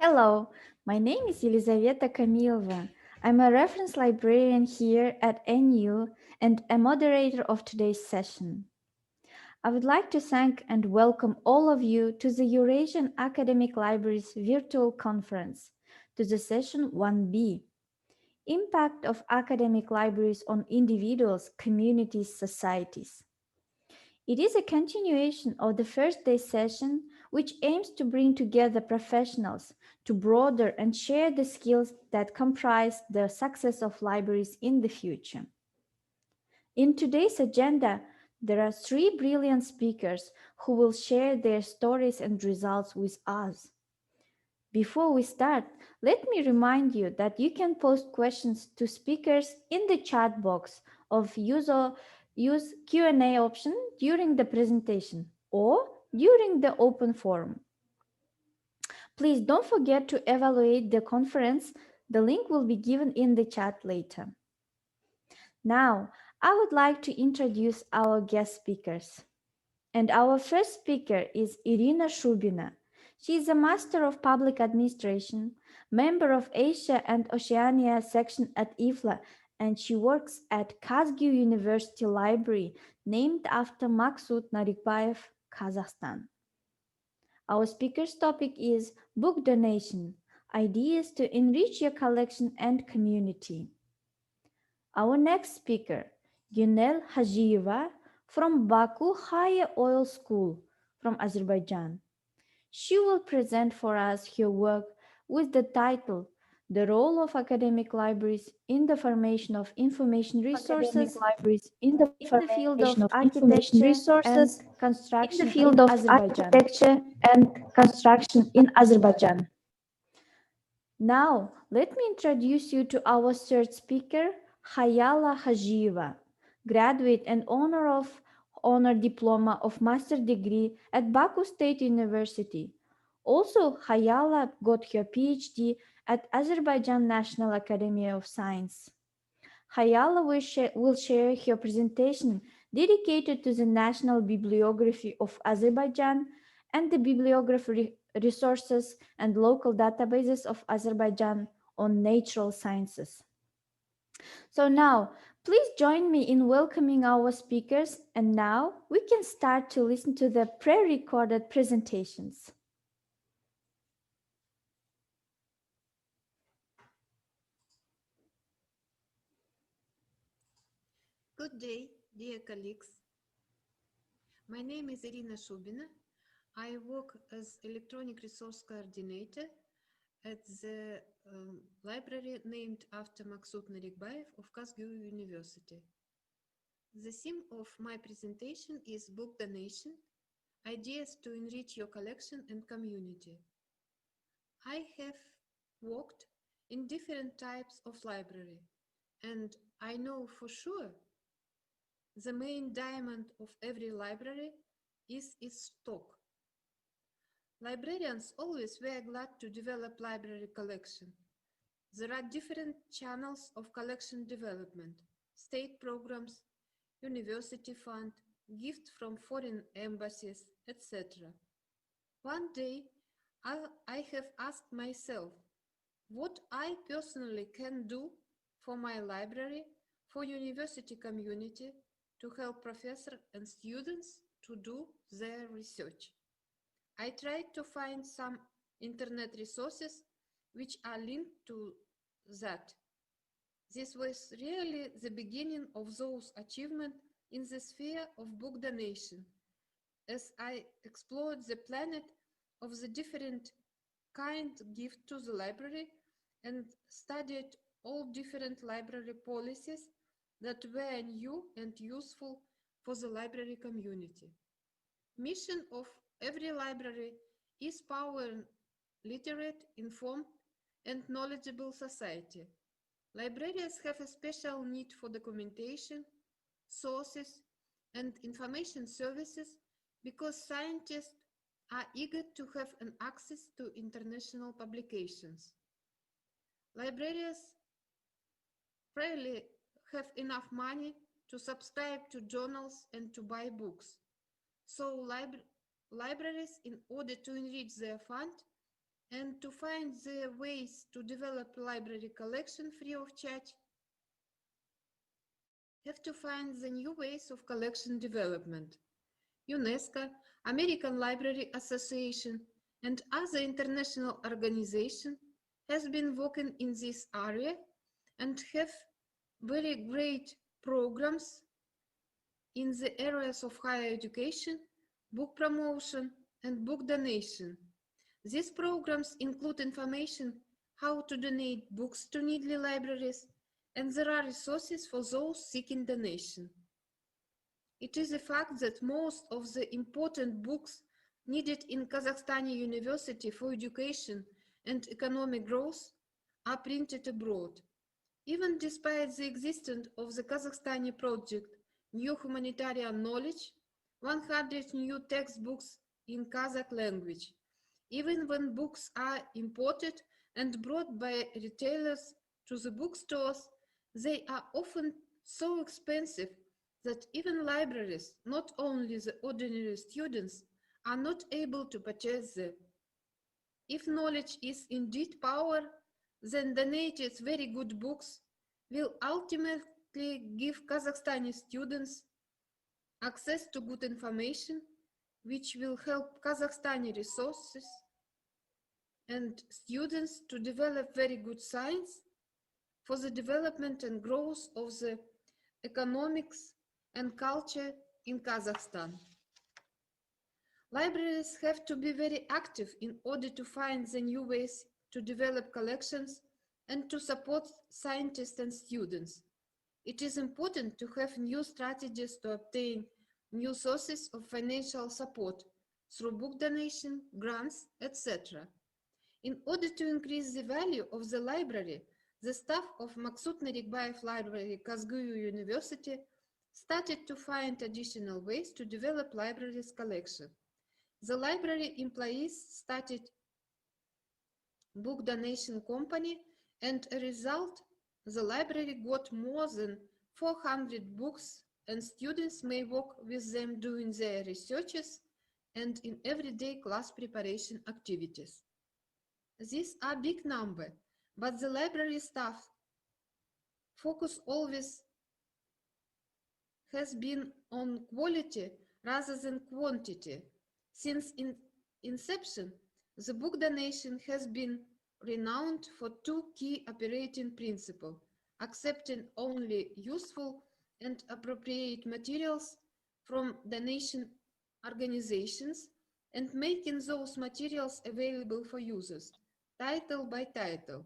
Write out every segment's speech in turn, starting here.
Hello, my name is Yelizaveta Kamilova. I'm a reference librarian here at NU and a moderator of today's session. I would like to thank and welcome all of you to the Eurasian Academic Libraries virtual conference, to the session 1B, Impact of Academic Libraries on Individuals, Communities, Societies. It is a continuation of the first day session, which aims to bring together professionals to broader and share the skills that comprise the success of libraries in the future. In today's agenda, there are three brilliant speakers who will share their stories and results with us. Before we start, let me remind you that you can post questions to speakers in the chat box of use Q&A option during the presentation or during the open forum. Please don't forget to evaluate the conference. The link will be given in the chat later. Now, I would like to introduce our guest speakers. And our first speaker is Irina Shubina. She is a Master of Public Administration, member of Asia and Oceania section at IFLA, and she works at KAZGUU University Library, named after Maksut Narikbayev, Kazakhstan. Our speaker's topic is Book Donation, Ideas to Enrich Your Collection and Community. Our next speaker, Gunel Hajiyeva, from Baku Higher Oil School from Azerbaijan. She will present for us her work with the title The Role of Academic Libraries in the Formation of Information Resources in the in the field of formation of information architecture and resources in the construction field in of Azerbaijan. architecture and construction in Azerbaijan. Now, let me introduce you to our third speaker, Khayala Hajiyeva, graduate and honor diploma of master degree at Baku State University. Also, Khayala got her PhD at Azerbaijan National Academy of Science. Khayala will share her presentation dedicated to the national bibliography of Azerbaijan and the bibliography resources and local databases of Azerbaijan on natural sciences. So now, please join me in welcoming our speakers, and now we can start to listen to the pre-recorded presentations. Good day, dear colleagues. My name is Irina Shubina. I work as electronic resource coordinator at the library named after Maksut Narikbayev of KAZGUU University. The theme of my presentation is Book Donation, Ideas to Enrich Your Collection and Community. I have worked in different types of library, and I know for sure the main diamond of every library is its stock. Librarians always were glad to develop library collection. There are different channels of collection development, state programs, university fund, gift from foreign embassies, etc. One day, I have asked myself what I personally can do for my library, for university community, to help professors and students to do their research. I tried to find some internet resources which are linked to that. This was really the beginning of those achievements in the sphere of book donation, as I explored the planet of the different kind gift to the library and studied all different library policies that were new and useful for the library community. Mission of every library is power literate, informed, and knowledgeable society. Librarians have a special need for documentation, sources, and information services because scientists are eager to have an access to international publications. Librarians rarely have enough money to subscribe to journals and to buy books. So libraries, in order to enrich their fund and to find the ways to develop library collection free of charge, have to find the new ways of collection development. UNESCO, American Library Association, and other international organizations has been working in this area and have very great programs in the areas of higher education, book promotion, and book donation. These programs include information how to donate books to needy libraries, and there are resources for those seeking donation. It is a fact that most of the important books needed in Kazakhstan University for education and economic growth are printed abroad. Even despite the existence of the Kazakhstani project New Humanitarian Knowledge, 100 new textbooks in Kazakh language, even when books are imported and brought by retailers to the bookstores, they are often so expensive that even libraries, not only the ordinary students, are not able to purchase them. If knowledge is indeed power, then donated very good books will ultimately give Kazakhstani students access to good information, which will help Kazakhstani resources and students to develop very good science for the development and growth of the economics and culture in Kazakhstan. Libraries have to be very active in order to find the new ways to develop collections and to support scientists and students. It is important to have new strategies to obtain new sources of financial support through book donation, grants, etc. In order to increase the value of the library, the staff of Maksut Narikbayev Library, KAZGUU University, started to find additional ways to develop library's collection. The library employees started book donation company, and as a result, the library got more than 400 books, and students may work with them doing their researches and in everyday class preparation activities. These are big numbers, but the library staff focus always has been on quality rather than quantity. Since inception, the book donation has been renowned for two key operating principles: accepting only useful and appropriate materials from donation organizations and making those materials available for users, title by title.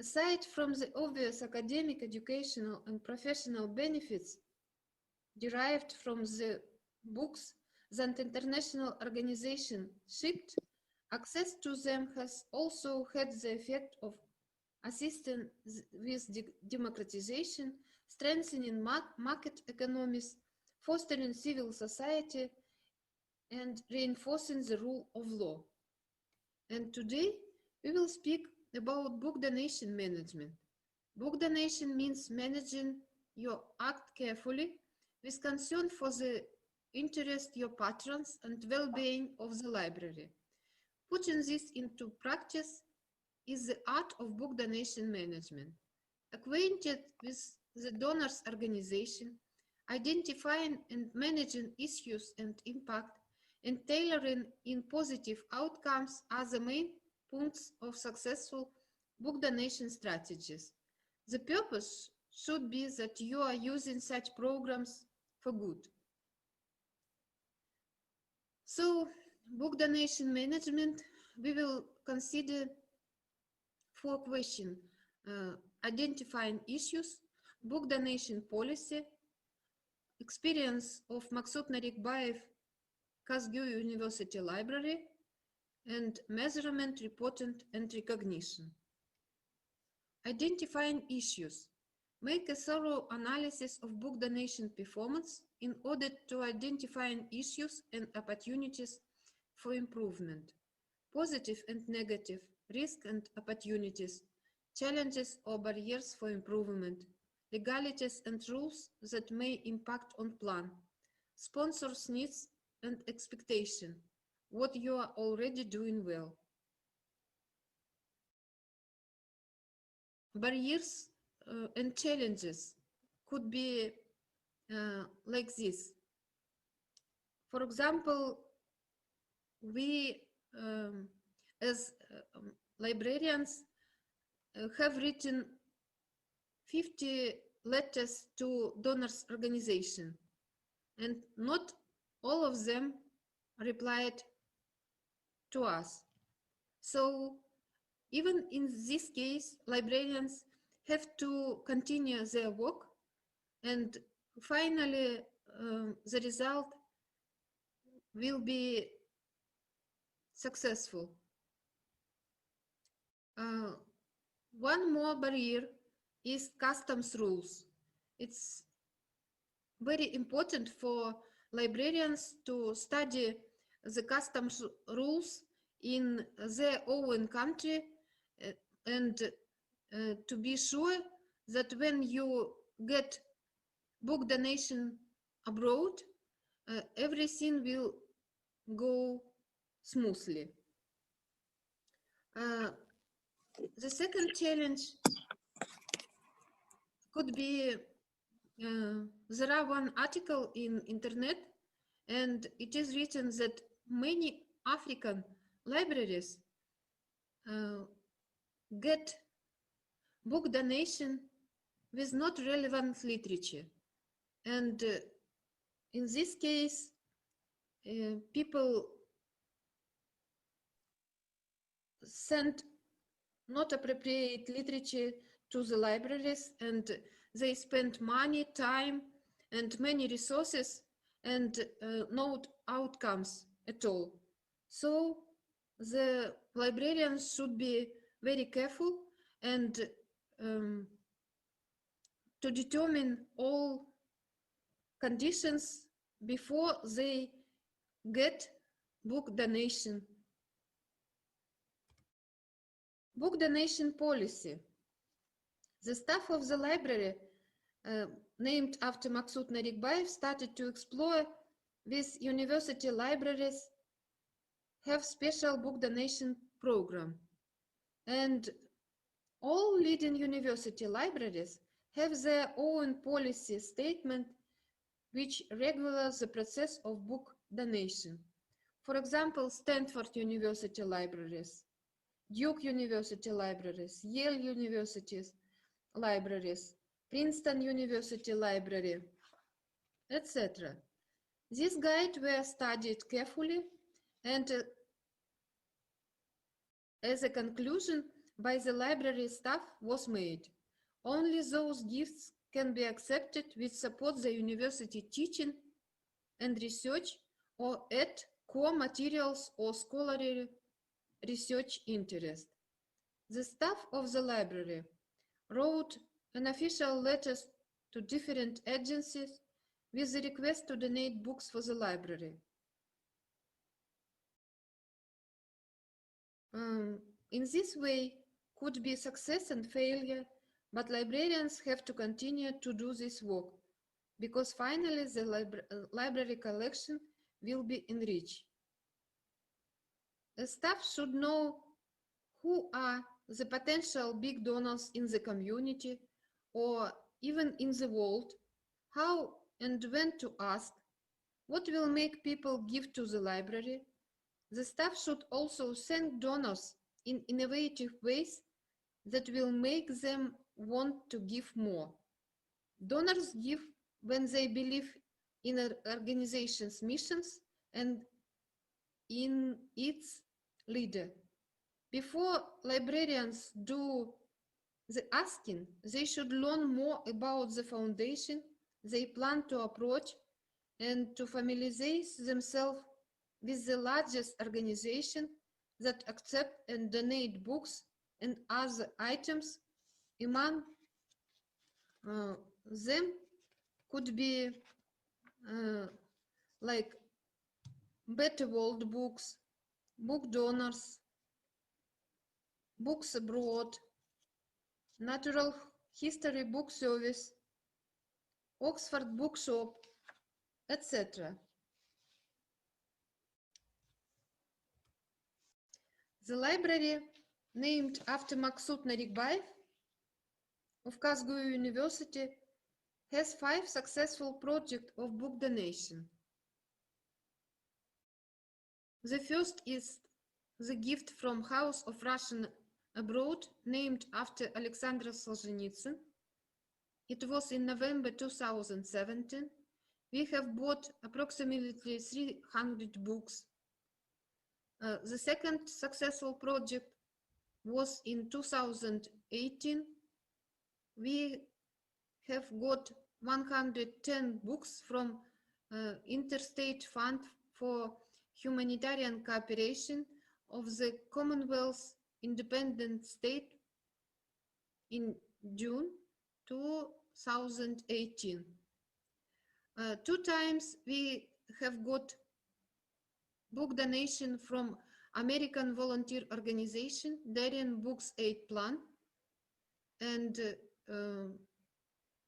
Aside from the obvious academic, educational, and professional benefits derived from the books that international organizations shipped, access to them has also had the effect of assisting with democratization, strengthening market economies, fostering civil society, and reinforcing the rule of law. And today, we will speak about book donation management. Book donation means managing your act carefully with concern for the interest your patrons and well-being of the library. Putting this into practice is the art of book donation management. Acquainted with the donors' organization, identifying and managing issues and impact, and tailoring in positive outcomes are the main points of successful book donation strategies. The purpose should be that you are using such programs for good. So, book donation management, we will consider 4 questions: identifying issues, book donation policy, experience of Maksut Narikbayev KAZGUU University Library, and measurement, reporting, and recognition. Identifying issues. Make a thorough analysis of book donation performance in order to identify issues and opportunities for improvement, positive and negative, risk and opportunities, challenges or barriers for improvement, legalities and rules that may impact on plan, sponsors' needs and expectation, what you are already doing well. barriers and challenges could be like this. For example, we as librarians have written 50 letters to donors organization, and not all of them replied to us. So even in this case, librarians have to continue their work, and finally the result will be successful. One more barrier is customs rules. It's very important for librarians to study the customs rules in their own country and to be sure that when you get book donation abroad, everything will go smoothly. The second challenge could be there are one article in internet, and it is written that many African libraries get book donation with not relevant literature, and in this case people send not appropriate literature to the libraries, and they spend money, time, and many resources, and no outcomes at all. So the librarians should be very careful and to determine all conditions before they get book donation. Book donation policy. The staff of the library, named after Maksut Narikbayev, started to explore with university libraries have special book donation program. And all leading university libraries have their own policy statement which regulates the process of book donation. For example, Stanford University libraries, Duke University libraries, Yale University's libraries, Princeton University library, etc. These guides were studied carefully, and as a conclusion by the library staff was made. Only those gifts can be accepted which support the university teaching and research or add core materials or scholarly research interest. The staff of the library wrote unofficial letters to different agencies with the request to donate books for the library. In this way could be success and failure, but librarians have to continue to do this work, because finally the library collection will be enriched. The staff should know who are the potential big donors in the community or even in the world, how and when to ask, what will make people give to the library. The staff should also thank donors in innovative ways that will make them want to give more. Donors give when they believe in an organization's missions and in its leader. Before librarians do the asking, they should learn more about the foundation they plan to approach and to familiarize themselves with the largest organization that accept and donate books and other items. Among them could be like Better World Books, Book Donors, Books Abroad, Natural History Book Service, Oxford Bookshop, etc. The library, named after Maksut Narikbayev, of KAZGUU University has 5 successful projects of book donation. The first is the gift from House of Russian Abroad, named after Alexander Solzhenitsyn. It was in November 2017. We have bought approximately 300 books. The second successful project was in 2018. We have got 110 books from Interstate Fund for Humanitarian Cooperation of the Commonwealth Independent State in June 2018. 2 times we have got book donation from American volunteer organization Darien Books Aid Plan, and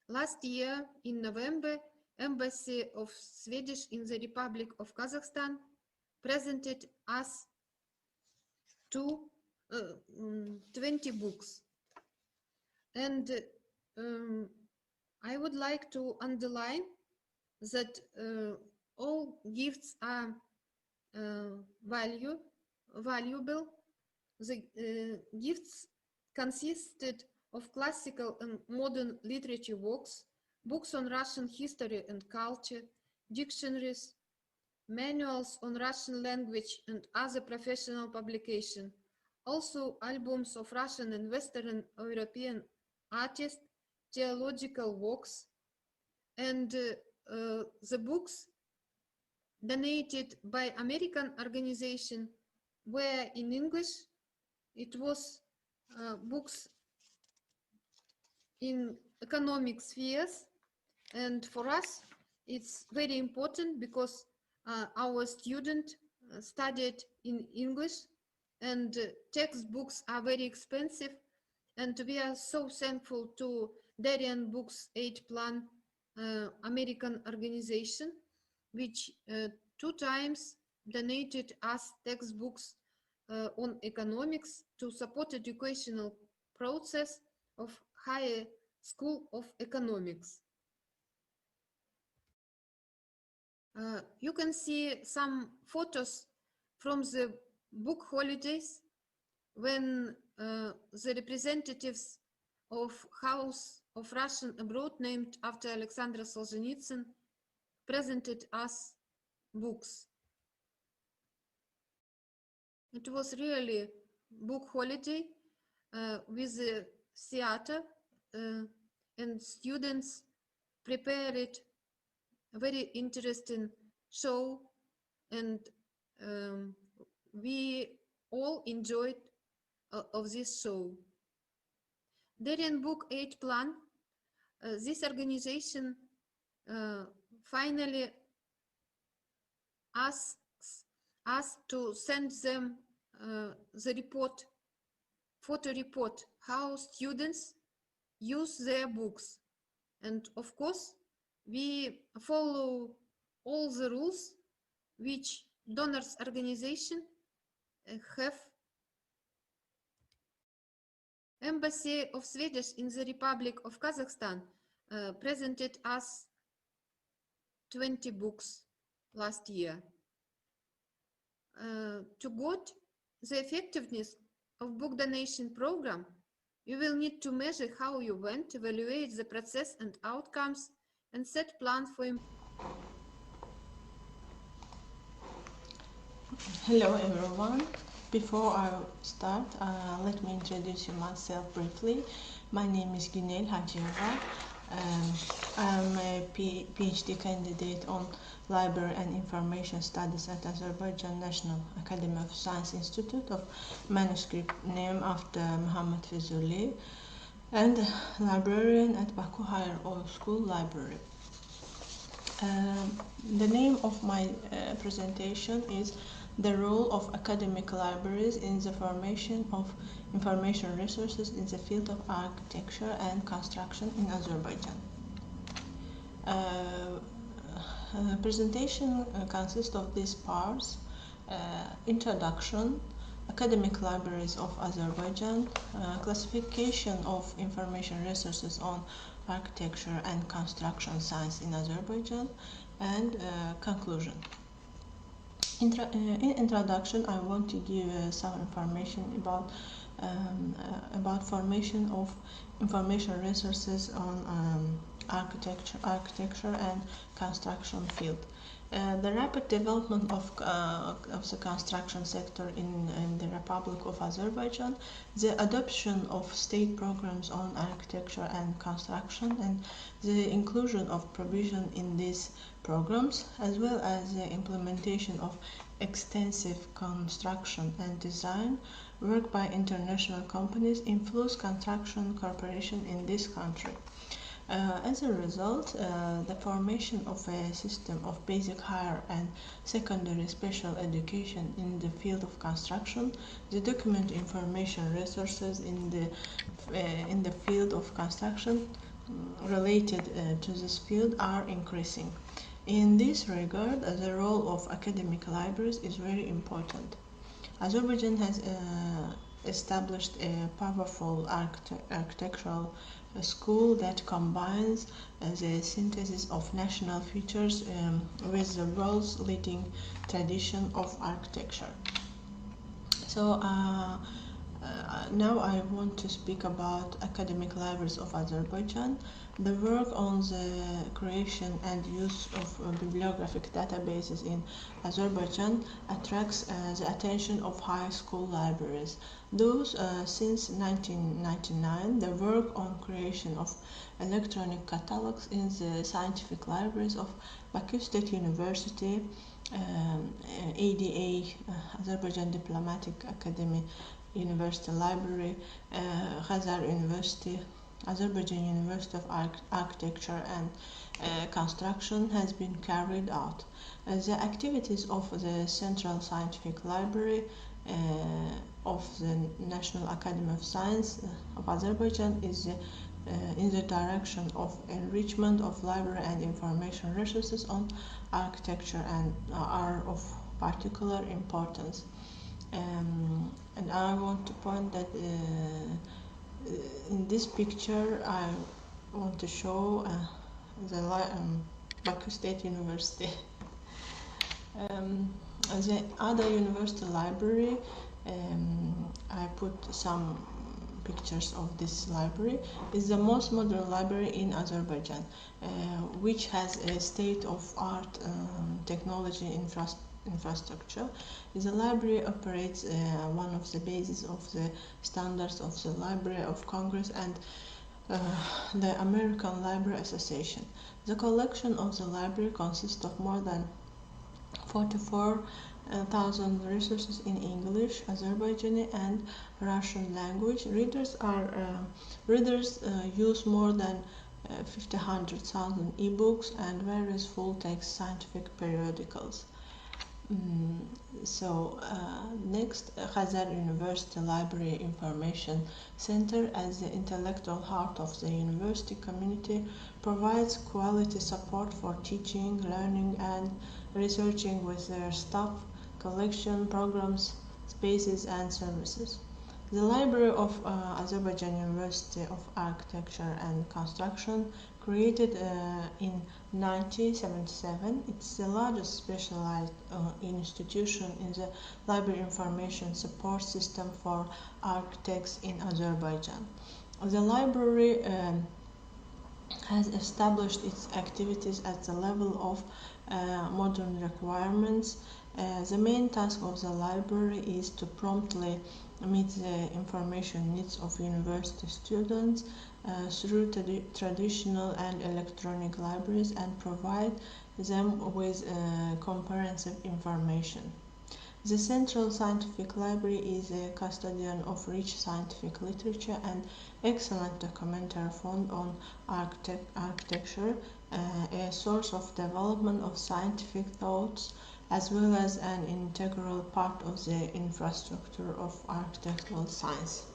last year in November, Embassy of Swedish in the Republic of Kazakhstan presented us 20 books. And I would like to underline that all gifts are valuable. The gifts consisted of classical and modern literature works, books on Russian history and culture, dictionaries, manuals on Russian language and other professional publications, also albums of Russian and Western European artists, theological works, and the books donated by American organization were in English. It was books in economic spheres, and for us it's very important because our student studied in English, and textbooks are very expensive, and we are so thankful to Darien Books Aid Plan American organization, which 2 times donated us textbooks on economics to support educational process of Higher School of Economics. You can see some photos from the book holidays when the representatives of House of Russian Abroad, named after Alexander Solzhenitsyn, presented us books. It was really book holiday with the theater, and students prepared a very interesting show, and we all enjoyed of this show. Darien Book Aid Plan, this organization finally asks us to send them the report, photo report, how students use their books. And of course, we follow all the rules which donors organization have. Embassy of Swedish in the Republic of Kazakhstan presented us 20 books last year. To gauge the effectiveness of book donation program, you will need to measure how you went, evaluate the process and outcomes, and set plans for improvement. Hello everyone. Before I start, let me introduce you myself briefly. My name is Gunel Hajiyeva. I'm a PhD candidate on Library and Information Studies at Azerbaijan National Academy of Science Institute of Manuscript, named after Muhammad Fuzuli, and librarian at Baku Higher School Library. The name of my presentation is The Role of Academic Libraries in the Formation of Information Resources in the Field of Architecture and Construction in Azerbaijan. Presentation consists of these parts: introduction, academic libraries of Azerbaijan, classification of information resources on architecture and construction science in Azerbaijan, and conclusion. In introduction, I want to give some information about formation of information resources on architecture and construction field. The rapid development of the construction sector in the Republic of Azerbaijan, the adoption of state programs on architecture and construction, and the inclusion of provision in these programs, as well as the implementation of extensive construction and design work by international companies influence construction cooperation in this country. As a result, the formation of a system of basic higher and secondary special education in the field of construction, the document information resources in the field of construction related to this field are increasing. In this regard, the role of academic libraries is very important. Azerbaijan has established a powerful architectural school that combines the synthesis of national features with the world's leading tradition of architecture. So now I want to speak about academic libraries of Azerbaijan. The work on the creation and use of bibliographic databases in Azerbaijan attracts the attention of high school libraries. Thus, since 1999, the work on creation of electronic catalogs in the scientific libraries of Baku State University, ADA, Azerbaijan Diplomatic Academy University Library, KAZGUU University, Azerbaijan University of Architecture and Construction has been carried out. The activities of the Central Scientific Library of the National Academy of Science of Azerbaijan is in the direction of enrichment of library and information resources on architecture and are of particular importance. And I want to point that in this picture I want to show the Baku State University. The other university library, I put some pictures of this library, is the most modern library in Azerbaijan, which has a state-of-art technology infrastructure. The library operates one of the bases of the standards of the Library of Congress and the American Library Association. The collection of the library consists of more than 44,000 resources in English, Azerbaijani, and Russian language. Readers use more than 1,000 ebooks and various full-text scientific periodicals. Next, KAZGUU University Library Information Center, as the intellectual heart of the university community, provides quality support for teaching, learning, and researching with their staff, collection, programs, spaces, and services. The Library of Azerbaijan University of Architecture and Construction, created in 1977, it's the largest specialized institution in the library information support system for architects in Azerbaijan. The library has established its activities at the level of modern requirements. The main task of the library is to promptly meet the information needs of university students through traditional and electronic libraries and provide them with comprehensive information. The Central Scientific Library is a custodian of rich scientific literature and excellent documentary found on architecture, a source of development of scientific thoughts, as well as an integral part of the infrastructure of architectural science.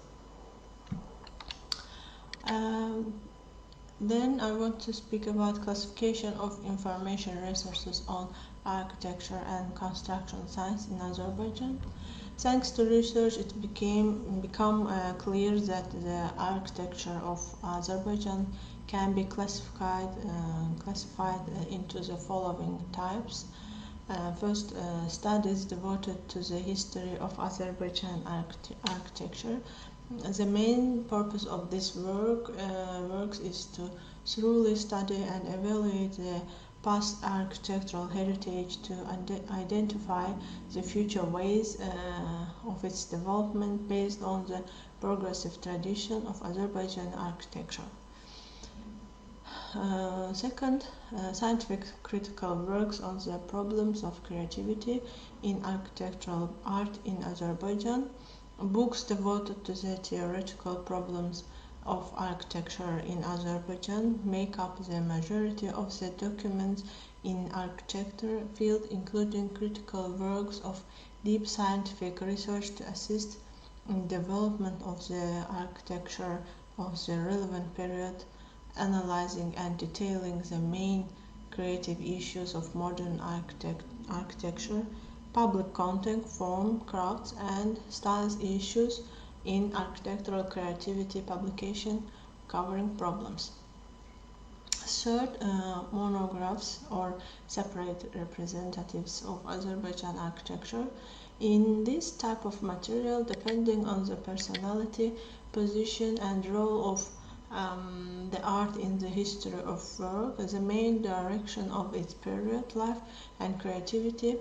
Then I want to speak about classification of information resources on architecture and construction science in Azerbaijan. Thanks to research, it become clear that the architecture of Azerbaijan can be classified into the following types. First, studies devoted to the history of Azerbaijan architecture. The main purpose of this works is to thoroughly study and evaluate the past architectural heritage to identify the future ways of its development based on the progressive tradition of Azerbaijan architecture. Second, scientific critical works on the problems of creativity in architectural art in Azerbaijan. Books devoted to the theoretical problems of architecture in Azerbaijan make up the majority of the documents in architecture field, including critical works of deep scientific research to assist in development of the architecture of the relevant period, analyzing and detailing the main creative issues of modern architecture, public content, form, crafts, and styles issues in architectural creativity publication covering problems. Third, monographs or separate representatives of Azerbaijan architecture. In this type of material, depending on the personality, position, and role of the art in the history of work, the main direction of its period, life, and creativity,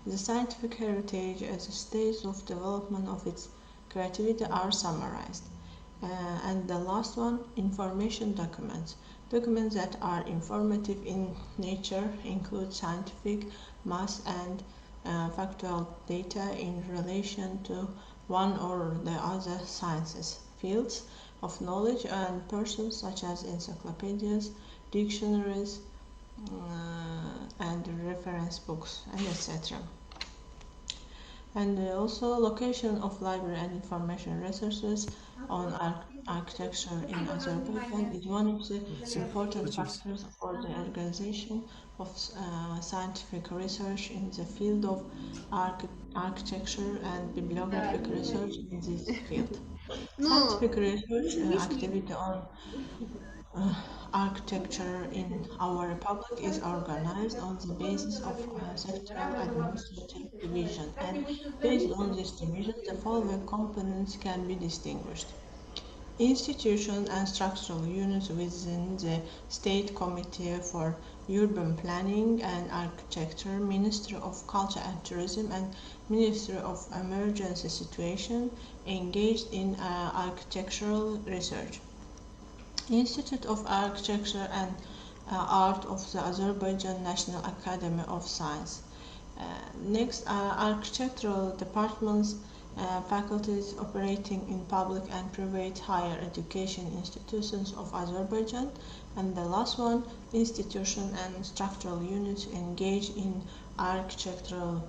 the scientific heritage as a stage of development of its creativity are summarized. And the last one, information documents. Documents that are informative in nature include scientific, math, and factual data in relation to one or the other sciences, fields of knowledge and persons such as encyclopedias, dictionaries, and reference books, and etc. And also location of library and information resources on architecture in Azerbaijan is one of the important factors for the organization of scientific research in the field of architecture and bibliographic research in this field. Scientific research activity on architecture in our republic is organized on the basis of sectoral administrative division, and based on this division, the following components can be distinguished. Institutions and structural units within the State Committee for Urban Planning and Architecture, Ministry of Culture and Tourism, and Ministry of Emergency Situation engaged in architectural research. Institute of Architecture and Art of the Azerbaijan National Academy of Science. Next, architectural departments, faculties operating in public and private higher education institutions of Azerbaijan. And the last one, institution and structural units engaged in architectural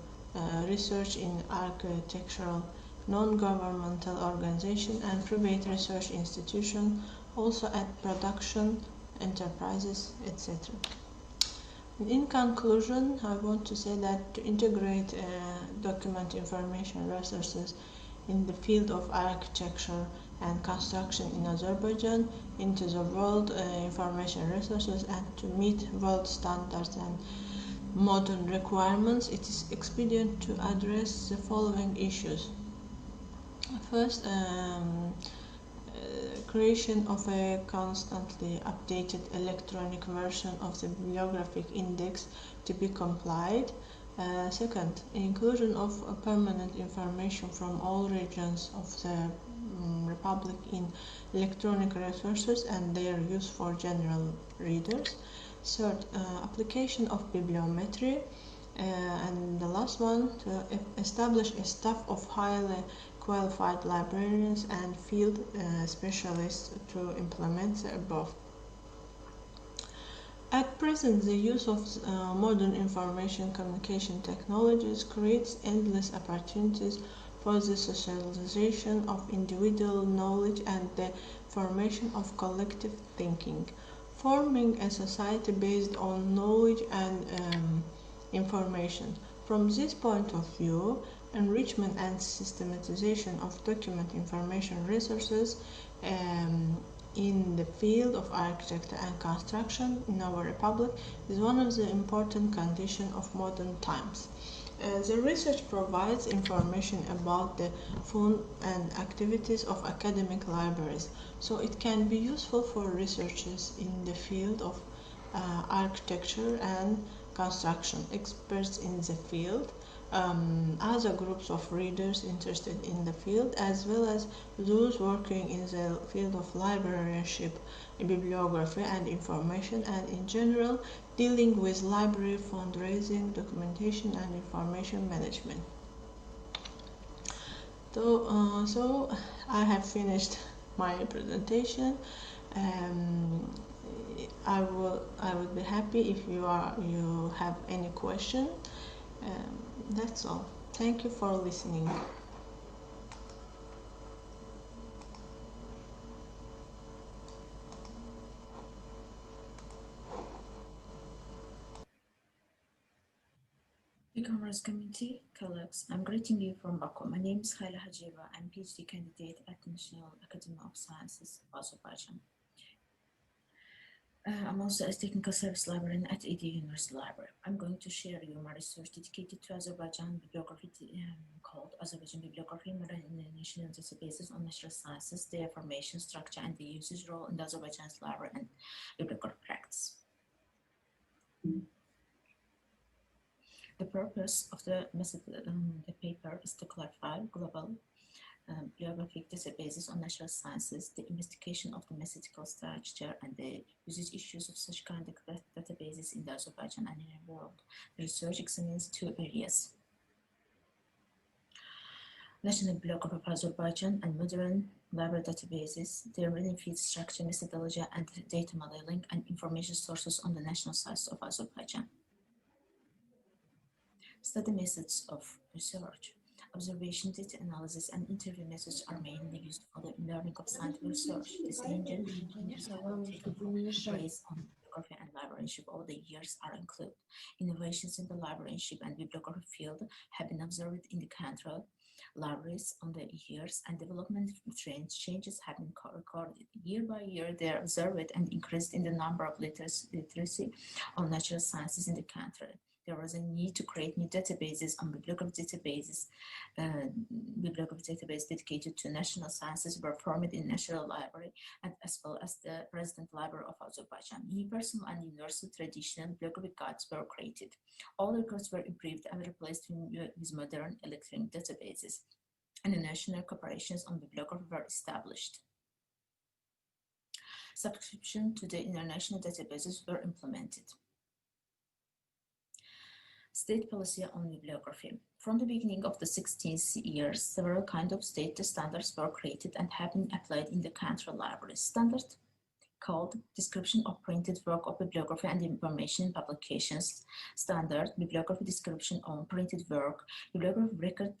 research in architectural non-governmental organization and private research institution, also at production enterprises, etc. In conclusion, I want to say that to integrate document information resources in the field of architecture and construction in Azerbaijan into the world information resources and to meet world standards and modern requirements, it is expedient to address the following issues. First, creation of a constantly updated electronic version of the bibliographic index to be complied. Second, inclusion of permanent information from all regions of the Republic in electronic resources and their use for general readers. Third, application of bibliometry. And the last one, to establish a staff of highly qualified librarians and field specialists to implement the above. At present, the use of modern information communication technologies creates endless opportunities for the socialization of individual knowledge and the formation of collective thinking. Forming a society based on knowledge and information. From this point of view, enrichment and systematization of document information resources in the field of architecture and construction in our republic is one of the important conditions of modern times. The research provides information about the fund and activities of academic libraries, so it can be useful for researchers in the field of architecture and construction, experts in the field, other groups of readers interested in the field, as well as those working in the field of librarianship, bibliography, and information, and in general, dealing with library fundraising, documentation, and information management. So I have finished my presentation. I would be happy if you have any question. That's all. Thank you for listening. E-commerce community, colleagues, I'm greeting you from Baku. My name is Khayala Hajiyeva. I'm PhD candidate at the National Academy of Sciences of Azerbaijan. I'm also a technical service librarian at KAZGUU University Library. I'm going to share you my research dedicated to Azerbaijan bibliography called Azerbaijan Bibliography, Modern National Databases on Natural Sciences, their formation, structure, and the usage role in the Azerbaijan's library and bibliography practice. The purpose of the paper is to clarify global bibliographic databases on natural sciences, the investigation of the methodological structure, and the usage issues of such kind of databases in the Azerbaijan and in the world. The research examines two areas: National Bibliography of Azerbaijan and modern library databases, their benefit structure, methodology, and data modeling, and information sources on the national sites of Azerbaijan. Study methods of research. Observation, data analysis, and interview methods are mainly used for the learning of scientific research. This engine based on bibliography and librarianship over the years are included. Innovations in the librarianship and bibliography field have been observed in the country libraries on the years, and development trends changes have been recorded. Year by year, they are observed and increased in the number of literacy on natural sciences in the country. There was a need to create new databases on bibliography databases. Bibliography database dedicated to national sciences were formed in National Library and as well as the President Library of Azerbaijan. New personal and universal traditional bibliography guides were created. All records were improved and replaced with modern electronic databases, and the national corporations on bibliography were established. Subscription to the international databases were implemented. State policy on bibliography. From the beginning of the 16th years, several kinds of state standards were created and have been applied in the country libraries. Standard called Description of Printed Work of Bibliography and Information Publications, Standard Bibliography Description on Printed Work, Bibliography Record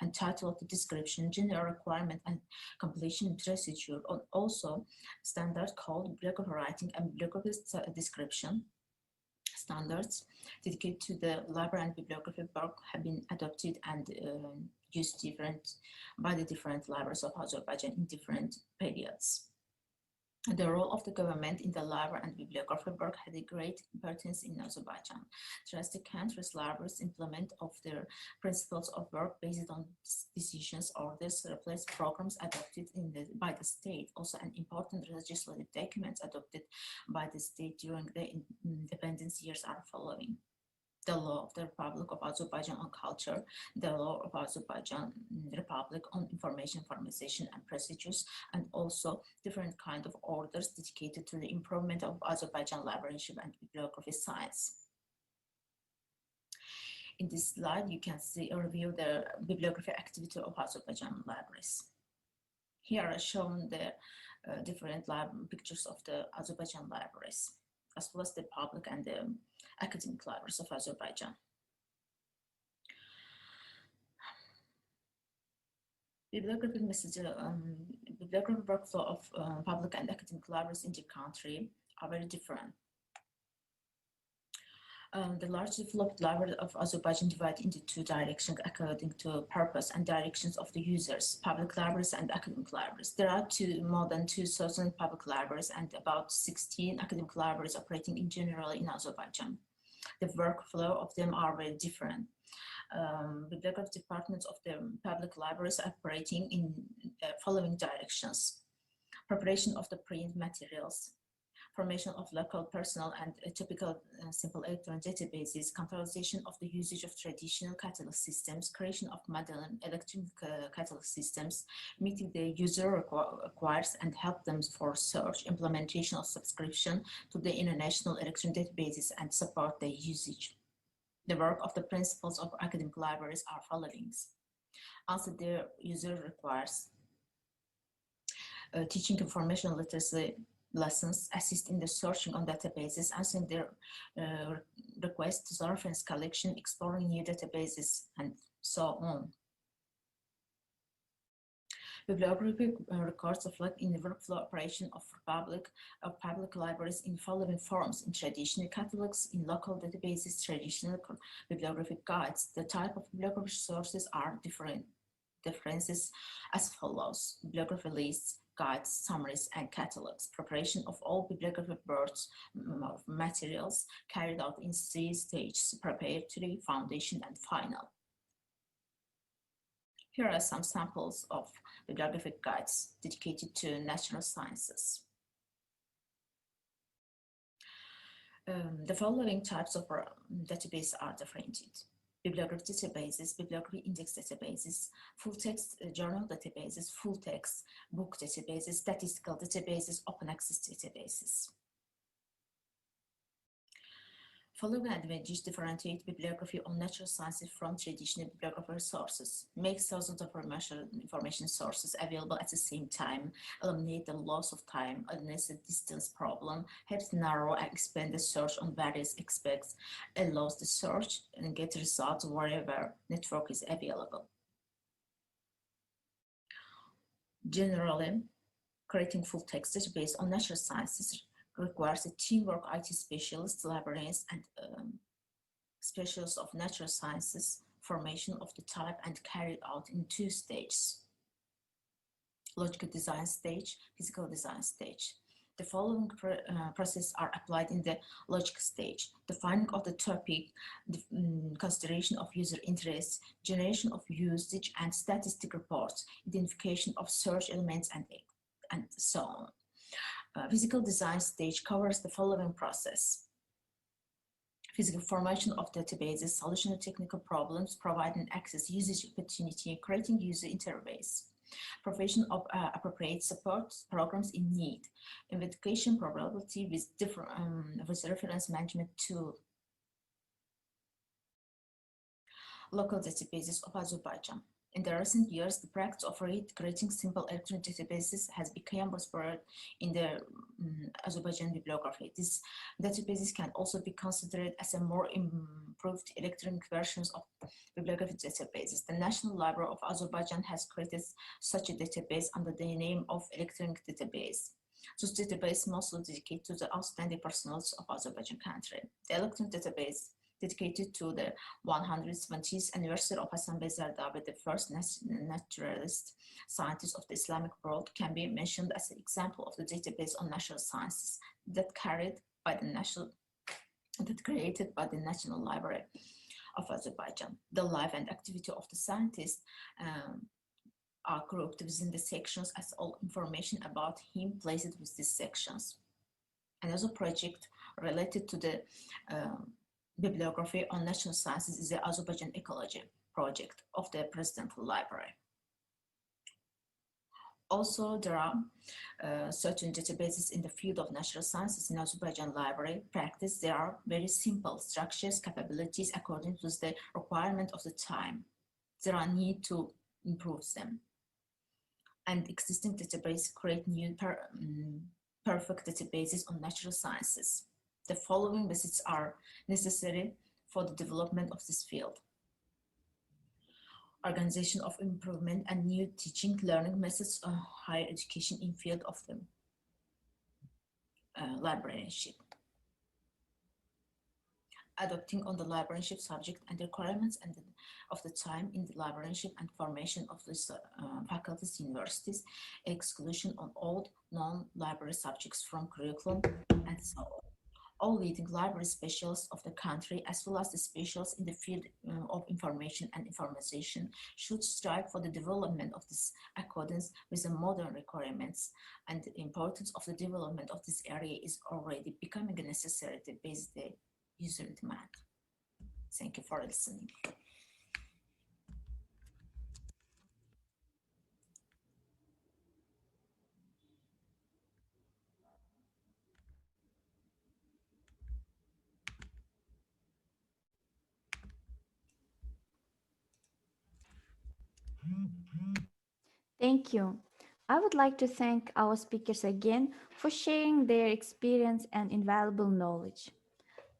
and Title of the Description, General Requirement and Completion Procedure, and also standard called Bibliography Writing and Bibliography Description. Standards dedicated to the library and bibliography work have been adopted and used by the different libraries of Azerbaijan in different periods. The role of the government in the library and bibliography work had a great importance in Azerbaijan. Thus, the country's libraries implement of their principles of work based on decisions, orders, replace programs adopted by the state. Also, an important legislative documents adopted by the state during the independence years are following: the law of the Republic of Azerbaijan on culture, the law of Azerbaijan Republic on information formalization and procedures, and also different kind of orders dedicated to the improvement of Azerbaijan librarianship and bibliography science. In this slide, you can see a review of the bibliography activity of Azerbaijan libraries. Here are shown the different pictures of the Azerbaijan libraries, as well as the public and the academic libraries of Azerbaijan. Bibliography workflow of public and academic libraries in the country are very different. The large developed library of Azerbaijan divided into two directions according to purpose and directions of the users, public libraries and academic libraries. There are more than 2,000 public libraries and about 16 academic libraries operating in general in Azerbaijan. The workflow of them are very different. Bibliography departments of the public libraries are operating in following directions: preparation of the print materials, formation of local personnel and typical simple electronic databases, controlization of the usage of traditional catalog systems, creation of modern electronic catalog systems, meeting the user requires and help them for search, implementation of subscription to the international electronic databases and support their usage. The work of the principals of academic libraries are following. Answer the user requires, teaching information literacy lessons, assist in the searching on databases, answering their requests to reference collection, exploring new databases, and so on. Bibliography records reflect in the workflow operation of public libraries in following forms: in traditional catalogs, in local databases, traditional bibliographic guides. The type of bibliography sources are differences as follows: bibliography lists, guides, summaries, and catalogs. Preparation of all bibliography boards materials carried out in 3 stages: preparatory, foundation, and final. Here are some samples of bibliographic guides dedicated to natural sciences. The following types of databases are differentiated: bibliography databases, bibliography index databases, full-text journal databases, full-text book databases, statistical databases, open access databases. Following advantage differentiate bibliography on natural sciences from traditional bibliography sources, make thousands of information sources available at the same time, eliminate the loss of time, eliminate the distance problem, helps narrow and expand the search on various aspects, allows the search and get results wherever network is available. Generally, creating full-text database on natural sciences requires a teamwork IT specialists, librarians, and specialists of natural sciences, formation of the type and carried out in 2 stages: logical design stage, physical design stage. The following processes are applied in the logic stage: defining of the topic, the consideration of user interests, generation of usage and statistic reports, identification of search elements, and so on. Physical design stage covers the following process: physical formation of databases, solution of technical problems, providing access, usage opportunity, creating user interface, provision of appropriate support programs in need, investigation probability with reference management tool. Local databases of Azerbaijan. In the recent years, the practice of creating simple electronic databases has become prospered in the Azerbaijan bibliography. These databases can also be considered as a more improved electronic versions of bibliography databases. The National Library of Azerbaijan has created such a database under the name of electronic database. This database mostly dedicated to the outstanding personalities of Azerbaijan country. The electronic database dedicated to the 170th anniversary of Hasan Bey Zardabi, the first naturalist scientist of the Islamic world, can be mentioned as an example of the database on natural sciences that created by the National Library of Azerbaijan. The life and activity of the scientist are grouped within the sections as all information about him placed with these sections. Another project related to the bibliography on natural sciences is the Azerbaijan Ecology project of the Presidential Library. Also, there are certain databases in the field of natural sciences in Azerbaijan library practice. There are very simple structures, capabilities according to the requirement of the time. There are need to improve them. And existing databases create new perfect databases on natural sciences. The following methods are necessary for the development of this field: organization of improvement and new teaching learning methods of higher education in field of the librarianship. adopting on the librarianship subject and requirements and of the time in the librarianship and formation of these faculties, universities, exclusion on all non-library subjects from curriculum, and so on. All leading library specialists of the country, as well as the specialists in the field of information and informatization, should strive for the development of this accordance with the modern requirements, and the importance of the development of this area is already becoming a necessity based on the user demand. Thank you for listening. Thank you. I would like to thank our speakers again for sharing their experience and invaluable knowledge.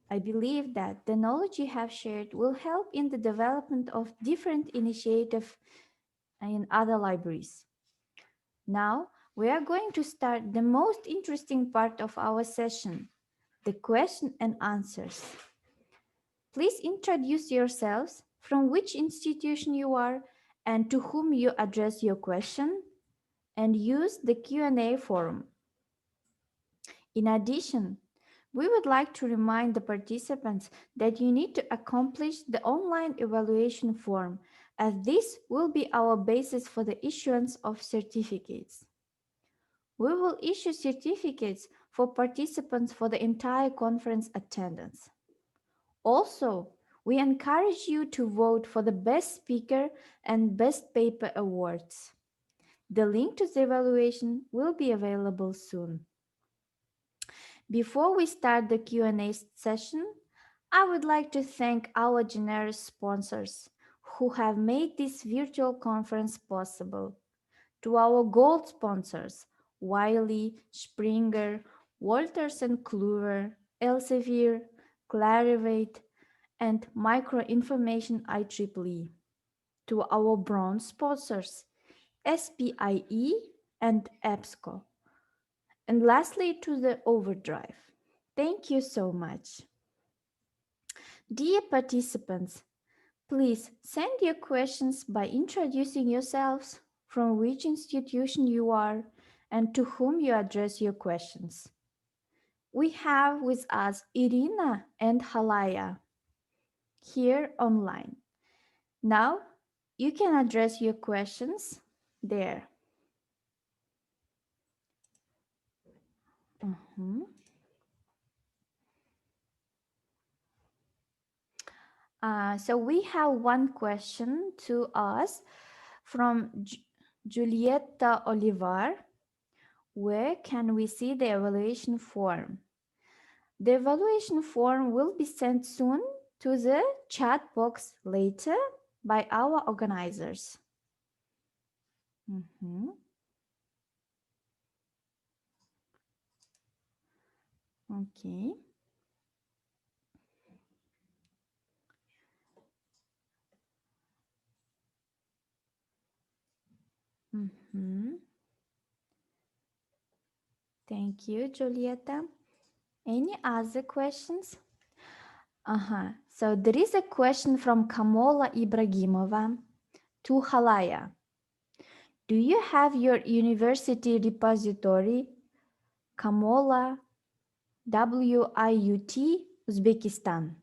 I believe that the knowledge you have shared will help in the development of different initiatives in other libraries. Now, we are going to start the most interesting part of our session, the question and answers. Please introduce yourselves, from which institution you are, and to whom you address your question, and use the Q&A forum. In addition, we would like to remind the participants that you need to accomplish the online evaluation form, as this will be our basis for the issuance of certificates. We will issue certificates for participants for the entire conference attendance. Also, we encourage you to vote for the Best Speaker and Best Paper awards. The link to the evaluation will be available soon. Before we start the Q&A session, I would like to thank our generous sponsors who have made this virtual conference possible. To our gold sponsors, Wiley, Springer, Walters & Kluwer, Elsevier, Clarivate, and Microinformation IEEE. To our bronze sponsors, SPIE and EBSCO. And lastly, to the Overdrive. Thank you so much. Dear participants, please send your questions by introducing yourselves, from which institution you are, and to whom you address your questions. We have with us Irina and Halaya here online. Now you can address your questions there. So we have one question to us from Julieta Olivar. Where can we see the evaluation form? The evaluation form will be sent soon to the chat box later by our organizers. Okay. Thank you, Julieta. Any other questions? So there is a question from Kamola Ibrahimova to Halaya. Do you have your university repository, Kamola, WIUT, Uzbekistan?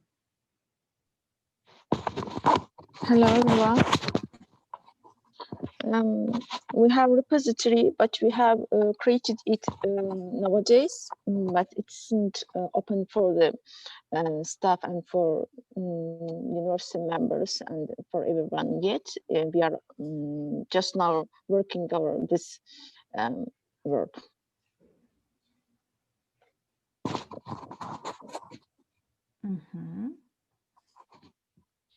Hello everyone. We have repository, but we have created it nowadays, but it's not open for the staff and for university members and for everyone yet. We are just now working on this work.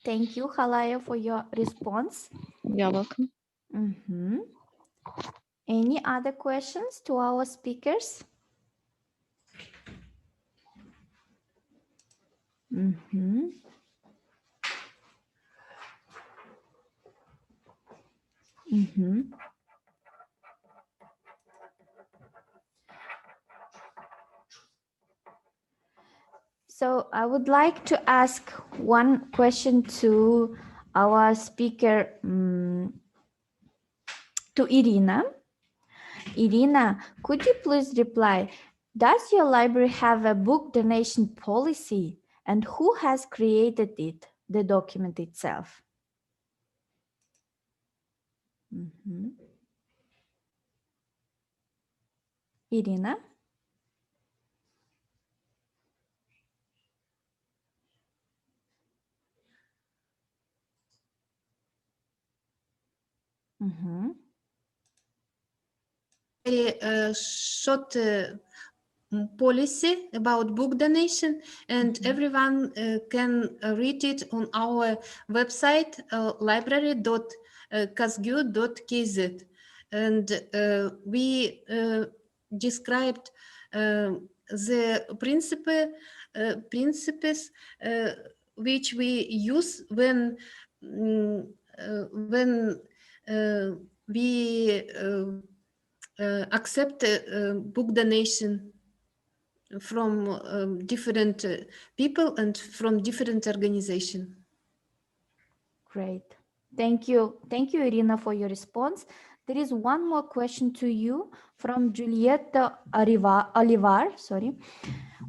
Thank you, Halaya, for your response. You're welcome. Any other questions to our speakers? So I would like to ask one question to our speaker, to Irina. Irina, could you please reply, does your library have a book donation policy, and who has created it, the document itself? Irina? A short policy about book donation, and everyone can read it on our website, library.kazgu.kz. And we described the principles which we use when we accept book donation from different people and from different organizations. Great. Thank you. Thank you, Irina, for your response. There is one more question to you from Julieta Olivar. Sorry.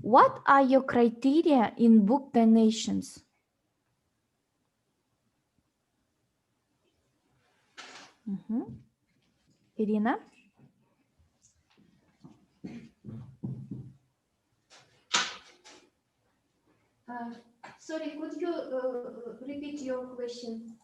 What are your criteria in book donations? Irina? Sorry, could you repeat your question?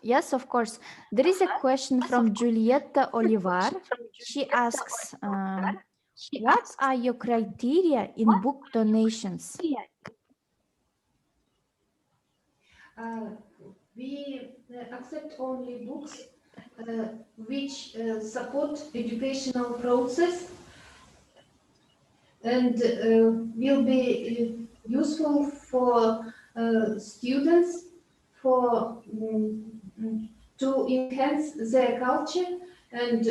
Yes, of course. There is a question from Julieta Olivar. She asks, what are your criteria in book donations? We accept only books which support educational process and will be useful for students for to enhance their culture and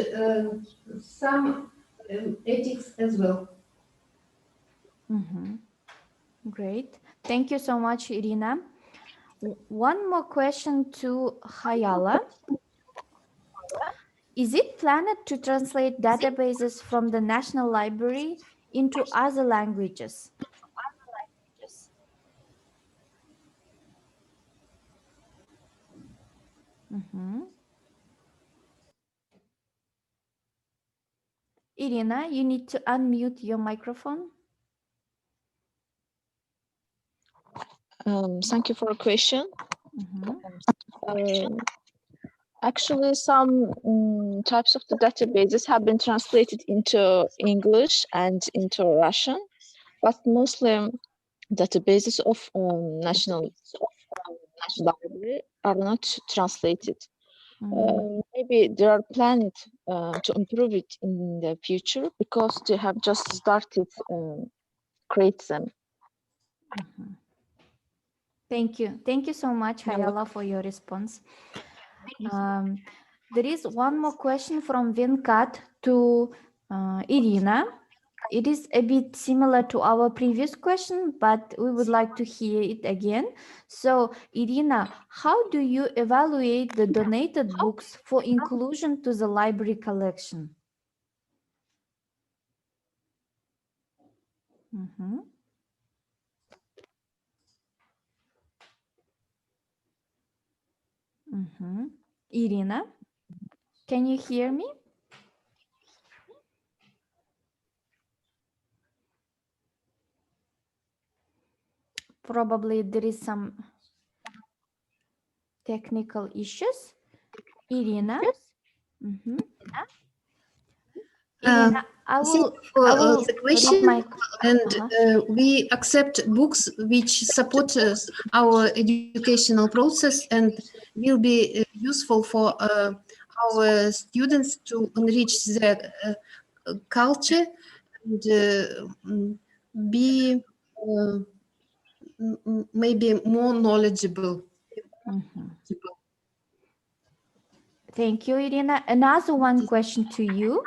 some ethics as well. Great. Thank you so much, Irina. One more question to Khayala. Is it planned to translate databases from the National Library into other languages? Irina, you need to unmute your microphone. Thank you for a question. Actually, some types of the databases have been translated into English and into Russian, but mostly databases of National Library are not translated. Maybe they are planning to improve it in the future because they have just started create them. Thank you. Thank you so much, Khayala, for your response. There is one more question from Venkat to Irina. It is a bit similar to our previous question, but we would like to hear it again. So, Irina, how do you evaluate the donated books for inclusion to the library collection? Irina, can you hear me? Probably there is some technical issues. Irina? Irina, I will the question, read my... and we accept books which support our educational process and will be useful for our students to enrich their culture and be maybe more knowledgeable. Thank you, Irina. Another one question to you.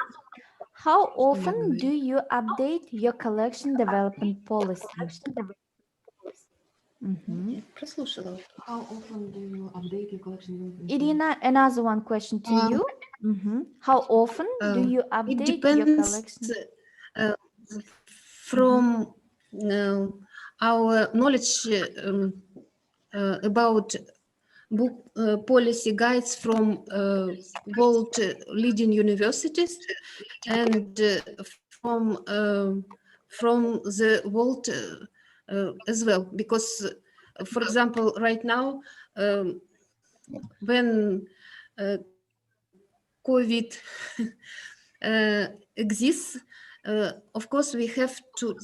How often do you update your collection development policy? Я прослушала. How often do you update your collection? Irina, another one question to you. How often do you It update your depends collection? from our knowledge about book policy guides from world leading universities and from the world as well, because for example right now when COVID exists, of course we have to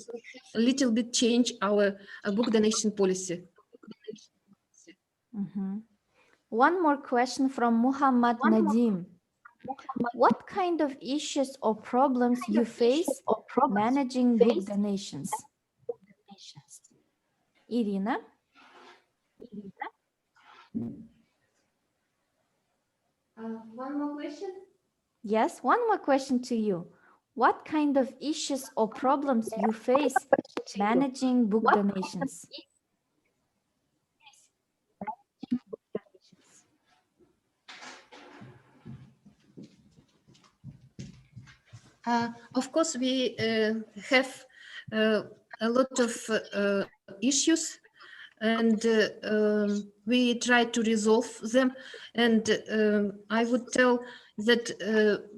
a little bit change our book donation policy. One more question from Muhammad Nadim. What kind of issues or problems you face managing book donations? Irina? One more question. Yes, one more question to you. What kind of issues or problems you face managing book donations? Of course, we have a lot of issues, and we try to resolve them. And I would tell that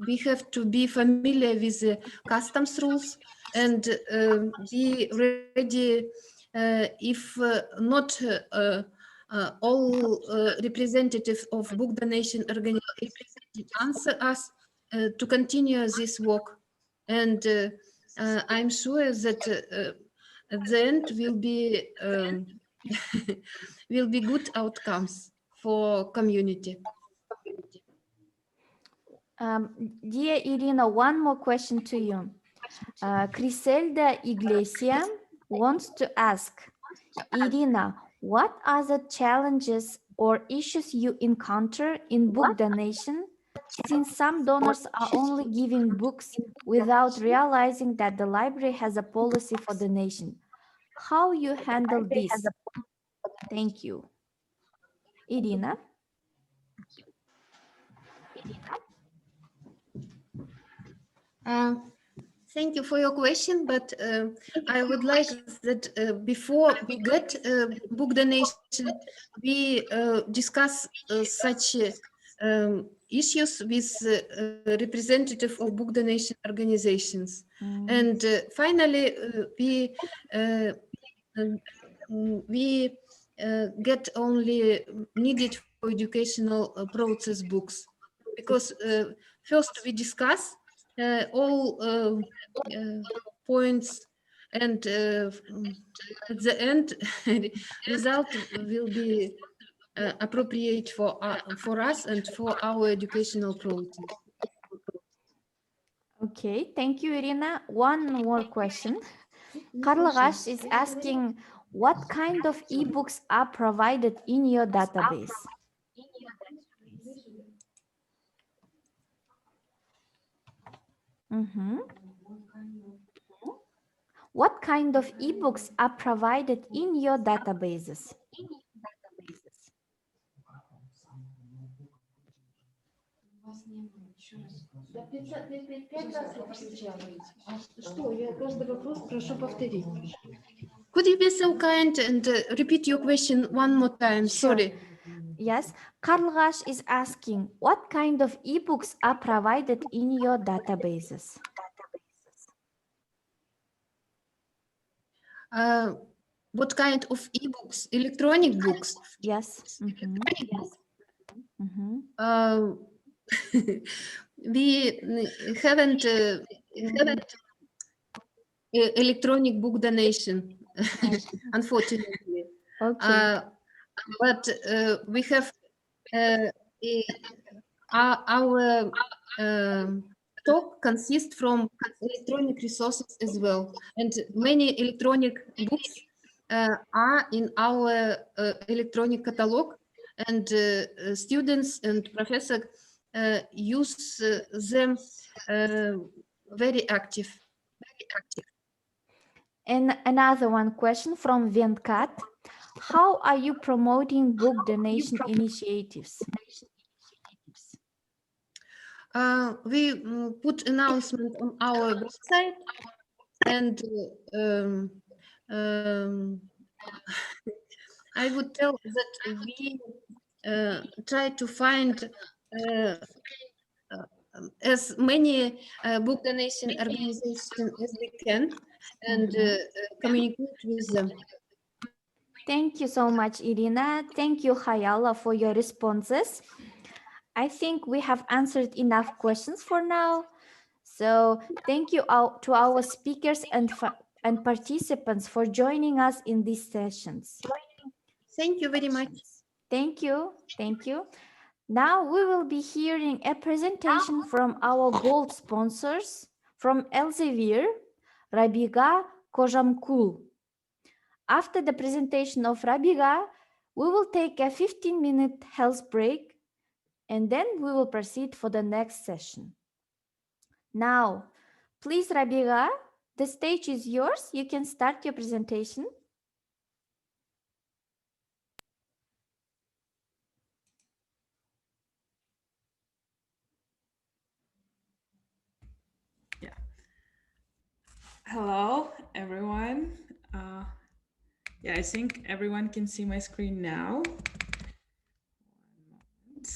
we have to be familiar with the customs rules and be ready if not all representatives of book donation organizations answer us to continue this work. And I'm sure that at the end will be will be good outcomes for community. Dear Irina, one more question to you. Criselda Iglesia wants to ask, Irina, what are the challenges or issues you encounter in book donation, since some donors are only giving books without realizing that the library has a policy for donation? How you handle this? Thank you. Irina? Thank you for your question, but I would like that before we get book donation, we discuss such issues with representative of book donation organizations. And finally, we get only needed for educational process books, because first we discuss all points, and at the end result will be appropriate for us and for our educational process. Okay, thank you, Irina. One more question. Karlagash is asking, what kind of ebooks are provided in your database? What kind of ebooks are provided in your databases? Could you be so kind and repeat your question one more time? Sorry. Yes, Karlagash is asking, what kind of ebooks are provided in your databases? What kind of ebooks? Electronic books? Yes. We haven't electronic book donation, unfortunately. Okay. But we have our stock consists from electronic resources as well, and many electronic books are in our electronic catalog, and students and professors use them very active. And another one question from Venkat. How are you promoting book donation initiatives? We put announcement on our website, and I would tell that we try to find as many book donation organizations as we can, and communicate with them. Thank you so much, Irina. Thank you, Khayala, for your responses. I think we have answered enough questions for now. So thank you to our speakers and participants for joining us in these sessions. Thank you very much. Thank you. Thank you. Now we will be hearing a presentation from our gold sponsors from Elsevier, Rabiga Kojamkul. After the presentation of Rabiga, we will take a 15-minute health break and then we will proceed for the next session. Now, please, Rabiga, the stage is yours. You can start your presentation. Yeah. Hello, everyone. Yeah, I think everyone can see my screen now. 1 moment.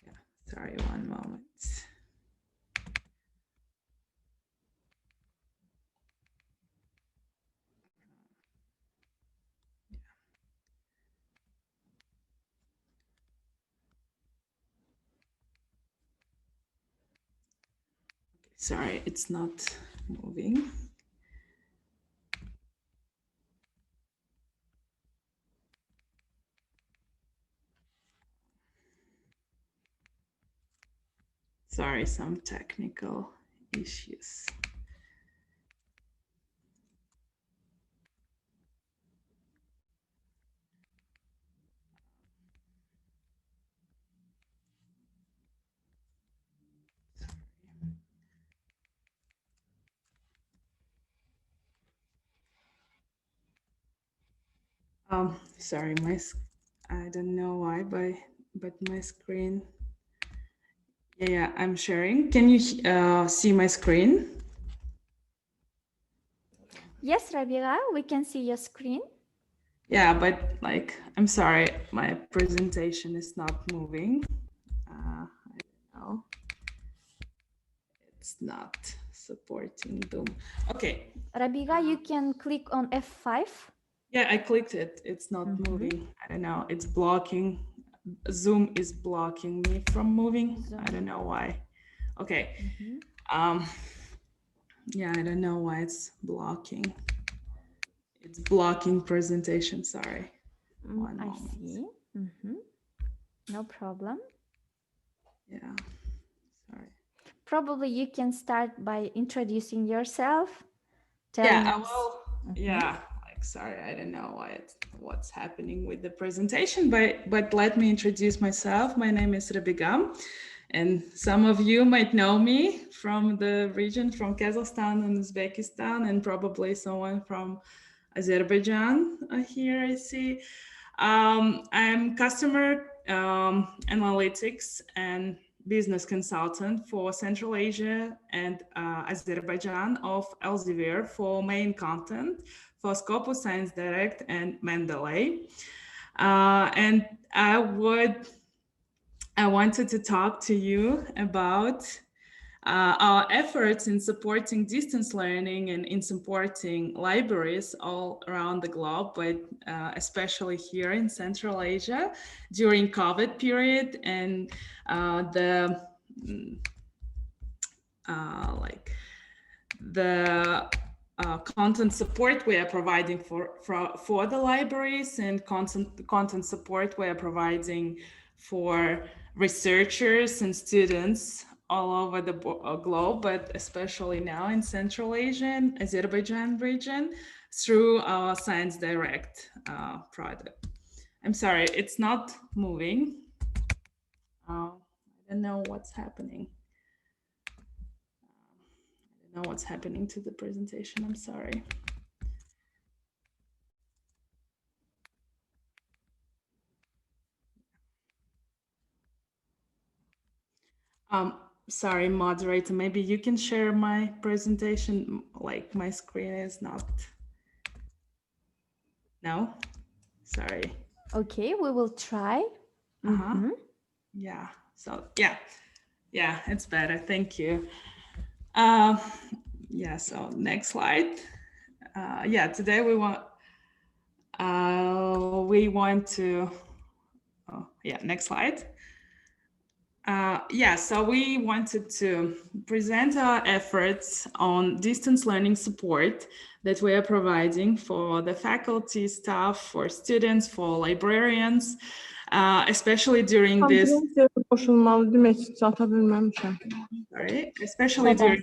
Yeah, sorry, 1 moment. Sorry, it's not moving. Sorry, some technical issues. Sorry, I don't know why, but my screen. Yeah, I'm sharing. Can you see my screen? Yes, Rabiga, we can see your screen. Yeah, but like, I'm sorry, my presentation is not moving. I don't know. It's not supporting Zoom. Okay. Rabiga, you can click on F5. Yeah, I clicked it. It's not moving. I don't know. It's blocking. Zoom is blocking me from moving. I don't know why. Okay. Yeah, I don't know why it's blocking. It's blocking presentation. Sorry. One moment. I see. No problem. Yeah. Sorry. Probably you can start by introducing yourself. Yeah, I will. Yeah. Sorry, I don't know what's happening with the presentation, but let me introduce myself. My name is Rabiga, and some of you might know me from the region, from Kazakhstan and Uzbekistan, and probably someone from Azerbaijan here I see. I'm customer analytics and business consultant for Central Asia and Azerbaijan of Elsevier for main content for Scopus, Science Direct, and Mendeley. And I wanted to talk to you about our efforts in supporting distance learning and in supporting libraries all around the globe, but especially here in Central Asia during COVID period and the content support we are providing for the libraries and content support we are providing for researchers and students all over the globe, but especially now in Central Asia and Azerbaijan region through our Science Direct product. I'm sorry, it's not moving. I don't know what's happening. know what's happening to the presentation. I'm sorry. Sorry, moderator, maybe you can share my presentation, like my screen is not. No, sorry. Okay, we will try. Yeah, so yeah, it's better. Thank you. Yeah, so next slide. Yeah, today we want to, oh, yeah, next slide. Yeah, so we wanted to present our efforts on distance learning support that we are providing for the faculty, staff, for students, for librarians, especially during this. Sorry, especially during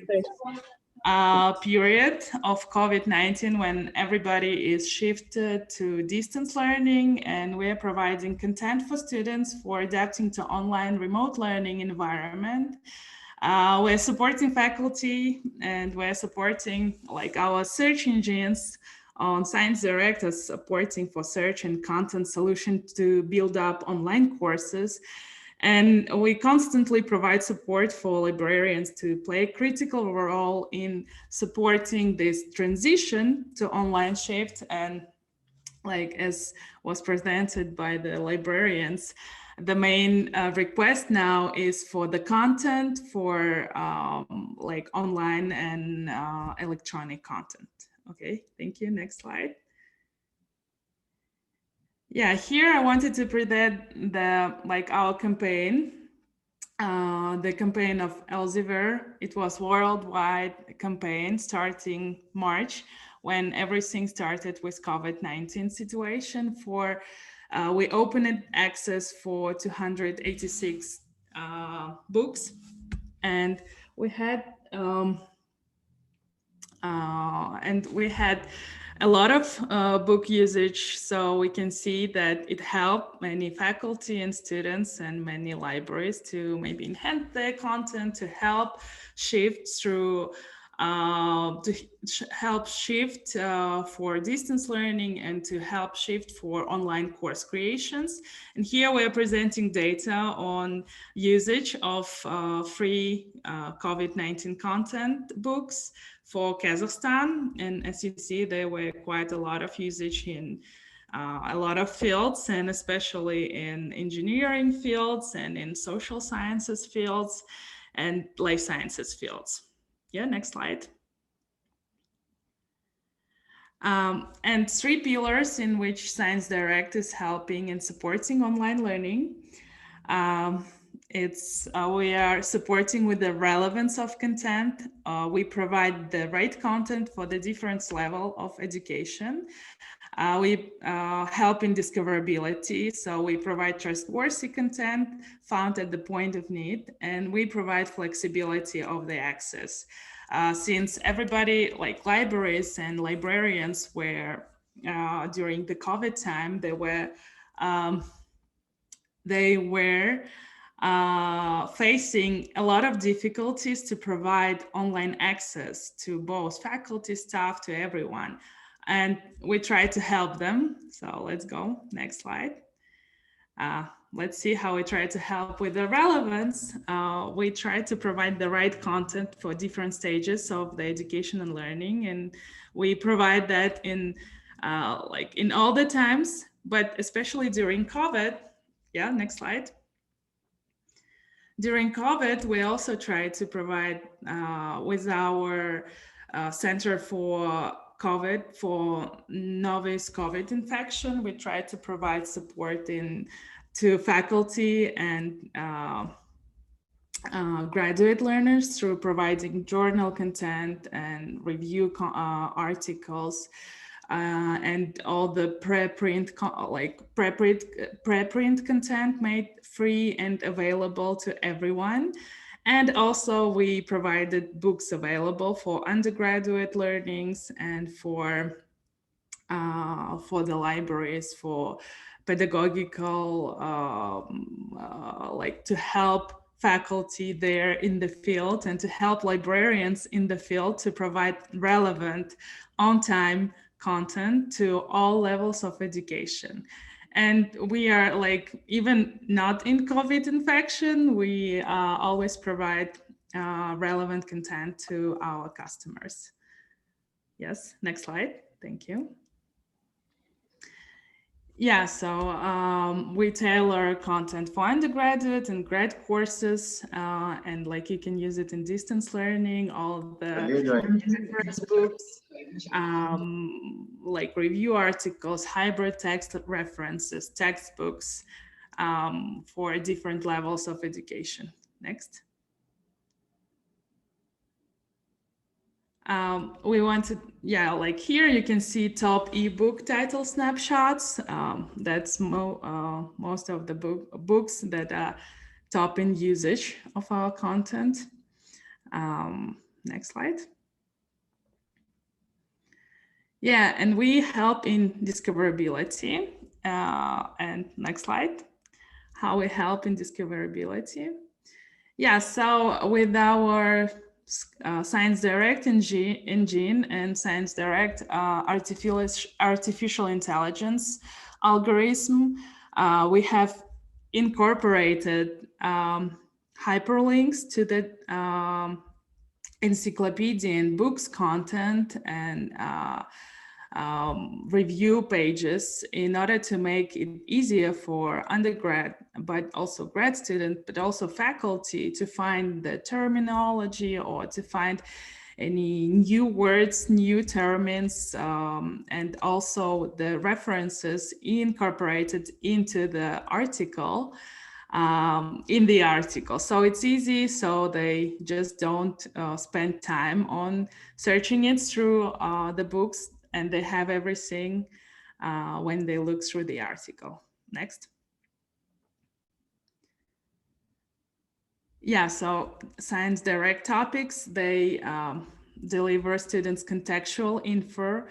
period of COVID-19 when everybody is shifted to distance learning, and we're providing content for students for adapting to online remote learning environment. We're supporting faculty, and we're supporting like our search engines on Science Direct as supporting for search and content solution to build up online courses. And we constantly provide support for librarians to play a critical role in supporting this transition to online shift. And like as was presented by the librarians, the main request now is for the content for like online and electronic content. Okay, thank you. Next slide. Yeah, here I wanted to present our campaign, the campaign of Elsevier. It was worldwide campaign starting March when everything started with COVID-19 situation. For we opened access for 286 books, and we had a lot of book usage, so we can see that it helped many faculty and students and many libraries to maybe enhance their content, to help shift through, for distance learning and to help shift for online course creations. And here we're presenting data on usage of free COVID-19 content books for Kazakhstan. And as you see, there were quite a lot of usage in a lot of fields, and especially in engineering fields and in social sciences fields and life sciences fields. Yeah, next slide. And three pillars in which Science Direct is helping and supporting online learning. We are supporting with the relevance of content. We provide the right content for the different level of education. We help in discoverability, so we provide trustworthy content found at the point of need, and we provide flexibility of the access. Since everybody, like libraries and librarians, were during the COVID time, they were facing a lot of difficulties to provide online access to both faculty, staff, to everyone. And we try to help them. So let's go, next slide. Let's see how we try to help with the relevance. We try to provide the right content for different stages of the education and learning. And we provide that in all the times, but especially during COVID. Yeah, next slide. During COVID, we also try to provide with our Center for COVID, for novice COVID infection, we try to provide support to faculty and graduate learners through providing journal content and review articles and all the preprint content made free and available to everyone. And also we provided books available for undergraduate learnings and for the libraries, for pedagogical, to help faculty there in the field and to help librarians in the field to provide relevant, on-time content to all levels of education. And we are like, even not in COVID infection, we always provide relevant content to our customers. Yes, next slide. Thank you. Yeah, so we tailor content for undergraduate and grad courses, and like you can use it in distance learning, all the reference books, like review articles, hybrid text references, textbooks for different levels of education. Next. We wanted, yeah, like here you can see top ebook title snapshots. That's most of the books that are top in usage of our content. Next slide. Yeah, and we help in discoverability. And next slide. How we help in discoverability. Yeah, so with our Science Direct engine and Science Direct artificial intelligence algorithm, we have incorporated hyperlinks to the encyclopedia and books content and review pages in order to make it easier for undergrad, but also grad student, but also faculty to find the terminology or to find any new words, new terms, and also the references incorporated into the article. In the article. So it's easy, so they just don't spend time on searching it through the books, and they have everything when they look through the article. Next. Yeah, so Science Direct topics, they deliver students contextual info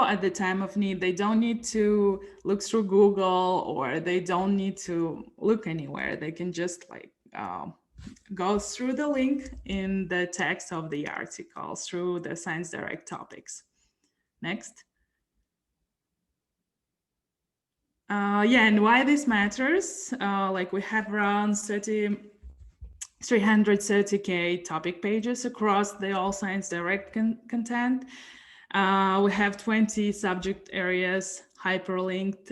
at the time of need. They don't need to look through Google, or they don't need to look anywhere. They can just like go through the link in the text of the article through the Science Direct topics. Next. Yeah, and why this matters? Like we have around 330K topic pages across the all Science Direct content. We have 20 subject areas hyperlinked,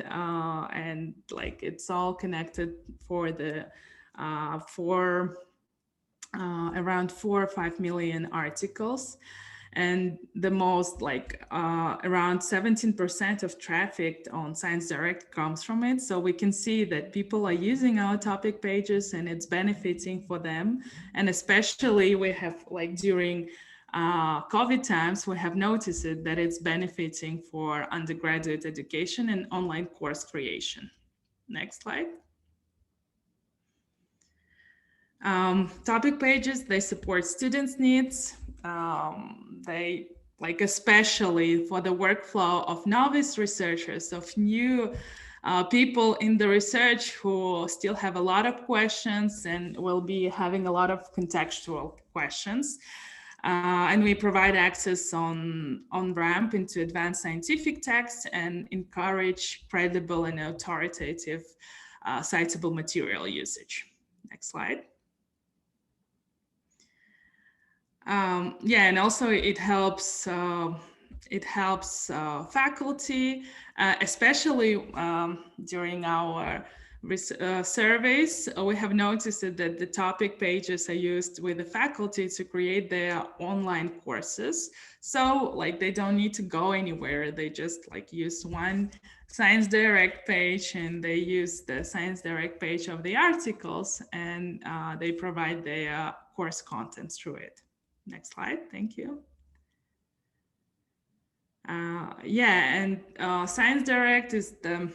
and like it's all connected for the around 4 or 5 million articles. And the most like around 17% of traffic on Science Direct comes from it. So we can see that people are using our topic pages and it's benefiting for them. And especially we have like during COVID times, we have noticed that it's benefiting for undergraduate education and online course creation. Next slide. Topic pages, they support students' needs. They like, especially for the workflow of novice researchers, of new people in the research who still have a lot of questions and will be having a lot of contextual questions. And we provide access on ramp into advanced scientific texts and encourage credible and authoritative citable material usage. Next slide. Yeah, and also it helps faculty, especially during our surveys. We have noticed that the topic pages are used with the faculty to create their online courses. So like they don't need to go anywhere. They just like use one Science Direct page and they use the Science Direct page of the articles, and they provide their course content through it. Next slide, thank you. Yeah, and Science Direct is the,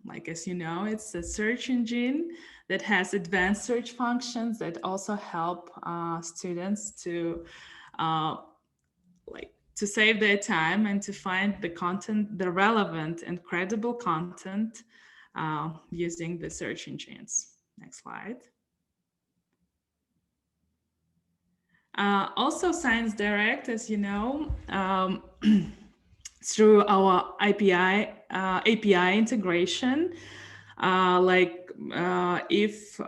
like as you know, it's a search engine that has advanced search functions that also help students to to save their time and to find the content, the relevant and credible content using the search engines. Next slide. Also, Science Direct, as you know, through our API integration, if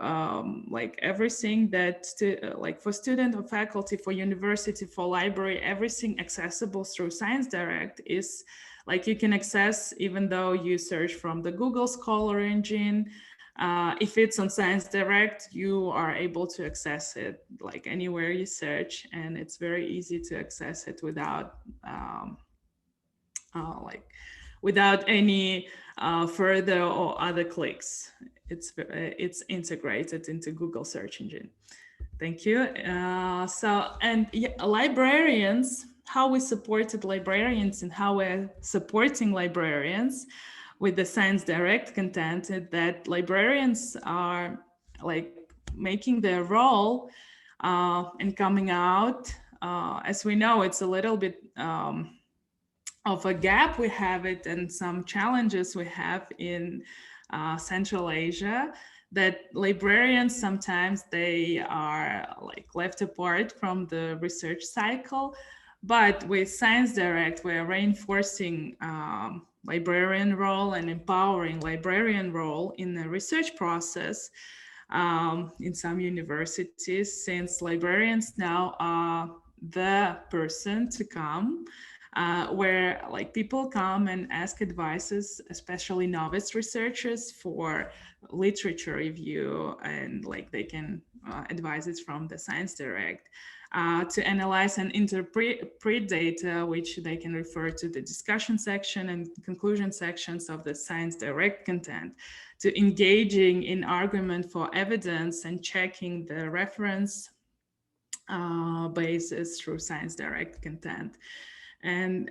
like everything that like for student or faculty, for university, for library, everything accessible through Science Direct is like you can access even though you search from the Google Scholar engine. If it's on Science Direct, you are able to access it like anywhere you search, and it's very easy to access it without without any further or other clicks. It's integrated into Google search engine. Thank you. Librarians, how we supported librarians and how we're supporting librarians with the Science Direct content is that librarians are like making their role and coming out. As we know, it's a little bit of a gap we have it and some challenges we have in Central Asia, that librarians sometimes they are like left apart from the research cycle. But with Science Direct, we're reinforcing librarian role and empowering librarian role in the research process in some universities, since librarians now are the person to come where like people come and ask advices, especially novice researchers, for literature review, and like they can advise it from the Science Direct to analyze and interpret data, which they can refer to the discussion section and conclusion sections of the Science Direct content, to engaging in argument for evidence and checking the reference basis through Science Direct content, and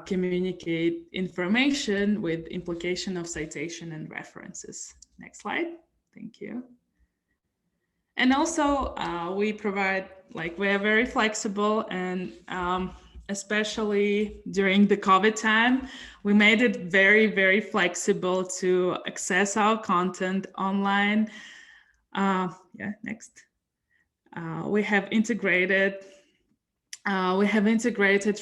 communicate information with implication of citation and references. Next slide. Thank you. And also we provide, like, we are very flexible, and especially during the COVID time, we made it very, very flexible to access our content online. Yeah, next. We have integrated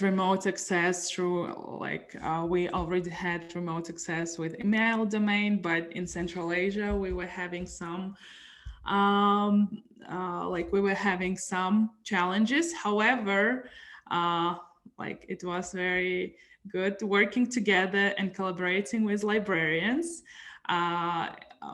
remote access through, like, we already had remote access with email domain, but in Central Asia, we were having some challenges. However, like, it was very good working together and collaborating with librarians.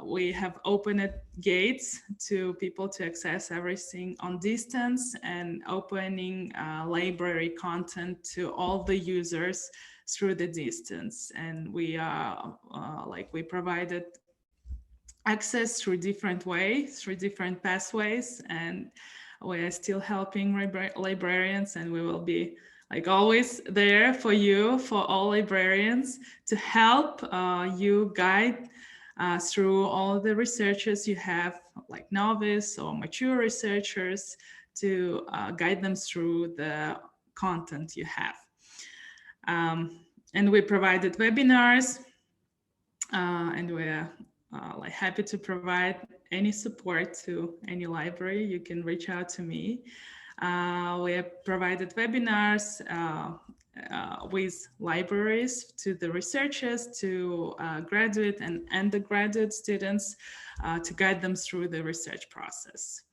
We have opened gates to people to access everything on distance, and opening library content to all the users through the distance. And we we provided access through different ways, through different pathways, and we are still helping librarians, and we will be, like, always there for you, for all librarians, to help you guide through all the researchers you have, like novice or mature researchers, to guide them through the content you have. And we provided webinars, and we're like happy to provide any support to any library. You can reach out to me. We have provided webinars with libraries to the researchers, to graduate and undergraduate students, to guide them through the research process.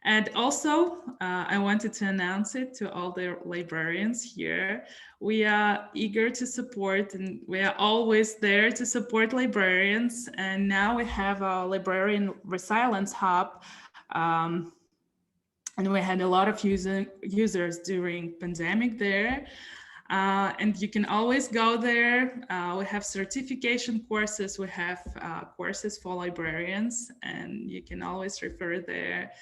And also, I wanted to announce it to all the librarians here. We are eager to support, and we are always there to support librarians. And now we have a librarian resilience hub. And we had a lot of users during pandemic there. And you can always go there. We have certification courses. We have courses for librarians, and you can always refer there.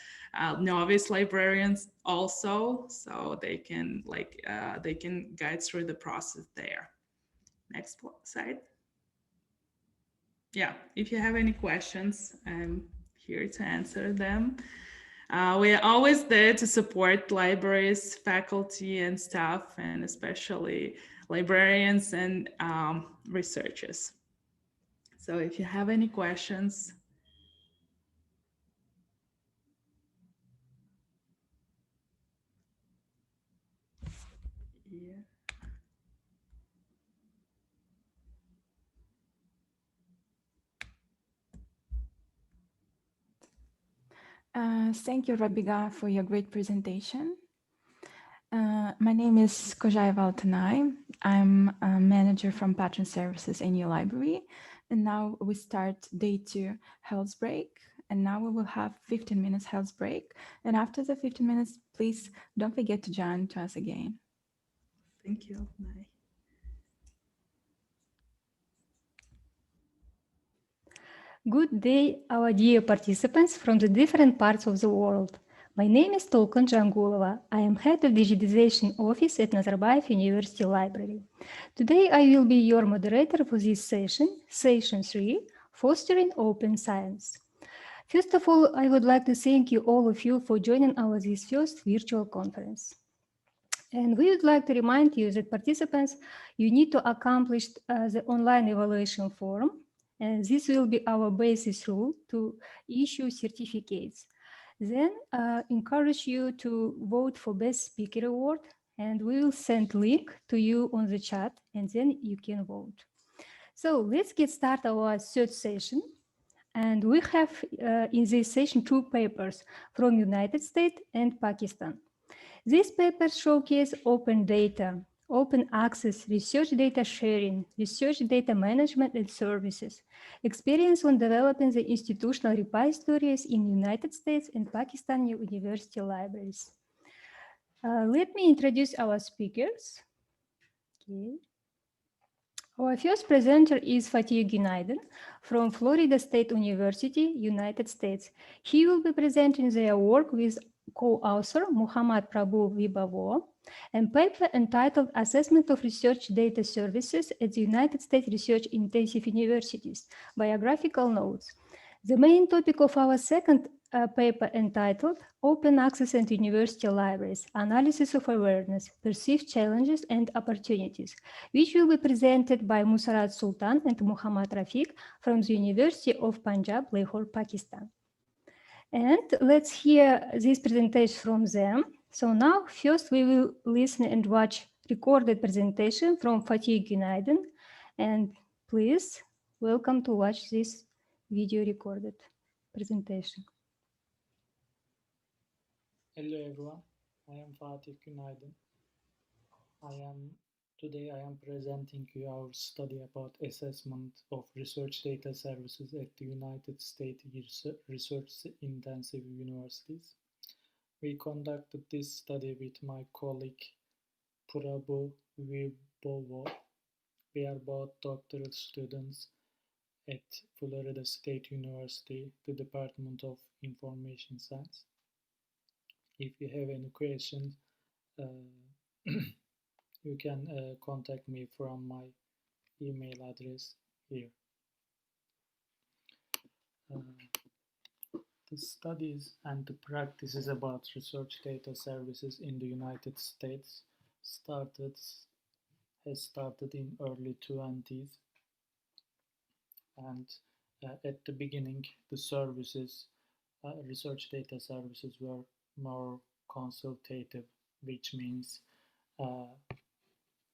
Novice librarians also, so they can guide through the process there. Next slide. Yeah, if you have any questions, I'm here to answer them. We are always there to support libraries, faculty and staff, and especially librarians and researchers. So if you have any questions. here. Thank you, Rabiga, for your great presentation. My name is Kozhaeva Altanai. I'm a manager from Patron Services in your library. And now we start day 2 health break. And now we will have 15 minutes health break. And after the 15 minutes, please don't forget to join to us again. Thank you. Bye. Good day, our dear participants from the different parts of the world. My name is Tolkyn Jungulova. I am head of digitization office at Nazarbayev University Library. Today I will be your moderator for this session, session 3, Fostering Open Science. First of all, I would like to thank you all of you for joining our this first virtual conference. And we would like to remind you that participants, you need to accomplish the online evaluation form. And this will be our basis rule to issue certificates. Then encourage you to vote for Best Speaker Award, and we will send link to you on the chat, and then you can vote. So let's get started our third session. And we have in this session 2 papers from United States and Pakistan. These papers showcase open data, open access, research data sharing, research data management and services, experience on developing the institutional repositories in United States and Pakistani university libraries. Let me introduce our speakers. Okay. Our first presenter is Fatih Günaydın from Florida State University, United States. He will be presenting their work with co-author Muhammad Prabhu Vibavo and paper entitled Assessment of Research Data Services at the United States Research Intensive Universities, Biographical Notes. The main topic of our second paper entitled Open Access and University Libraries, Analysis of Awareness, Perceived Challenges and Opportunities, which will be presented by Musarat Sultan and Muhammad Rafiq from the University of Punjab, Lahore, Pakistan. And let's hear this presentation from them. So now first we will listen and watch recorded presentation from Fatih Günaydın. And please welcome to watch this video recorded presentation. Hello everyone, I am Fatih Günaydın. Today I am presenting you our study about assessment of research data services at the United States Research Intensive Universities. We conducted this study with my colleague Prabhu Vibavo. We are both doctoral students at Florida State University, the Department of Information Science. If you have any questions, you can contact me from my email address here. The studies and the practices about research data services in the United States has started in early 20s, and at the beginning the services, research data services were more consultative, which means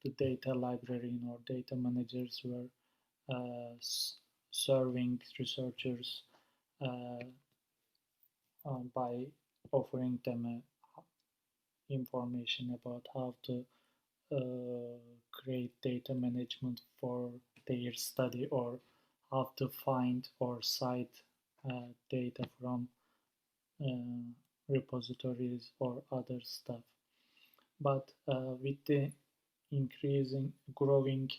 the data librarian or data managers were serving researchers by offering them information about how to create data management for their study, or how to find or cite data from repositories or other stuff. But with the growing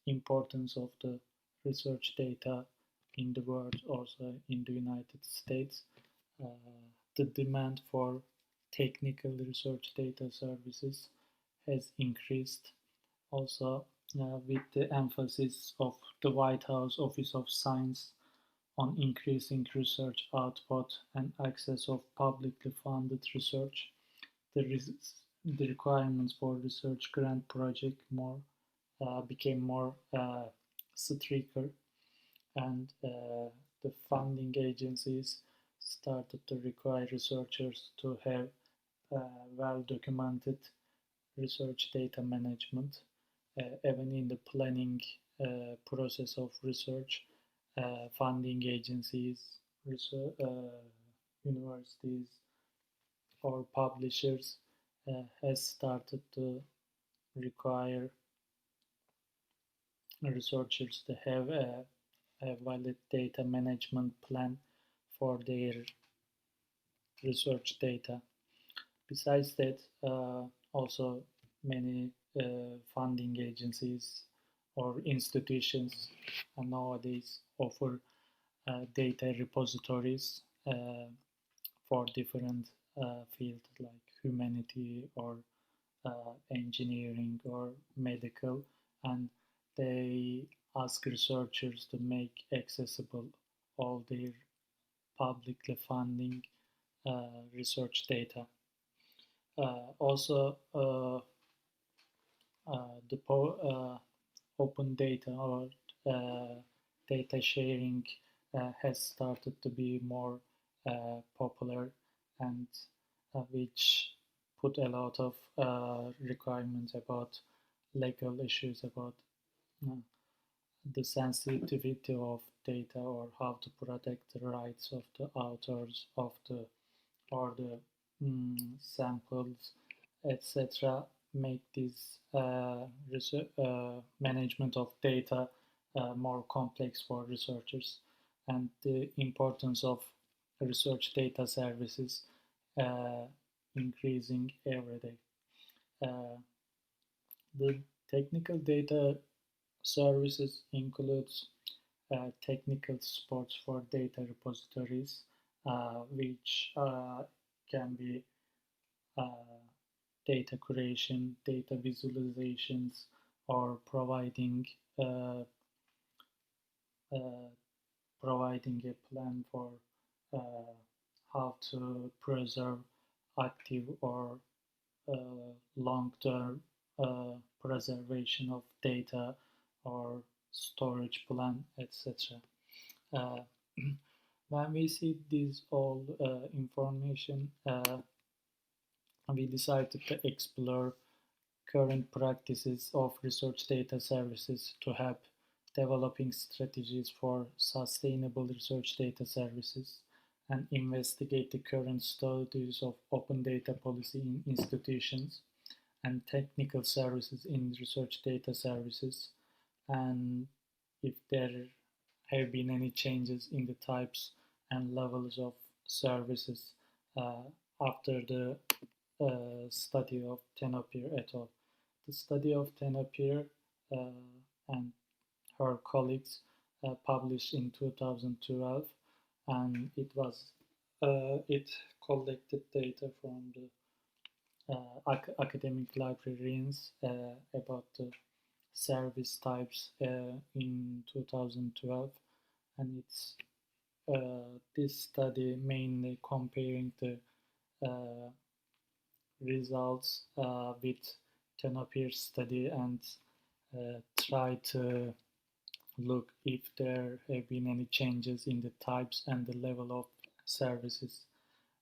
importance of the research data in the world, also in the United States, the demand for technical research data services has increased. Also, with the emphasis of the White House Office of Science on increasing research output and access of publicly funded research, the requirements for research grant project became more stricter, and the funding agencies started to require researchers to have well-documented research data management, even in the planning process of research, funding agencies, research, universities, or publishers has started to require researchers to have a valid data management plan for their research data. Besides that, also many funding agencies or institutions nowadays offer data repositories for different fields like humanity or engineering or medical, and they ask researchers to make accessible all their publicly funding research data. Also, the open data or data sharing has started to be more popular, and which put a lot of requirements about legal issues about the sensitivity of data or how to protect the rights of the authors of the or the samples, etc. Make this management of data more complex for researchers, and the importance of research data services increasing every day. The technical data services includes technical support for data repositories, which can be data curation, data visualizations, or providing a plan for how to preserve active or long-term preservation of data or storage plan, etc. When we see this all information, we decided to explore current practices of research data services to help developing strategies for sustainable research data services and investigate the current status of open data policy in institutions and technical services in research data services, and if there have been any changes in the types and levels of services after the study of Tenopir et al. The study of Tenopir and her colleagues published in 2012, and it collected data from the academic librarians about the service types in 2012, and it's this study mainly comparing the results with Tenopir's study and try to look if there have been any changes in the types and the level of services.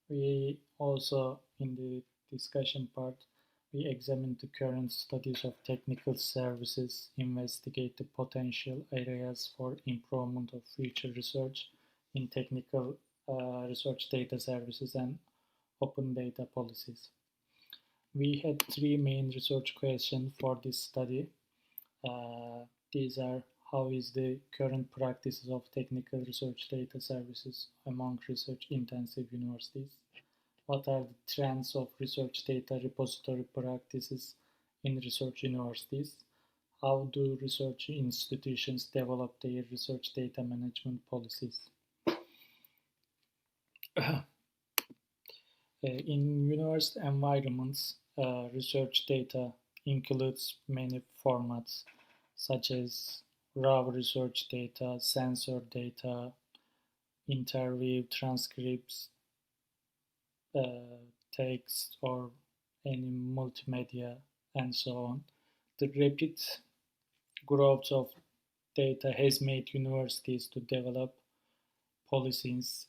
We also, in the discussion part, we examined the current studies of technical services, investigate the potential areas for improvement of future research in technical research data services and open data policies. We had three main research questions for this study. These are: how is the current practices of technical research data services among research-intensive universities? What are the trends of research data repository practices in research universities? How do research institutions develop their research data management policies? In university environments, research data includes many formats such as raw research data, sensor data, interview transcripts, text or any multimedia, and so on. The rapid growth of data has made universities to develop policies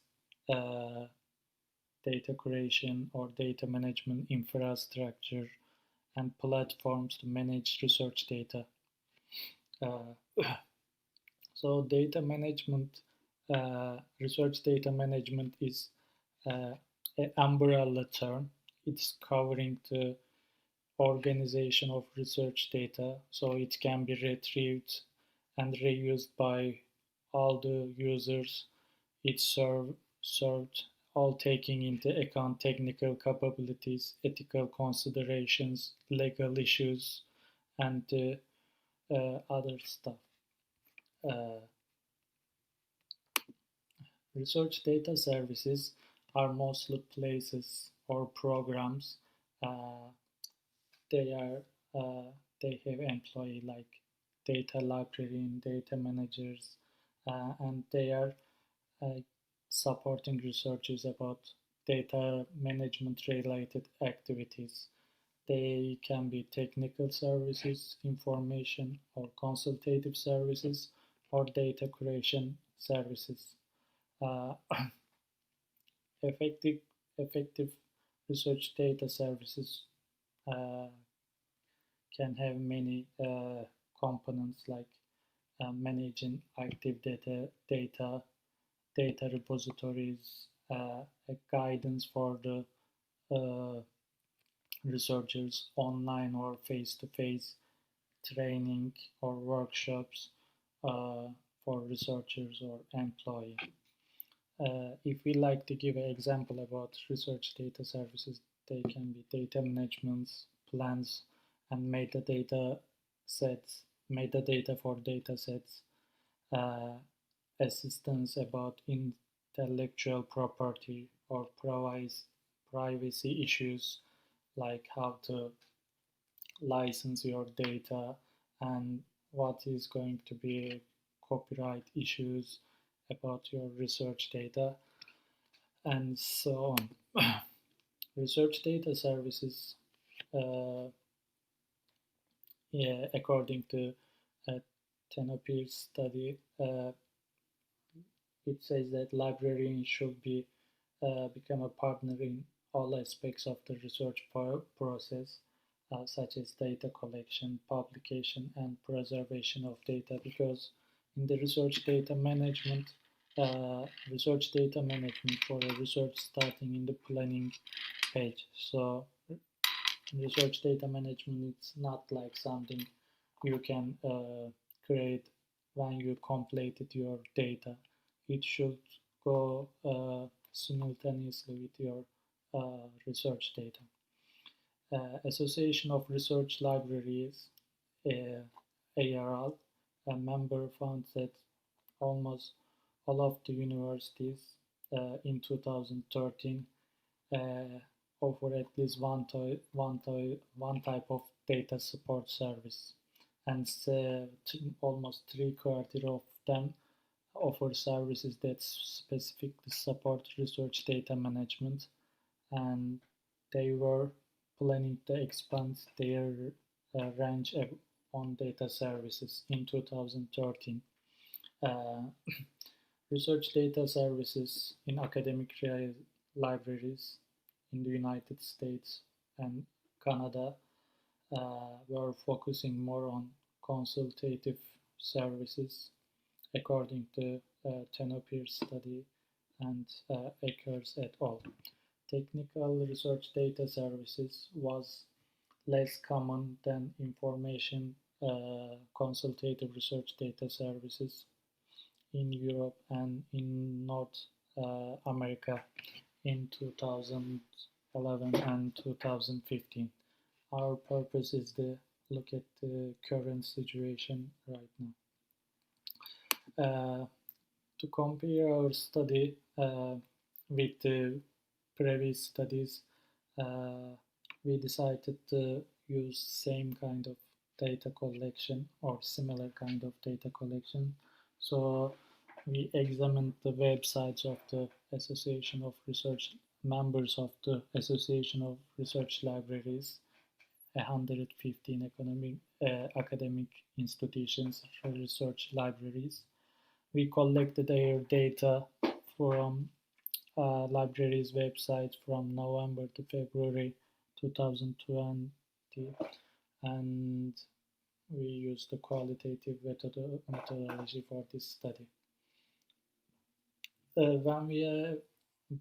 data creation or data management infrastructure, and platforms to manage research data. So data management, research data management is an umbrella term. It's covering the organization of research data, so it can be retrieved and reused by all the users it served, all taking into account technical capabilities, ethical considerations, legal issues, and other stuff. Research data services are mostly places or programs. They have employee like data librarian, data managers, and they are supporting researchers about data management related activities. They can be technical services, information or consultative services, or data creation services. Effective research data services can have many components like managing active data repositories, a guidance for the researchers, online or face-to-face training or workshops for researchers or employees. If we like to give an example about research data services, they can be data management plans and metadata for data sets, assistance about intellectual property or privacy issues like how to license your data and what is going to be copyright issues about your research data, and so on. Research data services, according to a Tenopir study, it says that librarians should become a partner in all aspects of the research process, such as data collection, publication, and preservation of data, because in the research data management for a research starting in the planning page. So research data management, it's not like something you can create when you completed your data. It should go simultaneously with your research data. Association of Research Libraries, ARL, a member found that almost all of the universities in 2013 offer at least one type of data support service, and almost 3/4 of them offer services that specifically support research data management, and they were planning to expand their range on data services in 2013. Research data services in academic libraries in the United States and Canada were focusing more on consultative services, according to Tenopir study and Akers et al. Technical research data services was less common than information consultative research data services in Europe and in North America in 2011 and 2015. Our purpose is to look at the current situation right now. To compare our study with the previous studies, we decided to use same kind of data collection or similar kind of data collection. So we examined the websites of the Association of Research, members of the Association of Research Libraries, 115 academic institutions for research libraries. We collected their data from library's website from November to February 2020, and we use the qualitative methodology for this study.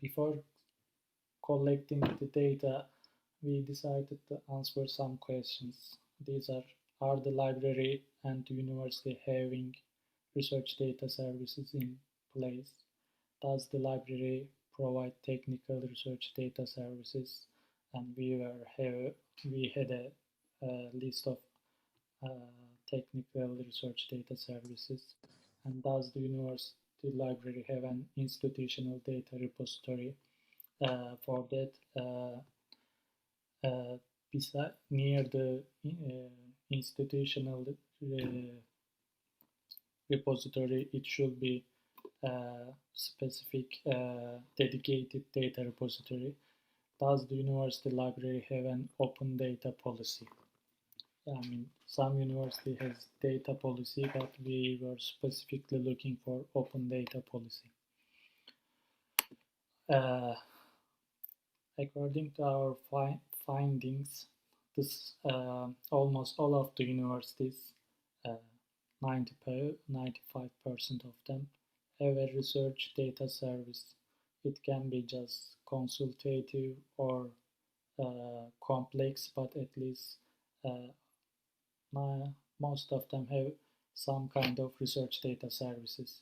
Before collecting the data, we decided to answer some questions. These are the library and the university having research data services in place? Does the library provide technical research data services? And we had a list of technical research data services. And does the university library have an institutional data repository? For that, near the institutional repository, it should be specific dedicated data repository. Does the university library have an open data policy? I mean, some university has data policy, but we were specifically looking for open data policy. According to our findings, this almost all of the universities, 95% of them, have a research data service. It can be just consultative or complex, but at least most of them have some kind of research data services.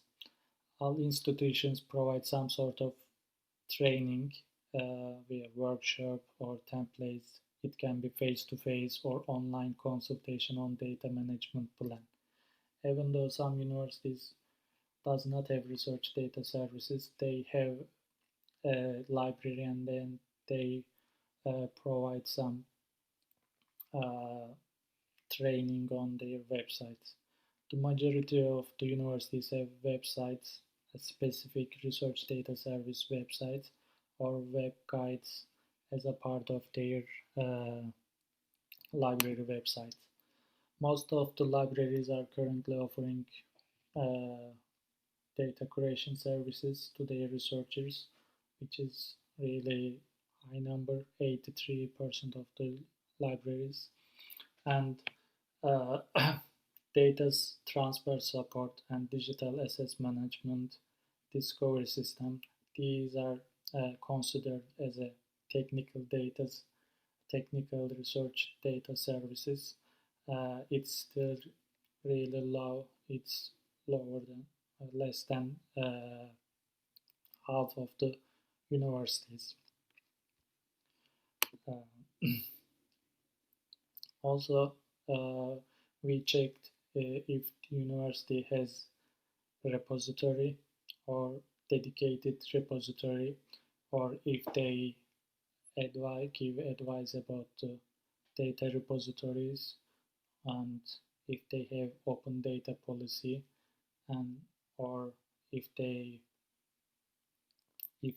All institutions provide some sort of training via workshop or templates. It can be face-to-face or online consultation on data management plan. Even though some universities does not have research data services, they have a library, and then they provide some training on their websites. The majority of the universities have websites, a specific research data service websites or web guides as a part of their library websites. Most of the libraries are currently offering data curation services to their researchers, which is really high number, 83% of the libraries. And data transfer support and digital assets management discovery system, these are considered as a technical research data services. It's still really low. It's lower than less than half of the universities. Also, we checked if the university has a repository or dedicated repository, or if they give advice about the data repositories, and if they have open data policy, and or if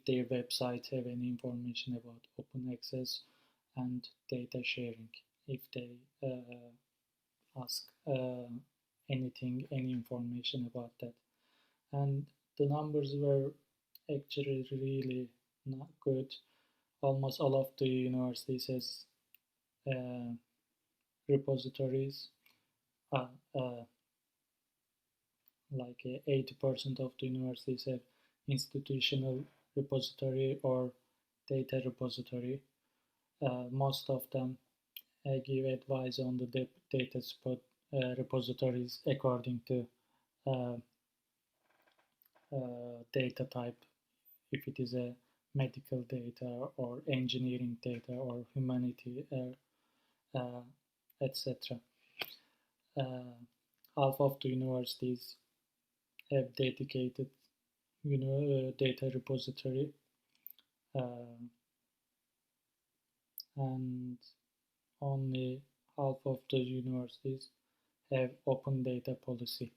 their websites have any information about open access and data sharing, if they ask any information about that. And the numbers were actually really not good. Almost all of the universities has repositories. Like 80% of the universities have institutional repository or data repository. Most of them give advice on the data repositories according to data type, if it is a medical data or engineering data or humanity, etc. Half of the universities have dedicated data repository, and only half of the universities have open data policy.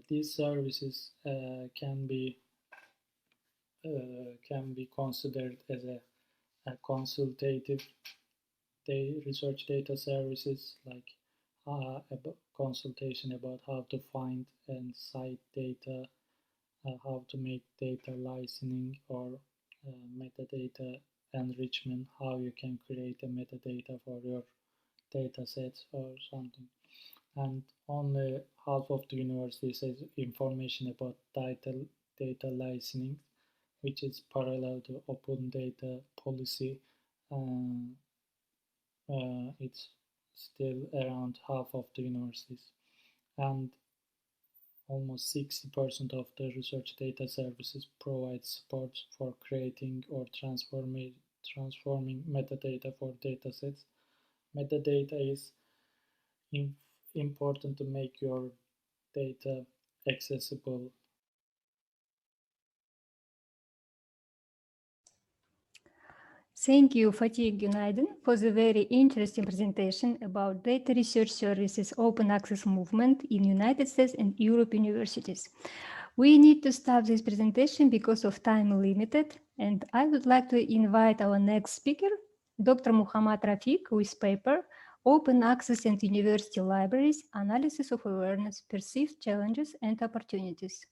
These services can be considered as a consultative research data services, like consultation about how to find and cite data, how to make data licensing or metadata enrichment, how you can create a metadata for your data sets or something. And only half of the university says information about data licensing, which is parallel to open data policy. It's still around half of the universities, and almost 60% of the research data services provide support for creating or transforming metadata for datasets. Metadata is important to make your data accessible. Thank you, Fatih Günaydın, for the very interesting presentation about data research services open access movement in United States and Europe universities. We need to stop this presentation because of time limited, and I would like to invite our next speaker, Dr. Muhammad Rafiq, with paper, Open Access and University Libraries, Analysis of Awareness, Perceived Challenges and Opportunities.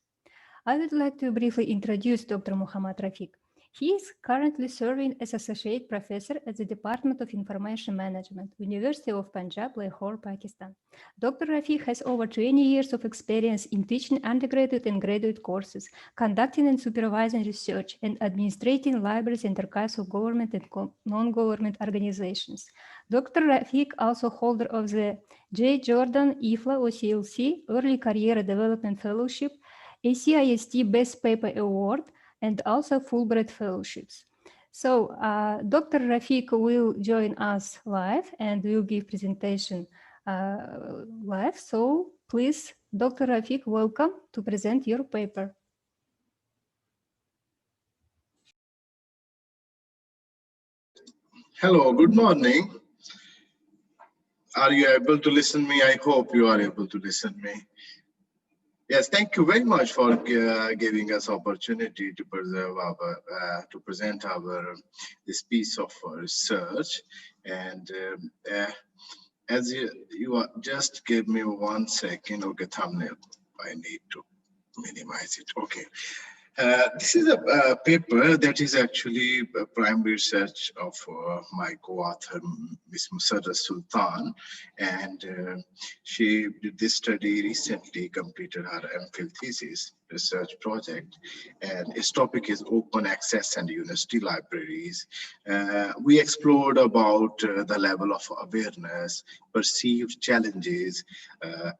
I would like to briefly introduce Dr. Muhammad Rafiq. He is currently serving as Associate Professor at the Department of Information Management, University of Punjab, Lahore, Pakistan. Dr. Rafiq has over 20 years of experience in teaching undergraduate and graduate courses, conducting and supervising research, and administrating libraries and archives of government and non-government organizations. Dr. Rafiq, also holder of the J. Jordan IFLA OCLC Early Career Development Fellowship, ACIST Best Paper Award, and also Fulbright Fellowships. So Dr. Rafiq will join us live and will give presentation live. So please, Dr. Rafiq, welcome to present your paper. Hello, good morning. Are you able to listen me? I hope you are able to listen me. Yes, thank you very much for giving us opportunity to present our this piece of research. And as you just give me 1 second. Okay, thumbnail. I need to minimize it. Okay. This is a paper that is actually a primary research of my co-author, Ms. Musarra Sultan, and she did this study recently, completed her MPhil thesis research project, and its topic is open access and university libraries. We explored about the level of awareness, perceived challenges,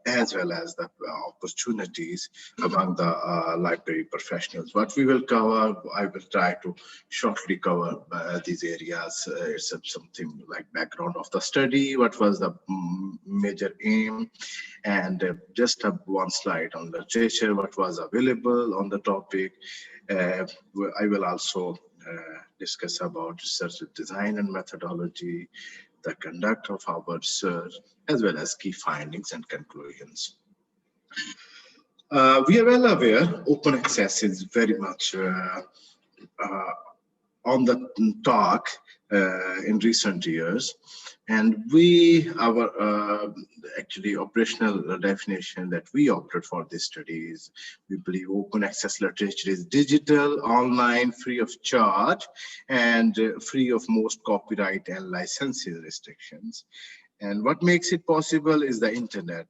as well as the opportunities among the library professionals. What we will cover, I will try to shortly cover these areas. It's something like background of the study, what was the major aim, and just one slide on literature, what was available on the topic. I will also discuss about research design and methodology, the conduct of our research, as well as key findings and conclusions. We are well aware open access is very much on the talk in recent years, and our actually operational definition that we opted for this study is, we believe open access literature is digital, online, free of charge, and free of most copyright and licensing restrictions. And what makes it possible is the internet.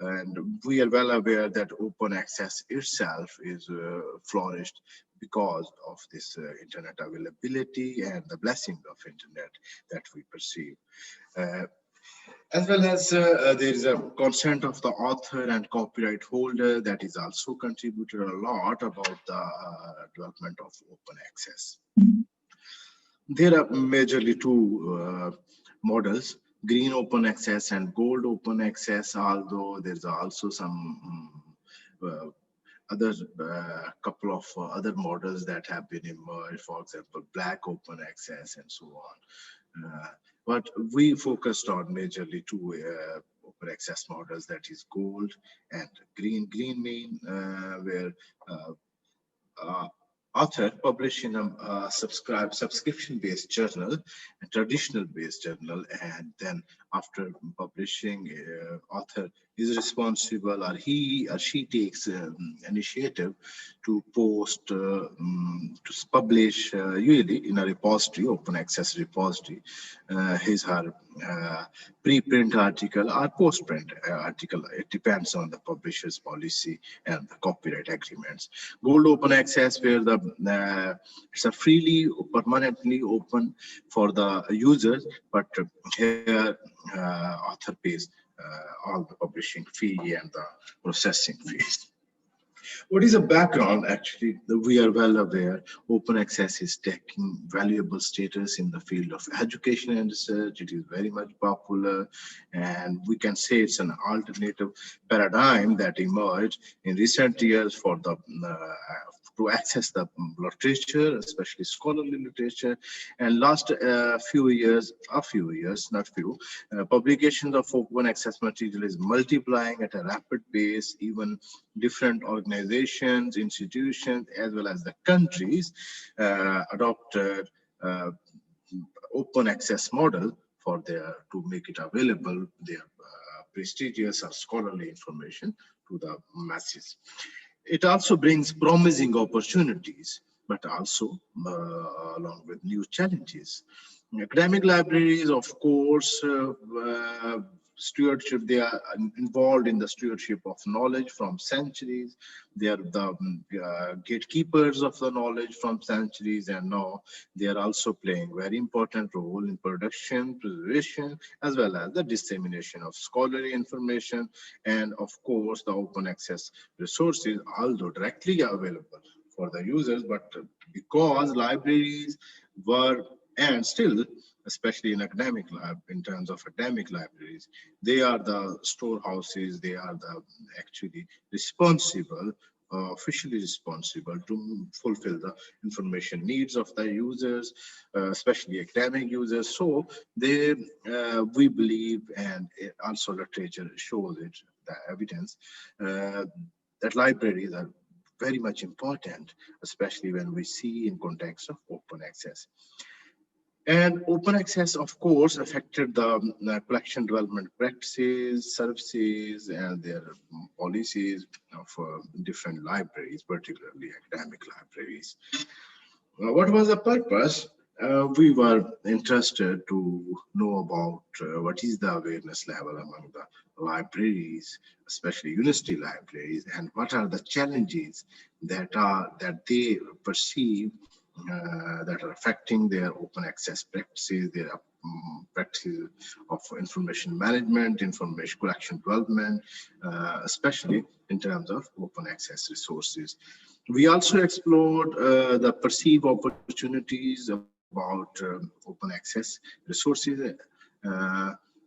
And we are well aware that open access itself is flourished because of this internet availability and the blessing of internet that we perceive. As well as there is a consent of the author and copyright holder that is also contributed a lot about the development of open access. There are majorly two models, green open access and gold open access, although there's also some other couple of other models that have been emerged, for example, black open access and so on. But we focused on majorly two open access models, that is gold and green. Green mean where author publish in a subscription-based journal, a traditional-based journal, and then after publishing, author is responsible, or he or she takes initiative to post, to publish usually in a repository, open access repository, his her preprint article or postprint article. It depends on the publisher's policy and the copyright agreements. Gold open access, where the it's a freely, permanently open for the users, but here author pays all the publishing fee and the processing fees. What is the background? Actually, we are well aware open access is taking valuable status in the field of education and research. It is very much popular, and we can say it's an alternative paradigm that emerged in recent years for the to access the literature, especially scholarly literature. And last few years, not few, publications of open access material is multiplying at a rapid pace. Even different organizations, institutions, as well as the countries adopted open access model for to make it available, their prestigious or scholarly information to the masses. It also brings promising opportunities, but also along with new challenges. Academic libraries, of course, stewardship, they are involved in the stewardship of knowledge from centuries. They are the gatekeepers of the knowledge from centuries, and now they are also playing very important role in production, preservation, as well as the dissemination of scholarly information. And of course, the open access resources, although directly available for the users, but because libraries were and still, especially in academic lab, in terms of academic libraries, they are the storehouses, they are the actually responsible, officially responsible to fulfill the information needs of the users, especially academic users. So they, we believe, and also literature shows it, the evidence, that libraries are very much important, especially when we see in context of open access. And open access, of course, affected the collection development practices, services, and their policies of different libraries, particularly academic libraries. What was the purpose? We were interested to know about what is the awareness level among the libraries, especially university libraries, and what are the challenges that they perceive that are affecting their open access practices, their practices of information management, information collection development, especially in terms of open access resources. We also explored the perceived opportunities about open access resources,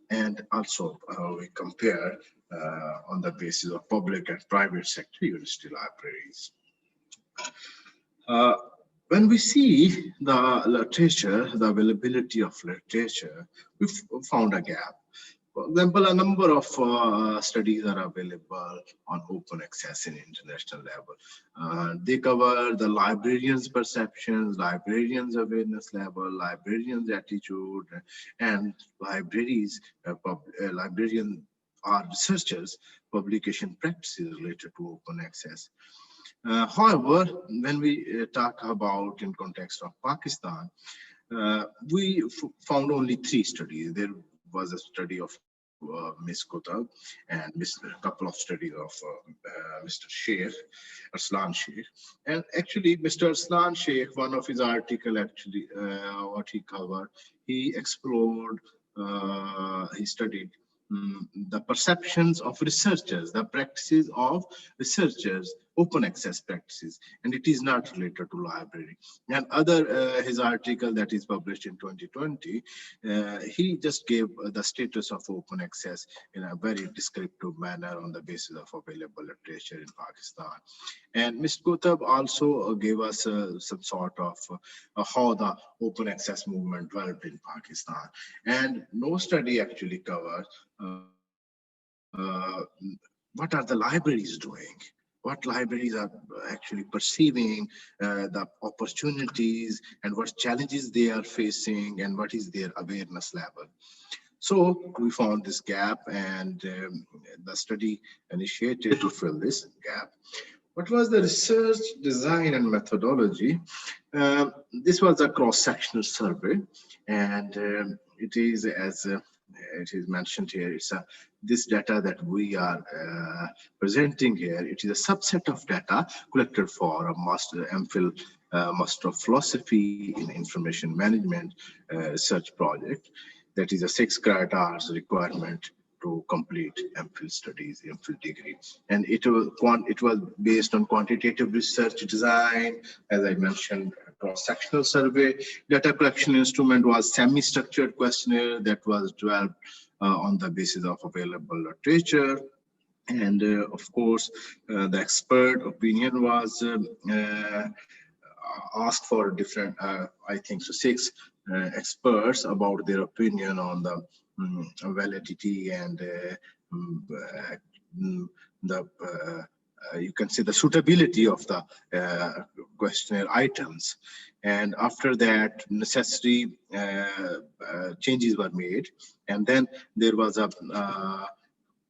and also we compare on the basis of public and private sector university libraries. When we see the literature, the availability of literature, we found a gap. For example, a number of studies are available on open access in international level. They cover the librarians' perceptions, librarians' awareness level, librarians' attitude, and libraries, librarian are researchers' publication practices related to open access. However, when we talk about in context of Pakistan, we found only 3 studies. There was a study of Ms. Kutab and a couple of studies of Mr. Sheikh, Arslan Sheikh. And actually, Mr. Arslan Sheikh, one of his articles, actually, what he covered, he explored, he studied the perceptions of researchers, the practices of researchers, open access practices, and it is not related to library. And his article that is published in 2020, he just gave the status of open access in a very descriptive manner on the basis of available literature in Pakistan. And Ms. Kutab also gave us some sort of how the open access movement developed in Pakistan. And no study actually covered what are the libraries doing, what libraries are actually perceiving, the opportunities and what challenges they are facing, and what is their awareness level. So we found this gap, and the study initiated to fill this gap. What was the research design and methodology? This was a cross-sectional survey, and it is, as it is mentioned here, it's this data that we are presenting here. It is a subset of data collected for a MPhil Master of Philosophy in Information Management research project. That is a 6 credit hours requirement to complete MPhil studies, MPhil degree. And it was based on quantitative research design, as I mentioned, cross-sectional survey. Data collection instrument was semi-structured questionnaire that was developed on the basis of available literature. And of course, the expert opinion was asked for different, I think so 6 experts about their opinion on the validity and you can say the suitability of the questionnaire items. And after that, necessary changes were made. And then there was a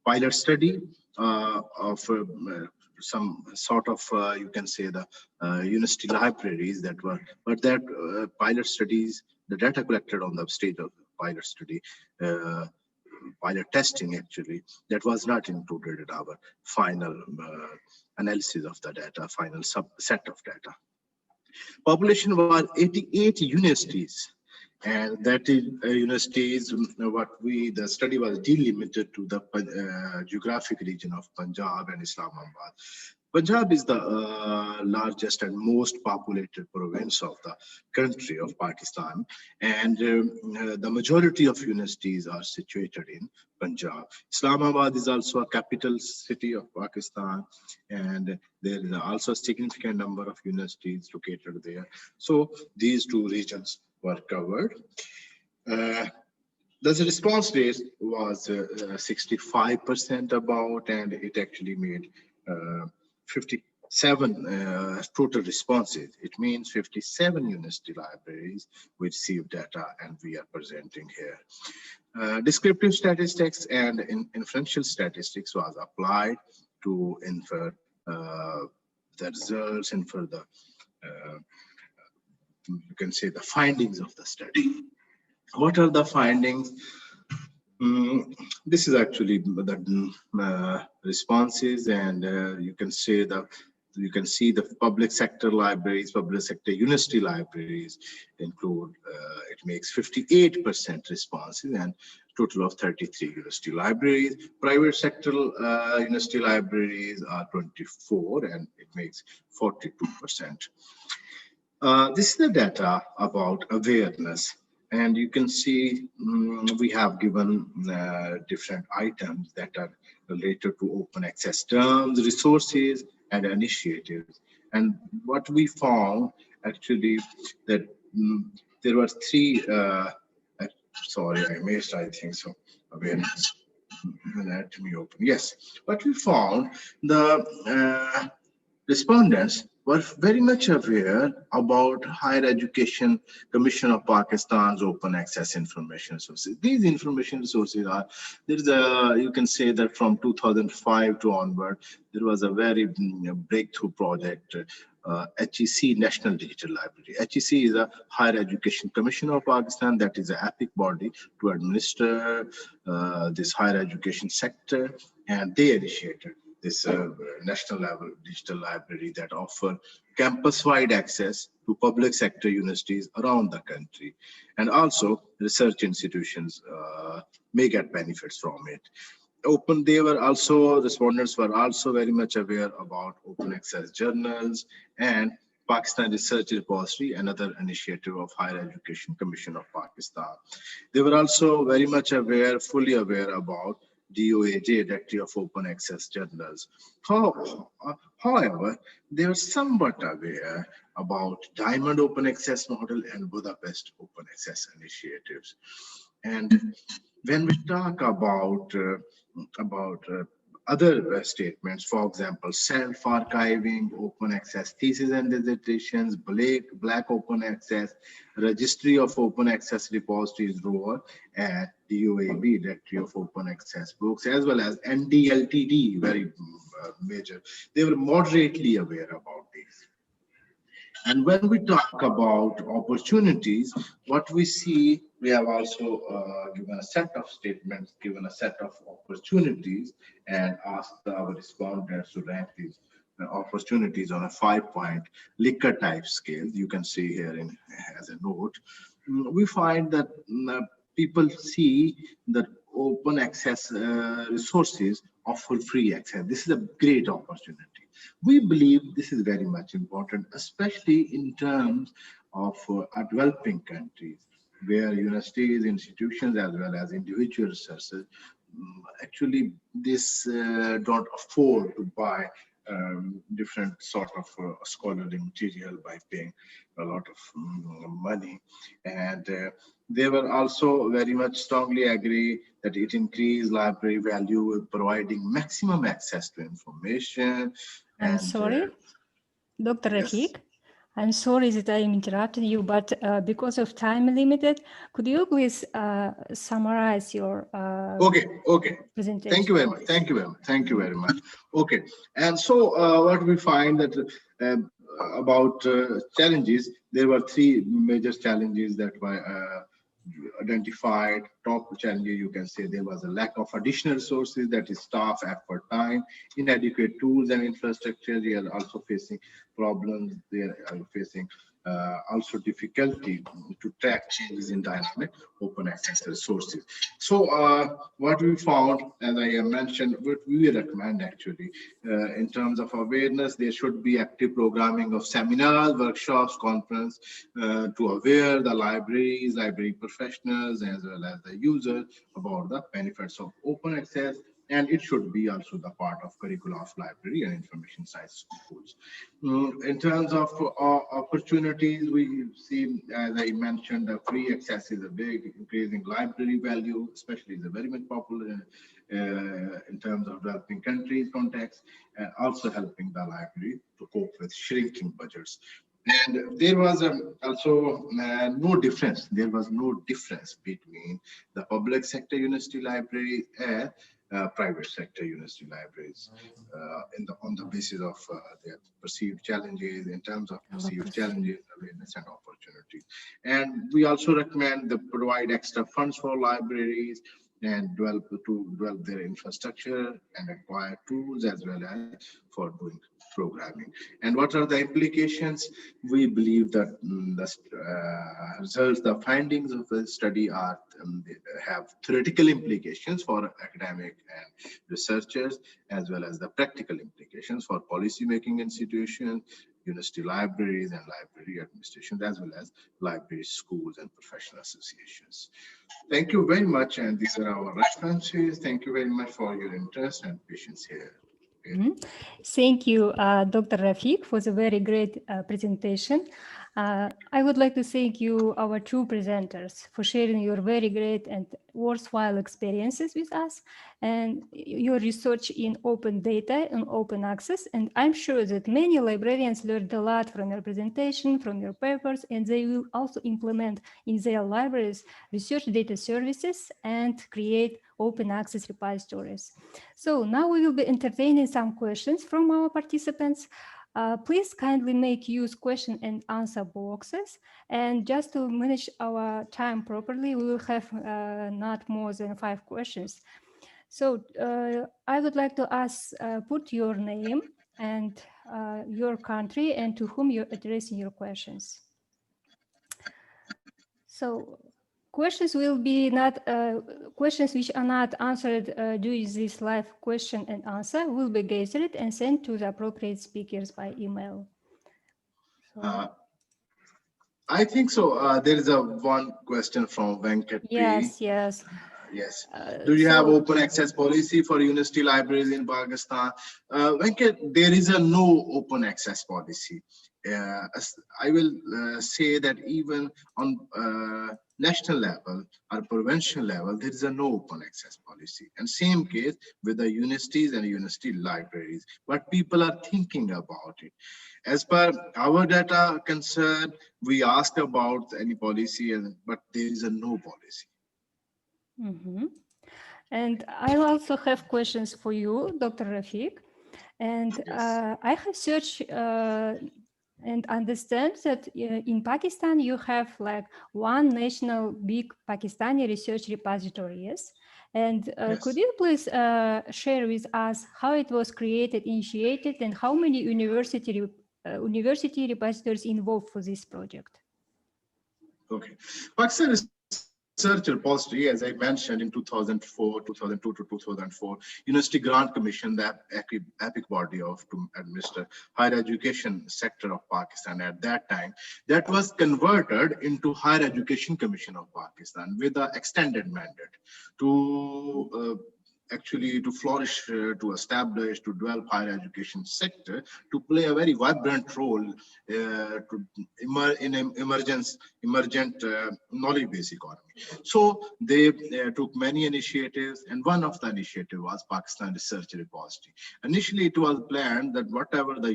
pilot study of some sort of, you can say the university libraries that were, but that pilot studies, the data collected on the stage of the pilot study, pilot testing actually, that was not included in our final analysis of the data, final subset of data. Population was 88 universities, and that is universities, the study was delimited to the geographic region of Punjab and Islamabad. Punjab is the largest and most populated province of the country of Pakistan, and the majority of universities are situated in Punjab. Islamabad is also a capital city of Pakistan, and there is also a significant number of universities located there. So these 2 regions were covered. The response rate was 65% about, and it actually made 57 total responses. It means 57 university libraries which received data, and we are presenting here. Descriptive statistics and inferential statistics was applied to infer the results, infer the you can say the findings of the study. What are the findings? This is actually the responses, and you can see the public sector libraries, public sector university libraries include, it makes 58% responses, and total of 33 university libraries. Private sector university libraries are 24, and it makes 42%. This is the data about awareness. And you can see we have given different items that are related to open access terms, resources, and initiatives. And what we found actually that there were 3, sorry, I missed, I think so, awareness. Let me open. Yes, what we found, the respondents were very much aware about Higher Education Commission of Pakistan's open access information sources. These information resources are, there is a, you can say that from 2005 to onward, there was a very breakthrough project, HEC National Digital Library. HEC is a Higher Education Commission of Pakistan, that is an epic body to administer this higher education sector, and they initiated this national level digital library that offer campus-wide access to public sector universities around the country. And also research institutions may get benefits from it. Respondents were also very much aware about open access journals and Pakistan Research Repository, another initiative of Higher Education Commission of Pakistan. They were also very much aware, fully aware about DOAJ, Directory of Open Access Journals. However, they were somewhat aware about Diamond Open Access Model and Budapest Open Access Initiatives. And when we talk about other statements, for example, self-archiving, open access thesis and dissertations, black open access, registry of open access repositories ROR, and DOAB, Directory of Open Access Books, as well as NDLTD, very major. They were moderately aware about these. And when we talk about opportunities, what we see, we have also given a set of statements, given a set of opportunities, and asked our respondents to rank these opportunities on a 5-point Likert type scale. You can see here as a note. We find that people see that open access resources offer free access. This is a great opportunity. We believe this is very much important, especially in terms of developing countries, where universities, institutions, as well as individual researchers, actually this don't afford to buy different sort of scholarly material by paying a lot of money. And they were also very much strongly agree that it increased library value, providing maximum access to information. I'm sorry, Dr. Rafik. I'm sorry that I interrupted you, but because of time limited, could you please summarize your presentation? Thank you very much. Thank you very much. Thank you very much. Okay, and so what we find that about challenges, there were 3 major challenges that were identified. Top challenges, you can say there was a lack of additional resources, that is staff, effort, time, inadequate tools and infrastructure. They are also facing problems. They are facing also difficulty to track changes in dynamic open access resources. So what we found, as I mentioned, what we recommend actually in terms of awareness, there should be active programming of seminars, workshops, conference to aware the libraries, library professionals, as well as the users about the benefits of open access. And it should be also the part of curricula of library and information science schools. In terms of opportunities, we see, as I mentioned, the free access is a big increasing library value, especially is very much popular in terms of developing countries context, and also helping the library to cope with shrinking budgets. And there was also no difference. There was no difference between the public sector university library and private sector university libraries on the basis of their perceived challenges, in terms of perceived challenges, awareness and opportunities. And we also recommend to provide extra funds for libraries and develop their infrastructure and acquire tools, as well as for doing programming. And what are the implications? We believe that the results, the findings of the study are have theoretical implications for academic and researchers, as well as the practical implications for policy-making institutions, university libraries and library administrations, as well as library schools and professional associations. Thank you very much, and these are our references. Thank you very much for your interest and patience here. Thank you, Dr. Rafik, for the very great presentation. I would like to thank you, our 2 presenters, for sharing your very great and worthwhile experiences with us and your research in open data and open access. And I'm sure that many librarians learned a lot from your presentation, from your papers, and they will also implement in their libraries research data services and create open access repositories. So now we will be entertaining some questions from our participants. Please kindly make use question and answer boxes. And just to manage our time properly, we will have not more than 5 questions. So I would like to ask, put your name and your country and to whom you're addressing your questions. So questions will be not questions which are not answered during this live question and answer will be gathered and sent to the appropriate speakers by email. So, I think so. There is one question from Venkat. Yes. Yes. Do you have open access policy for university libraries in Pakistan? Venkat, there is no open access policy. I will say that even on national level or provincial level, there is a no open access policy. And same case with the universities and university libraries. But people are thinking about it. As per our data concern, we asked about any policy, but there is a no policy. And I also have questions for you, Dr. Rafiq. And Yes. I have searched and understand that in Pakistan, you have like one national big Pakistani research repository, yes? And Yes. could you please share with us how it was created, initiated, and how many university repositories involved for this project? Okay. Pakistan Research Repository, as I mentioned, in 2004, 2002 to 2004, University Grant Commission, the epic body to administer higher education sector of Pakistan at that time, that was converted into Higher Education Commission of Pakistan with an extended mandate to actually to flourish, to establish, to develop higher education sector, to play a very vibrant role in emergent knowledge-based economy. So they took many initiatives, and one of the initiatives was Pakistan Research Repository. Initially, it was planned that whatever the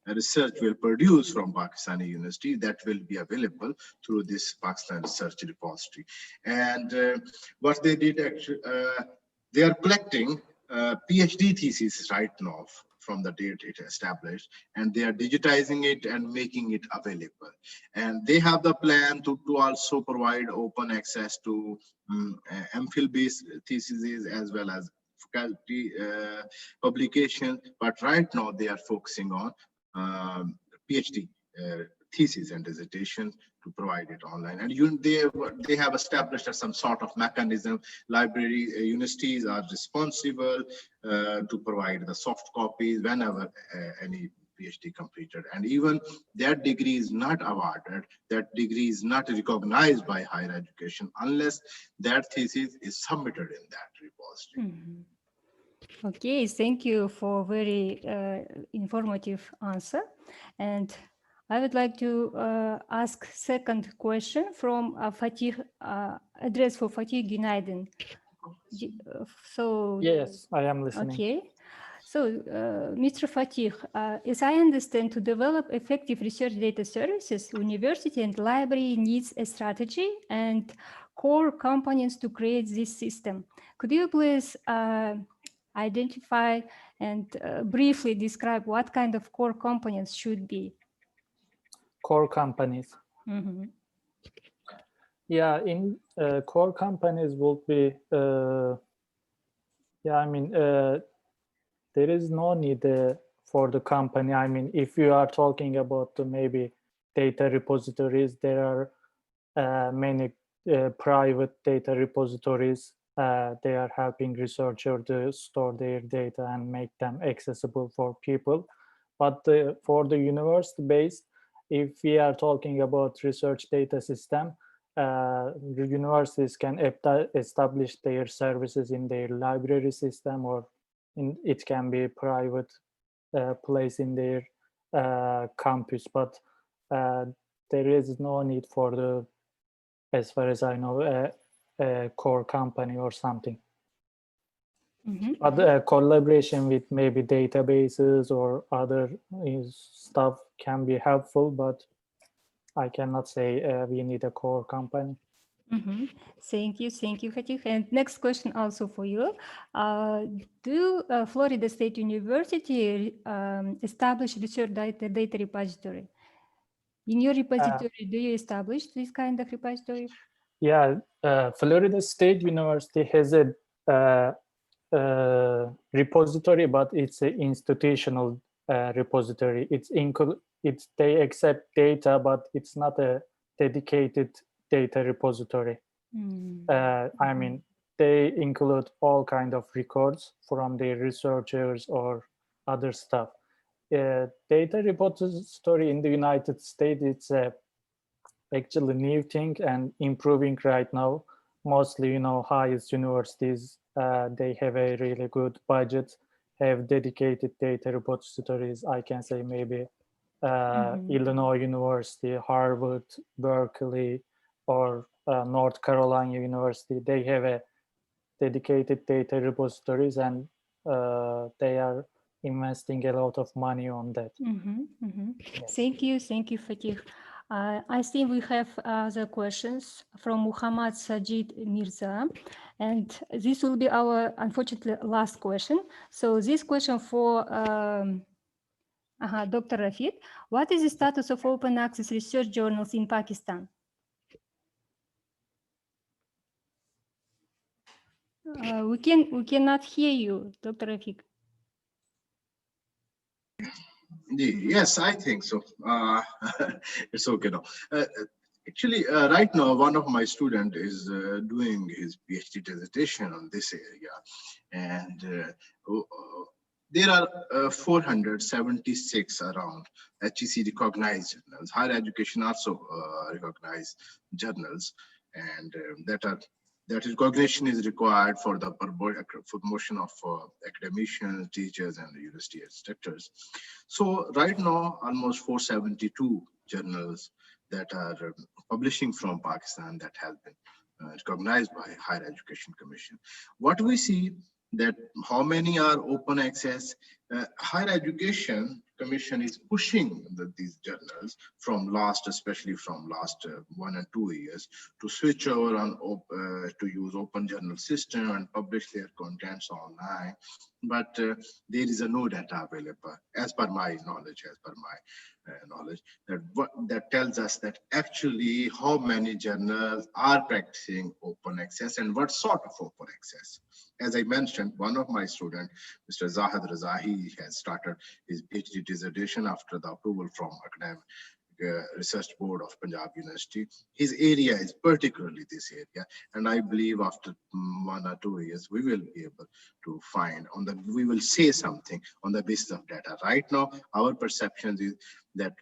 research will produce from Pakistani university, that will be available through this Pakistan Research Repository. And what they did actually, they are collecting PhD theses right now from the date it established, and they are digitizing it and making it available. And they have the plan to also provide open access to MPhil-based theses as well as faculty publication. But right now they are focusing on PhD thesis and dissertation to provide it online. And they have established some sort of mechanism. Library universities are responsible to provide the soft copies whenever any PhD completed. And even that degree is not awarded, that degree is not recognized by higher education unless that thesis is submitted in that repository. Okay, thank you for very informative answer. And I would like to ask second question from Fatih, address for Fatih Günaydın. So yes, I am listening. Okay. So, Mr. Fatih, as I understand, to develop effective research data services, university and library needs a strategy and core components to create this system. Could you please identify and briefly describe what kind of core components should be? Core companies. Yeah, in core companies will be, yeah, I mean, there is no need for the company. I mean, if you are talking about maybe data repositories, there are many private data repositories. They are helping researchers to store their data and make them accessible for people. But for the university-based, if we are talking about research data system, the universities can establish their services in their library system, or it can be a private place in their campus. But there is no need for the, as far as I know, a core company or something. But collaboration with maybe databases or other stuff can be helpful, but I cannot say we need a core company. Thank you, Fatih. And next question also for you. Do Florida State University establish research data repository? In your repository, do you establish this kind of repository? Yeah, Florida State University has a repository, but it's an institutional repository. They accept data, but it's not a dedicated data repository. I mean, they include all kind of records from their researchers or other stuff. Data repository in the United States, it's actually new thing and improving right now. Mostly, highest universities, they have a really good budget, have dedicated data repositories. I can say maybe Illinois University, Harvard, Berkeley, or North Carolina University. They have a dedicated data repositories, and they are investing a lot of money on that. Yes. Thank you, Fatih. I think we have other questions from Muhammad Sajid Mirza, and this will be our, unfortunately, last question. So this question for Dr. Rafid. What is the status of open access research journals in Pakistan? We cannot hear you, Dr. Rafik. Yes, I think so. It's okay now. Actually, right now, one of my students is doing his PhD dissertation on this area, and there are 476 around HEC recognized journals. Higher education also recognized journals, and that recognition is required for the promotion of academicians, teachers, and university instructors. So right now, almost 472 journals that are publishing from Pakistan that have been recognized by Higher Education Commission. What we see that how many are open access. Higher Education Commission is pushing these journals from especially from last 1 or 2 years, to switch over on to use open journal system and publish their contents online. But there is no data available, as per my knowledge, that tells us that actually how many journals are practicing open access and what sort of open access. As I mentioned, one of my students, Mr. Zahid Raza, he has started his PhD dissertation after the approval from Academic Research Board of Punjab University. His area is particularly this area, and I believe after 1 or 2 years we will be able to find we will say something on the basis of data. Right now, our perception is that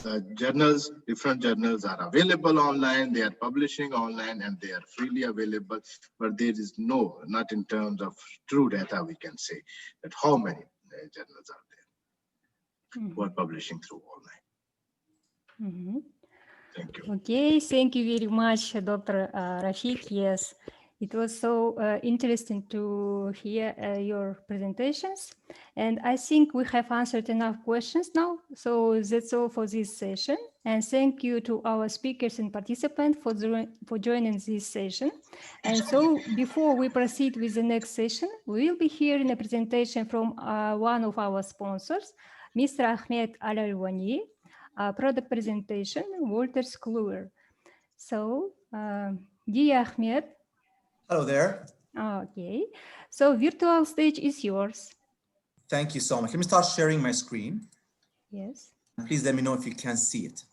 the journals, different journals are available online, they are publishing online, and they are freely available, but there is not in terms of true data we can say that how many journals are there who are publishing through online. Thank you. Okay, thank you very much, Dr. Rafik. Yes, it was so interesting to hear your presentations. And I think we have answered enough questions now. So that's all for this session. And thank you to our speakers and participants for joining this session. And so before we proceed with the next session, we will be hearing a presentation from one of our sponsors, Mr. Ahmed Al-Alwani, product presentation, Walters Kluwer. So, dear Ahmed. Hello there. Okay, so virtual stage is yours. Thank you so much. Let me start sharing my screen. Yes. Please let me know if you can see it.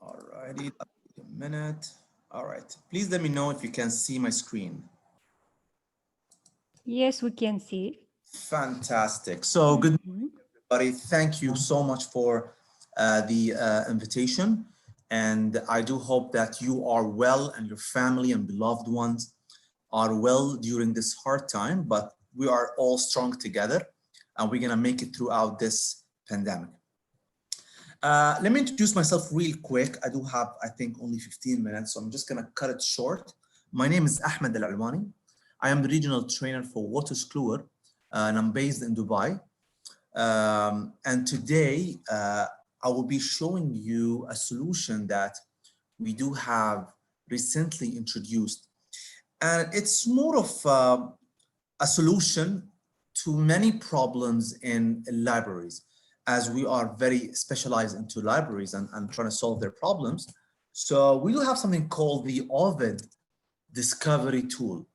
All righty, a minute. All right, please let me know if you can see my screen. Yes, we can see. Fantastic. So good morning, everybody. Thank you so much for the invitation. And I do hope that you are well and your family and beloved ones are well during this hard time, but we are all strong together and we're gonna make it throughout this pandemic. Let me introduce myself real quick. I do have, I think, only 15 minutes, so I'm just gonna cut it short. My name is Ahmed Al-Alwani. I am the regional trainer for Walters Kluwer, and I'm based in Dubai. And today, I will be showing you a solution that we do have recently introduced. And it's more of a solution to many problems in libraries, as we are very specialized into libraries and trying to solve their problems. So we do have something called the Ovid Discovery Tool.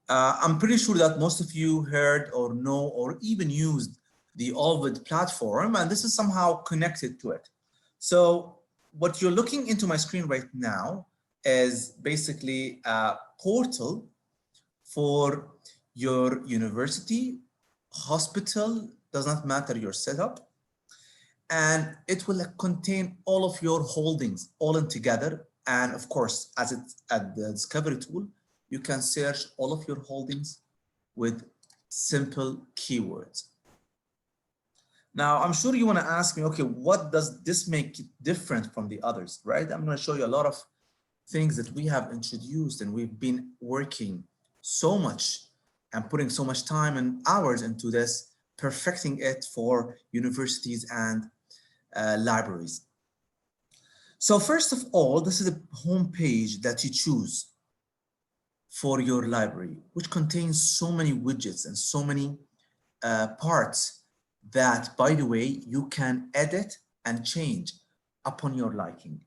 I'm pretty sure that most of you heard or know or even used the Ovid platform, and this is somehow connected to it. So what you're looking into my screen right now is basically a portal for your university, hospital, does not matter your setup, and it will contain all of your holdings all in together. And of course, as it's at the discovery tool, you can search all of your holdings with simple keywords. Now, I'm sure you want to ask me, okay, what does this make it different from the others, right? I'm going to show you a lot of things that we have introduced and we've been working so much and putting so much time and hours into this, perfecting it for universities and libraries. So first of all, this is a home page that you choose for your library, which contains so many widgets and so many parts that, by the way, you can edit and change upon your liking.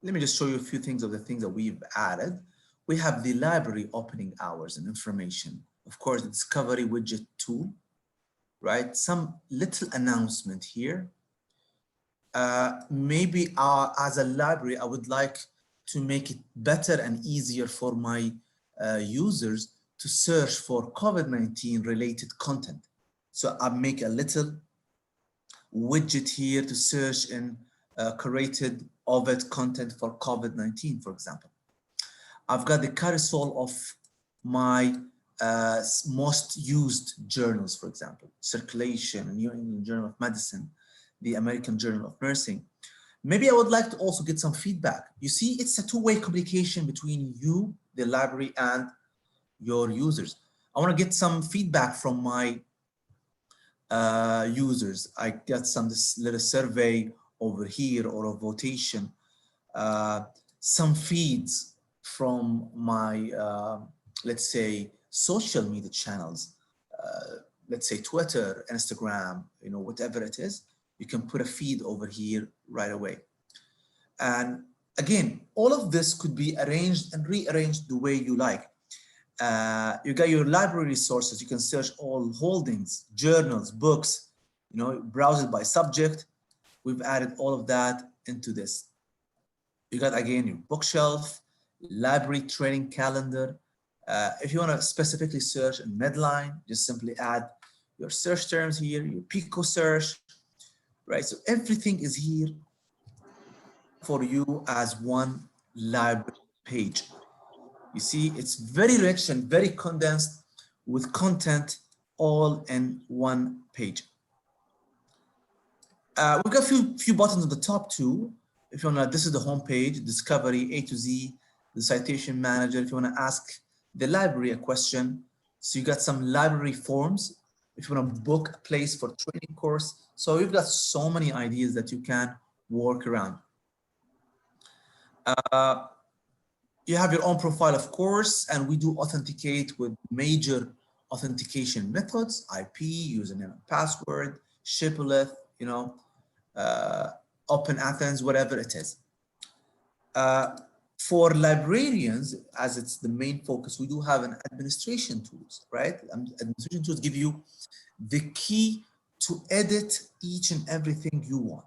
Let me just show you a few things of the things that we've added. We have the library opening hours and information. Of course, the discovery widget tool, right? Some little announcement here. Maybe as a library, I would like to make it better and easier for my users to search for COVID-19 related content. So I make a little widget here to search in curated OVID content for COVID-19, for example. I've got the carousel of my most used journals, for example, Circulation, New England Journal of Medicine, the American Journal of Nursing. Maybe I would like to also get some feedback. You see, it's a two-way communication between you, the library, and your users. I want to get some feedback from my users. I got this little survey over here or a votation, some feeds from my, let's say, social media channels, let's say Twitter, Instagram, you know, whatever it is, you can put a feed over here right away. And again, all of this could be arranged and rearranged the way you like. You got your library resources. You can search all holdings, journals, books, you know, browse it by subject. We've added all of that into this. You got, again, your bookshelf, library training calendar. If you want to specifically search in Medline, just simply add your search terms here, your Pico search, right? So everything is here for you as one library page. You see, it's very rich and very condensed with content all in one page. We've got a few buttons at the top too. If you want to, this is the home page, discovery, A to Z, the citation manager. If you want to ask the library a question, so you got some library forms. If you want to book a place for training course. So we've got so many ideas that you can work around. You have your own profile, of course, and we do authenticate with major authentication methods, IP, username and password, shibboleth, you know, Open Athens, whatever it is. For librarians, as it's the main focus, we do have an administration tools, right? Administration tools give you the key to edit each and everything you want.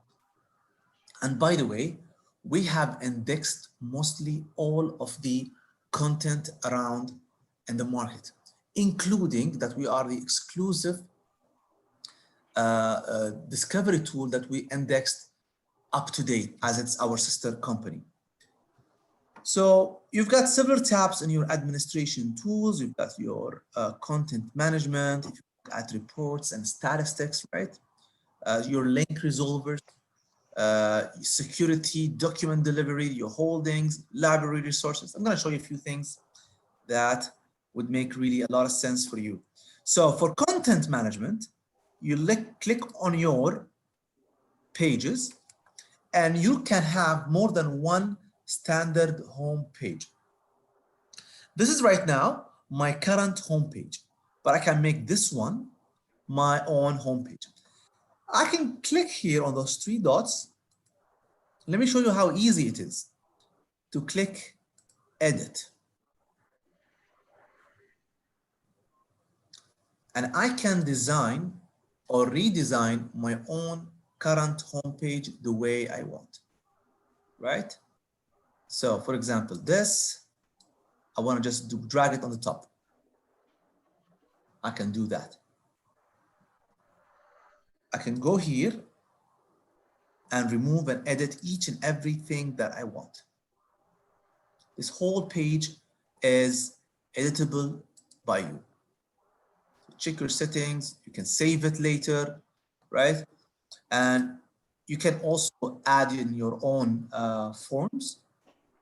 And by the way, we have indexed mostly all of the content around in the market, including that we are the exclusive discovery tool that we indexed up to date as it's our sister company. So you've got several tabs in your administration tools. You've got your content management, if you look at reports and statistics, right? Your link resolvers, security, document delivery, your holdings, library resources. I'm going to show you a few things that would make really a lot of sense for you. So for content management, you click on your pages and you can have more than one standard home page. This is right now my current home page, but I can make this one my own home page. I can click here on those three dots. Let me show you how easy it is to click edit. And I can design or redesign my own current homepage the way I want, right? So for example, this, I want to just drag it on the top. I can do that. I can go here and remove and edit each and everything that I want. This whole page is editable by you. Check your settings, you can save it later, right? And you can also add in your own forms.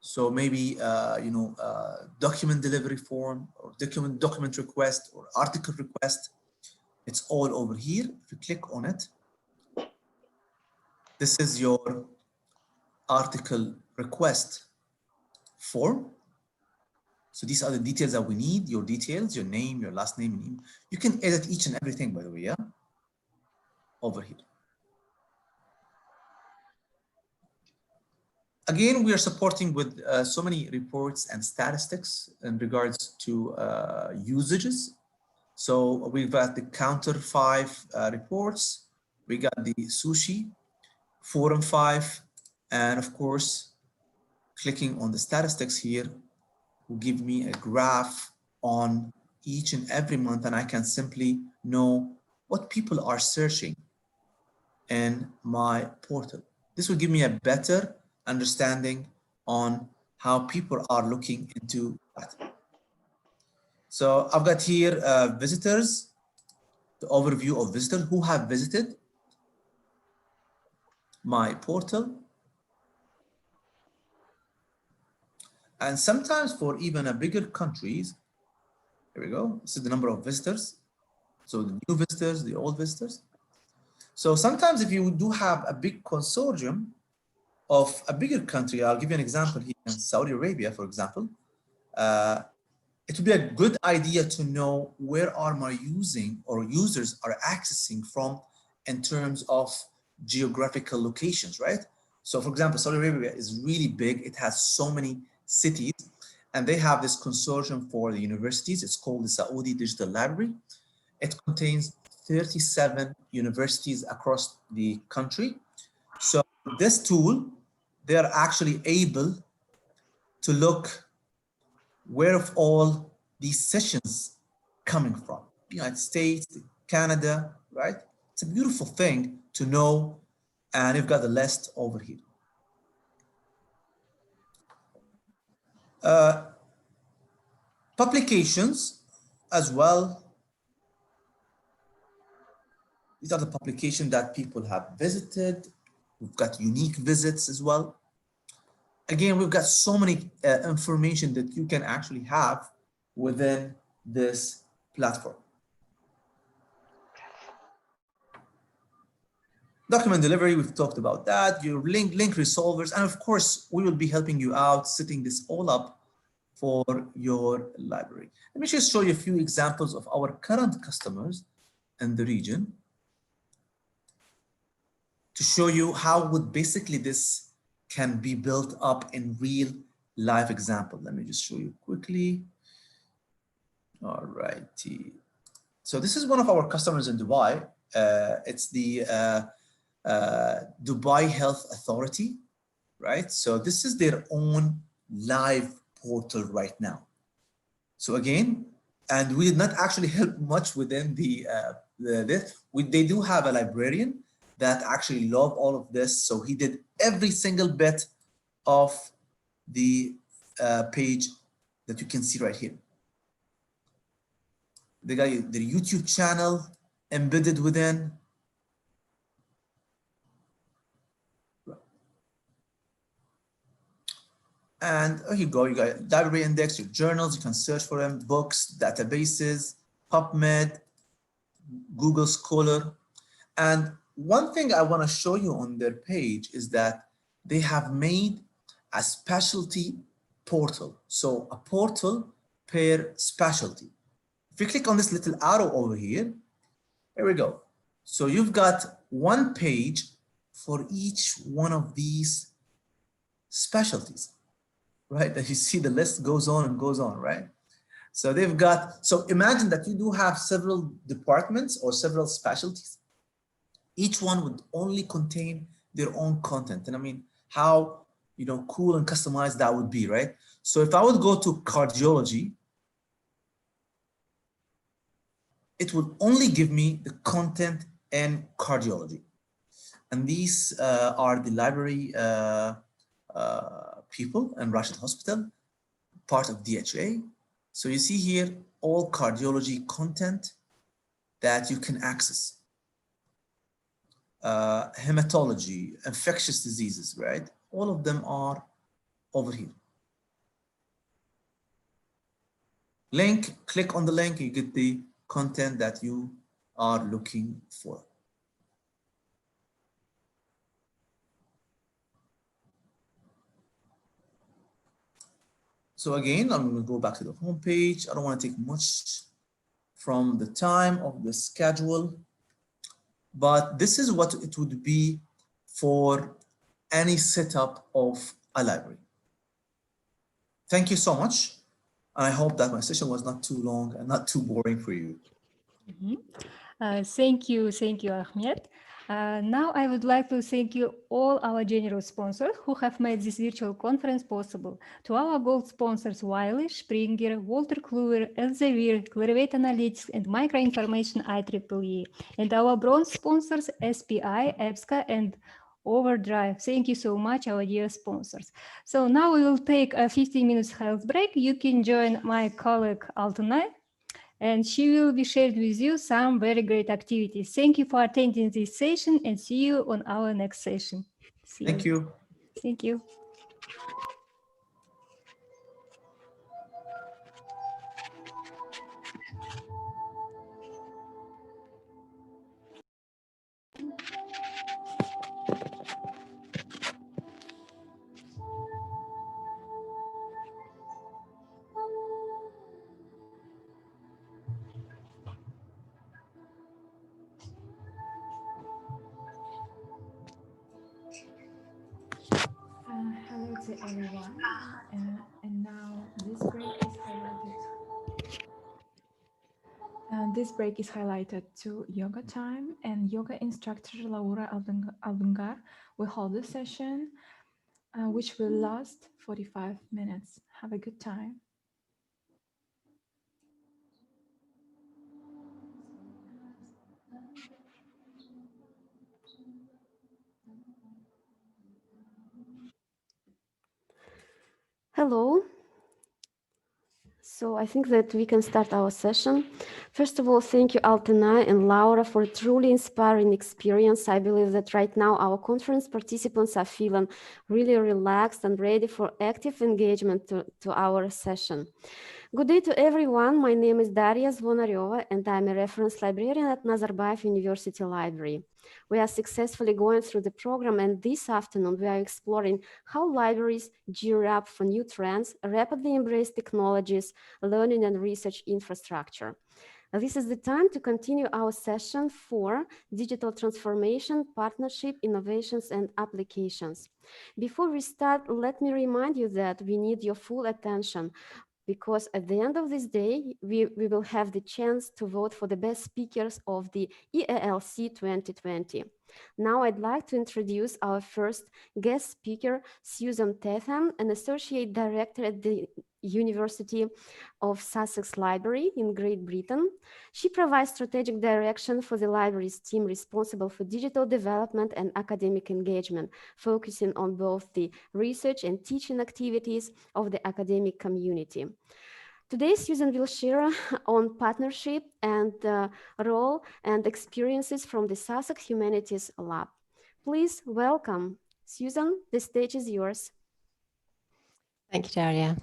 So maybe, document delivery form or document request or article request. It's all over here. If you click on it, this is your article request form. So these are the details that we need, your details, your name, your last name. You can edit each and everything, by the way, yeah? Over here. Again, we are supporting with so many reports and statistics in regards to usages. So we've got the Counter 5 reports, we got the Sushi, Forum 5, and of course, clicking on the statistics here will give me a graph on each and every month, and I can simply know what people are searching in my portal. This will give me a better understanding on how people are looking into that. So I've got here visitors, the overview of visitors who have visited my portal. And sometimes for even a bigger countries, here we go, this is the number of visitors. So the new visitors, the old visitors. So sometimes if you do have a big consortium of a bigger country, I'll give you an example here in Saudi Arabia, for example, it would be a good idea to know where are my users are accessing from in terms of geographical locations, right? So for example, Saudi Arabia is really big. It has so many cities, and they have this consortium for the universities. It's called the Saudi Digital Library. It contains 37 universities across the country. So this tool, they are actually able to look where of all these sessions coming from. United States, Canada, right? It's a beautiful thing to know, and you've got the list over here. Publications as well. These are the publications that people have visited. We've got unique visits as well. Again, we've got so many information that you can actually have within this platform. Document delivery, we've talked about that. Your link resolvers, and of course, we will be helping you out setting this all up for your library. Let me just show you a few examples of our current customers in the region to show you how would basically this can be built up in real life example. Let me just show you quickly. All righty. So this is one of our customers in Dubai. It's the Dubai Health Authority, right? So this is their own live portal right now. So again, and we did not actually help much within they do have a librarian that actually loved all of this. So he did every single bit of the page that you can see right here. They got their YouTube channel embedded within. And here you go, you got library index, your journals, you can search for them, books, databases, PubMed, Google Scholar. And one thing I want to show you on their page is that they have made a specialty portal. So a portal per specialty. If you click on this little arrow over here, here we go. So you've got one page for each one of these specialties, right? That you see the list goes on and goes on, right? So they've got, so imagine that you do have several departments or several specialties. Each one would only contain their own content. And I mean, how, cool and customized that would be, right? So if I would go to cardiology, it would only give me the content in cardiology. And these are the library people in Rashid Hospital, part of DHA. So you see here, all cardiology content that you can access. Hematology, infectious diseases, right? All of them are over here. Link, click on the link, you get the content that you are looking for. So again, I'm going to go back to the home page. I don't want to take much from the time of the schedule, but this is what it would be for any setup of a library. Thank you so much. I hope that my session was not too long and not too boring for you. Thank you, Ahmed. Now I would like to thank you all our generous sponsors who have made this virtual conference possible. To our gold sponsors, Wiley, Springer, Walter Kluwer, Elsevier, Clarivate Analytics, and Microinformation IEEE. And our bronze sponsors, SPI, EBSCO, and Overdrive. Thank you so much, our dear sponsors. So now we will take a 15 minutes health break. You can join my colleague Altanay, and she will be shared with you some very great activities. Thank you for attending this session and see you on our next session. Thank you. Thank you. Hello to everyone, and now this break is highlighted. This break is highlighted to yoga time, and yoga instructor Laura Albungar will hold the session, which will last 45 minutes. Have a good time. Hello. So I think that we can start our session. First of all, thank you, Altanay and Laura, for a truly inspiring experience. I believe that right now our conference participants are feeling really relaxed and ready for active engagement to our session. Good day to everyone. My name is Daria Zvonareva, and I'm a reference librarian at Nazarbayev University Library. We are successfully going through the program, and this afternoon we are exploring how libraries gear up for new trends, rapidly embrace technologies, learning and research infrastructure. This is the time to continue our session for digital transformation, partnership, innovations, and applications. Before we start, let me remind you that we need your full attention, because at the end of this day, we will have the chance to vote for the best speakers of the EALC 2020. Now I'd like to introduce our first guest speaker, Susan Tatham, an Associate Director at the University of Sussex Library in Great Britain. She provides strategic direction for the library's team responsible for digital development and academic engagement, focusing on both the research and teaching activities of the academic community. Today, Susan will share on partnership and role and experiences from the Sussex Humanities Lab. Please welcome Susan. The stage is yours. Thank you, Daria.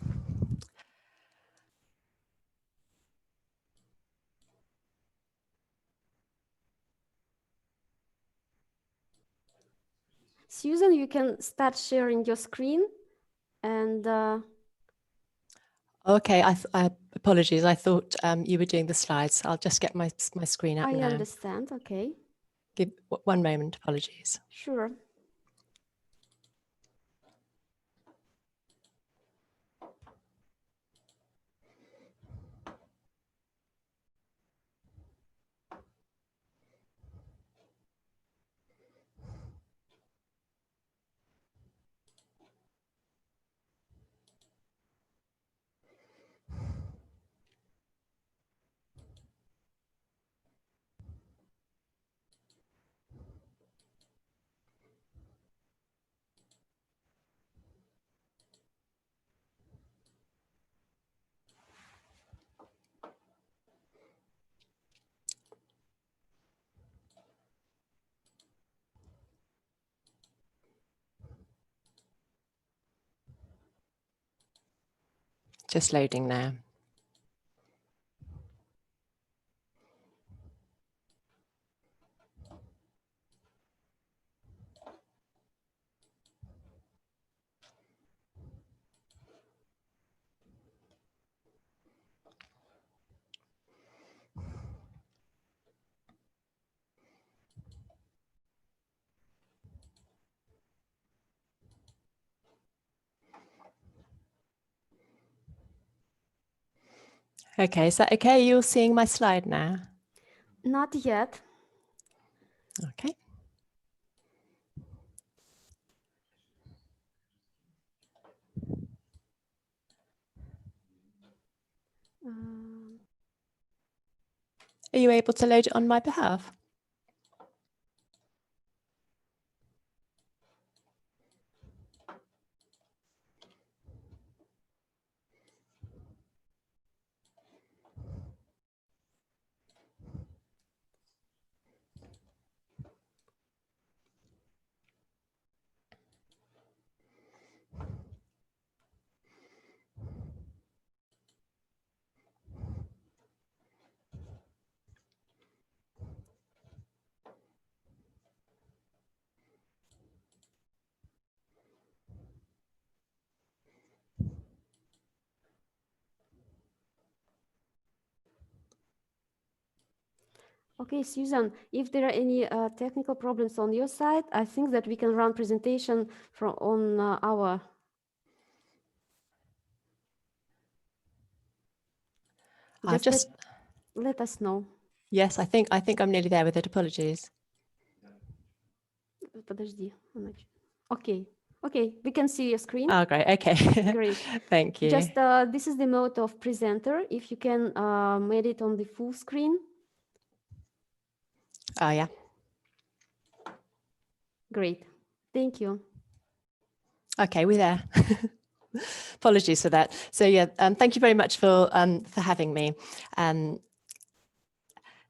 Susan, you can start sharing your screen and Okay, I apologies. I thought you were doing the slides. I'll just get my screen up now. I understand. Okay. Give one moment. Apologies. Sure. Just loading now. Okay, is that okay? You're seeing my slide now? Not yet. Okay. Are you able to load it on my behalf? Okay, Susan, if there are any technical problems on your side, I think that we can run presentation from on our. Just let us know. Yes, I think I'm nearly there with it. Apologies. Подожди. Okay. Okay, we can see your screen. Oh, great. Okay. Great. Thank you. Just this is the mode of presenter. If you can make it on the full screen. Oh, yeah. Great. Thank you. Okay, we're there. Apologies for that. So yeah, thank you very much for having me.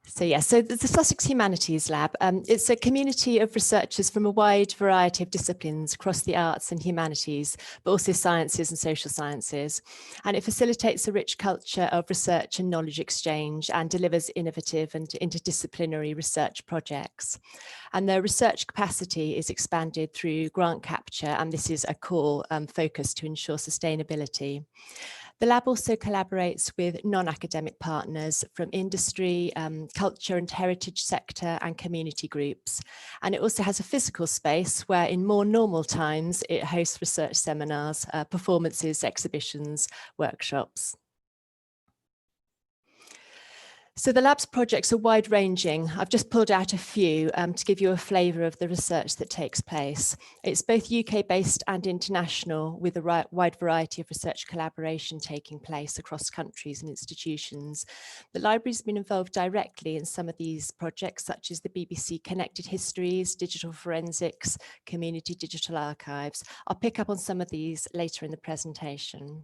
So the Sussex Humanities Lab, it's a community of researchers from a wide variety of disciplines across the arts and humanities, but also sciences and social sciences. And it facilitates a rich culture of research and knowledge exchange and delivers innovative and interdisciplinary research projects. And their research capacity is expanded through grant capture, and this is a core focus to ensure sustainability. The lab also collaborates with non-academic partners from industry, culture and heritage sector and community groups. And it also has a physical space where in more normal times, it hosts research seminars, performances, exhibitions, workshops. So the lab's projects are wide-ranging. I've just pulled out a few to give you a flavour of the research that takes place. It's both UK-based and international, with a wide variety of research collaboration taking place across countries and institutions. The library's been involved directly in some of these projects, such as the BBC Connected Histories, Digital Forensics, Community Digital Archives. I'll pick up on some of these later in the presentation.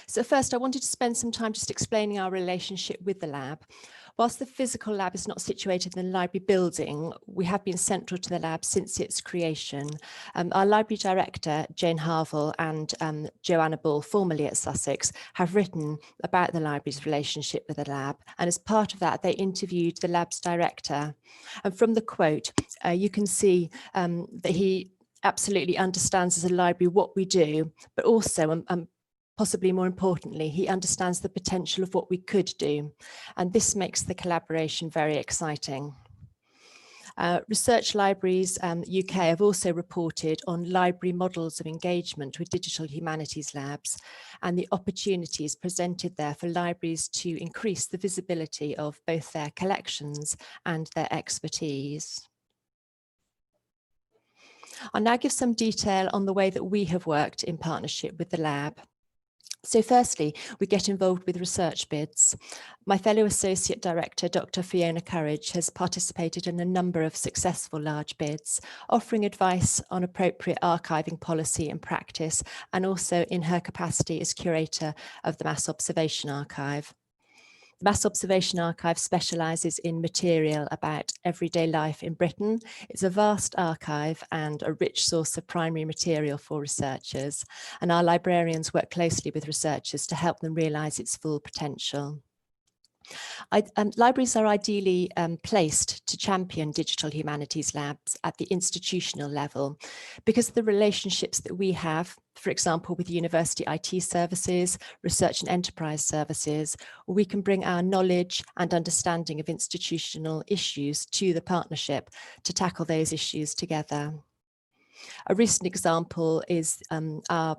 So first, I wanted to spend some time just explaining our relationship with the lab. Whilst the physical lab is not situated in the library building, we have been central to the lab since its creation. Our library director, Jane Harville, and Joanna Bull, formerly at Sussex, have written about the library's relationship with the lab. And as part of that, they interviewed the lab's director. And from the quote, you can see that he absolutely understands as a library what we do, but also possibly more importantly, he understands the potential of what we could do. And this makes the collaboration very exciting. Research Libraries UK have also reported on library models of engagement with digital humanities labs and the opportunities presented there for libraries to increase the visibility of both their collections and their expertise. I'll now give some detail on the way that we have worked in partnership with the lab. So firstly, we get involved with research bids. My fellow Associate Director, Dr. Fiona Courage, has participated in a number of successful large bids, offering advice on appropriate archiving policy and practice, and also in her capacity as curator of the Mass Observation Archive. The Mass Observation Archive specialises in material about everyday life in Britain. It's a vast archive and a rich source of primary material for researchers, and our librarians work closely with researchers to help them realise its full potential. Libraries are ideally placed to champion digital humanities labs at the institutional level because of the relationships that we have, for example, with university IT services, research and enterprise services. We can bring our knowledge and understanding of institutional issues to the partnership to tackle those issues together. A recent example is the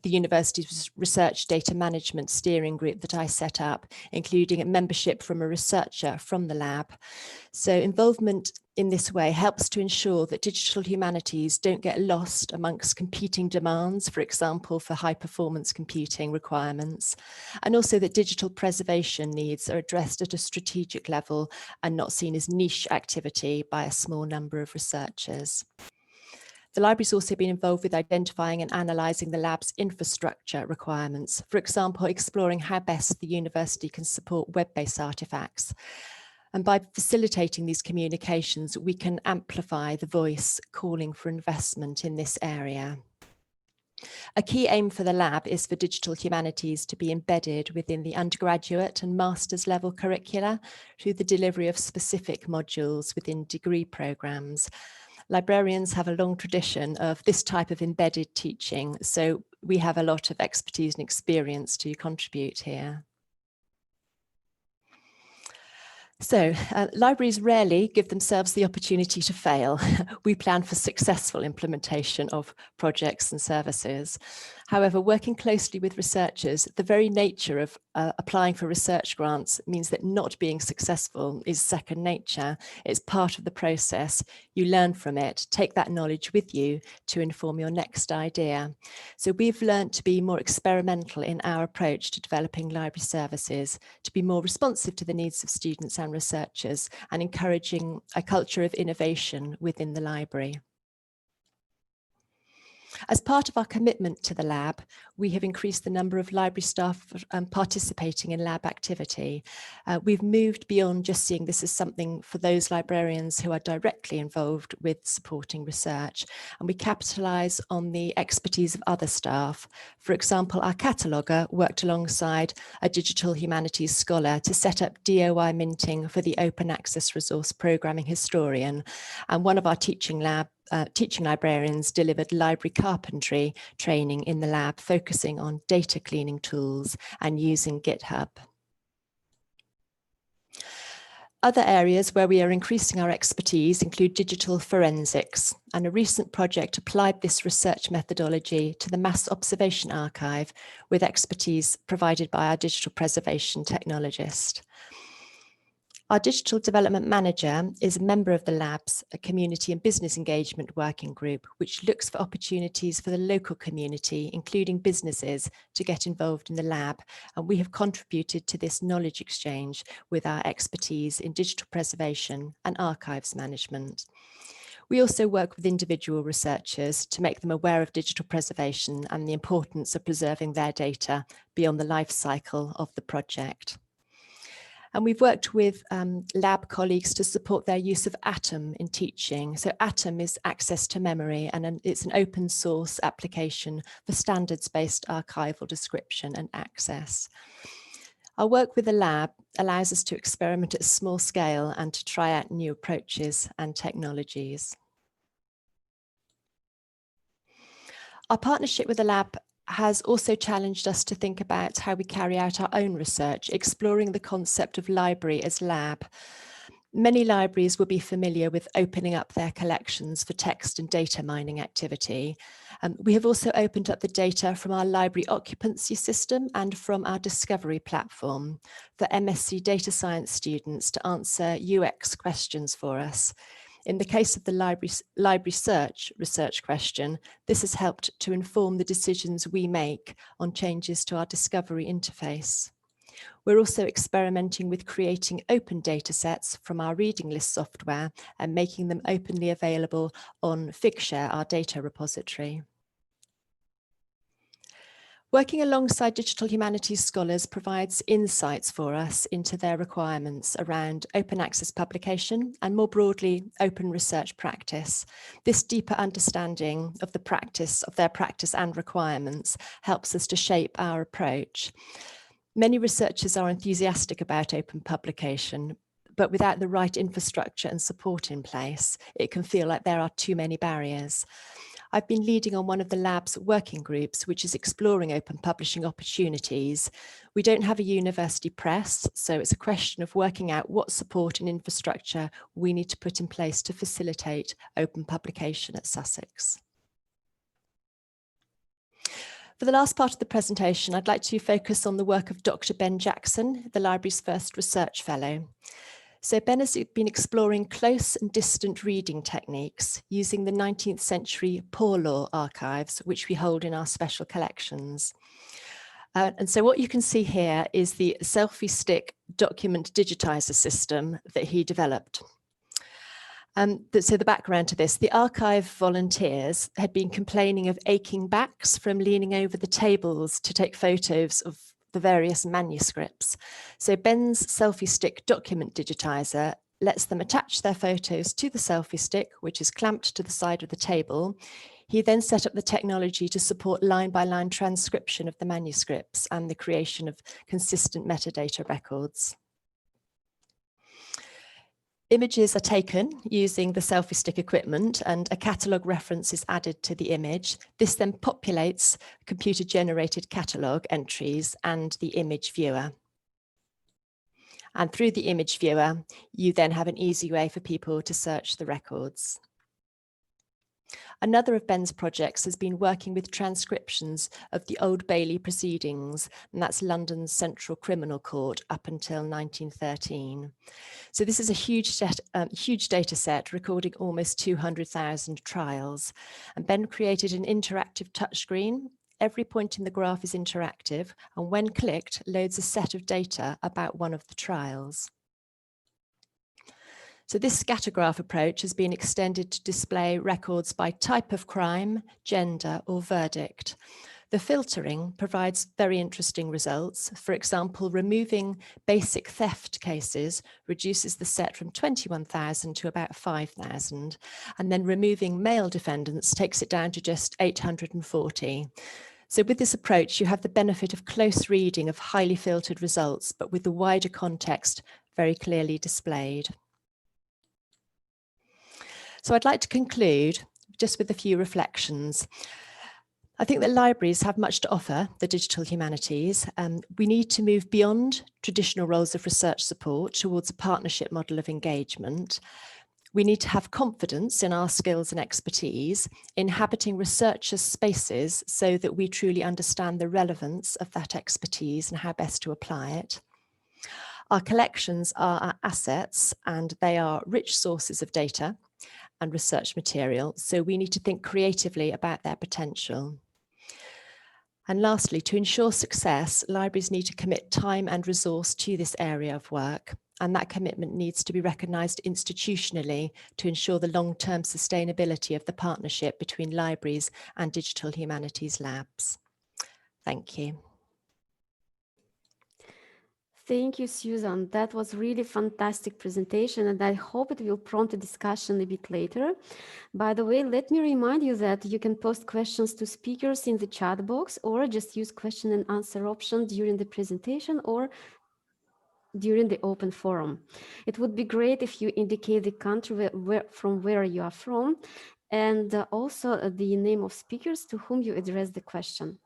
university's research data management steering group that I set up, including a membership from a researcher from the lab. So involvement in this way helps to ensure that digital humanities don't get lost amongst competing demands, for example, for high performance computing requirements, and also that digital preservation needs are addressed at a strategic level and not seen as niche activity by a small number of researchers. The library's also been involved with identifying and analysing the lab's infrastructure requirements, for example, exploring how best the university can support web-based artefacts. And by facilitating these communications, we can amplify the voice calling for investment in this area. A key aim for the lab is for digital humanities to be embedded within the undergraduate and master's level curricula through the delivery of specific modules within degree programmes. Librarians have a long tradition of this type of embedded teaching, so we have a lot of expertise and experience to contribute here. So, libraries rarely give themselves the opportunity to fail. We plan for successful implementation of projects and services. However, working closely with researchers, the very nature of applying for research grants means that not being successful is second nature. It's part of the process. You learn from it, take that knowledge with you to inform your next idea. So we've learned to be more experimental in our approach to developing library services, to be more responsive to the needs of students and researchers, and encouraging a culture of innovation within the library. As part of our commitment to the lab, we have increased the number of library staff participating in lab activity. We've moved beyond just seeing this as something for those librarians who are directly involved with supporting research, and we capitalise on the expertise of other staff. For example, our cataloguer worked alongside a digital humanities scholar to set up DOI minting for the open access resource programming historian, and one of our teaching librarians delivered library carpentry training in the lab, focusing on data cleaning tools and using GitHub. Other areas where we are increasing our expertise include digital forensics, and a recent project applied this research methodology to the Mass Observation Archive with expertise provided by our digital preservation technologist. Our Digital Development Manager is a member of the lab's Community and Business Engagement Working Group, which looks for opportunities for the local community, including businesses, to get involved in the lab. And we have contributed to this knowledge exchange with our expertise in digital preservation and archives management. We also work with individual researchers to make them aware of digital preservation and the importance of preserving their data beyond the life cycle of the project. And we've worked with lab colleagues to support their use of Atom in teaching. So Atom is access to memory, and it's an open source application for standards-based archival description and access. Our work with the lab allows us to experiment at a small scale and to try out new approaches and technologies. Our partnership with the lab has also challenged us to think about how we carry out our own research, exploring the concept of library as lab. Many libraries will be familiar with opening up their collections for text and data mining activity. We have also opened up the data from our library occupancy system and from our discovery platform for MSc data science students to answer UX questions for us. In the case of the library search research question, this has helped to inform the decisions we make on changes to our discovery interface. We're also experimenting with creating open data sets from our reading list software and making them openly available on Figshare, our data repository. Working alongside digital humanities scholars provides insights for us into their requirements around open access publication and more broadly, open research practice. This deeper understanding of the practice, of their practice and requirements helps us to shape our approach. Many researchers are enthusiastic about open publication, but without the right infrastructure and support in place, it can feel like there are too many barriers. I've been leading on one of the lab's working groups, which is exploring open publishing opportunities. We don't have a university press, so it's a question of working out what support and infrastructure we need to put in place to facilitate open publication at Sussex. For the last part of the presentation, I'd like to focus on the work of Dr. Ben Jackson, the library's first research fellow. So Ben has been exploring close and distant reading techniques using the 19th century Poor Law archives, which we hold in our special collections. And so what you can see here is the selfie stick document digitizer system that he developed. So the background to this, the archive volunteers had been complaining of aching backs from leaning over the tables to take photos of the various manuscripts. So Ben's selfie stick document digitizer lets them attach their photos to the selfie stick, which is clamped to the side of the table. He then set up the technology to support line-by-line transcription of the manuscripts and the creation of consistent metadata records. Images are taken using the selfie stick equipment and a catalogue reference is added to the image. This then populates computer-generated catalogue entries and the image viewer. And through the image viewer, you then have an easy way for people to search the records. Another of Ben's projects has been working with transcriptions of the Old Bailey proceedings, and that's London's Central Criminal Court up until 1913. So this is a huge data set recording almost 200,000 trials. And Ben created an interactive touchscreen. Every point in the graph is interactive, and when clicked, loads a set of data about one of the trials. So this scattergraph approach has been extended to display records by type of crime, gender, or verdict. The filtering provides very interesting results. For example, removing basic theft cases reduces the set from 21,000 to about 5,000, and then removing male defendants takes it down to just 840. So with this approach, you have the benefit of close reading of highly filtered results, but with the wider context very clearly displayed. So I'd like to conclude just with a few reflections. I think that libraries have much to offer the digital humanities. We need to move beyond traditional roles of research support towards a partnership model of engagement. We need to have confidence in our skills and expertise, inhabiting researchers' spaces so that we truly understand the relevance of that expertise and how best to apply it. Our collections are our assets and they are rich sources of data and research material, so we need to think creatively about their potential. And lastly, to ensure success, libraries need to commit time and resource to this area of work, and that commitment needs to be recognised institutionally to ensure the long-term sustainability of the partnership between libraries and digital humanities labs. Thank you. Thank you, Susan. That was really fantastic presentation, and I hope it will prompt a discussion a bit later. By the way, let me remind you that you can post questions to speakers in the chat box or just use question and answer option during the presentation or during the open forum. It would be great if you indicate the country from where you are from and also the name of speakers to whom you address the question.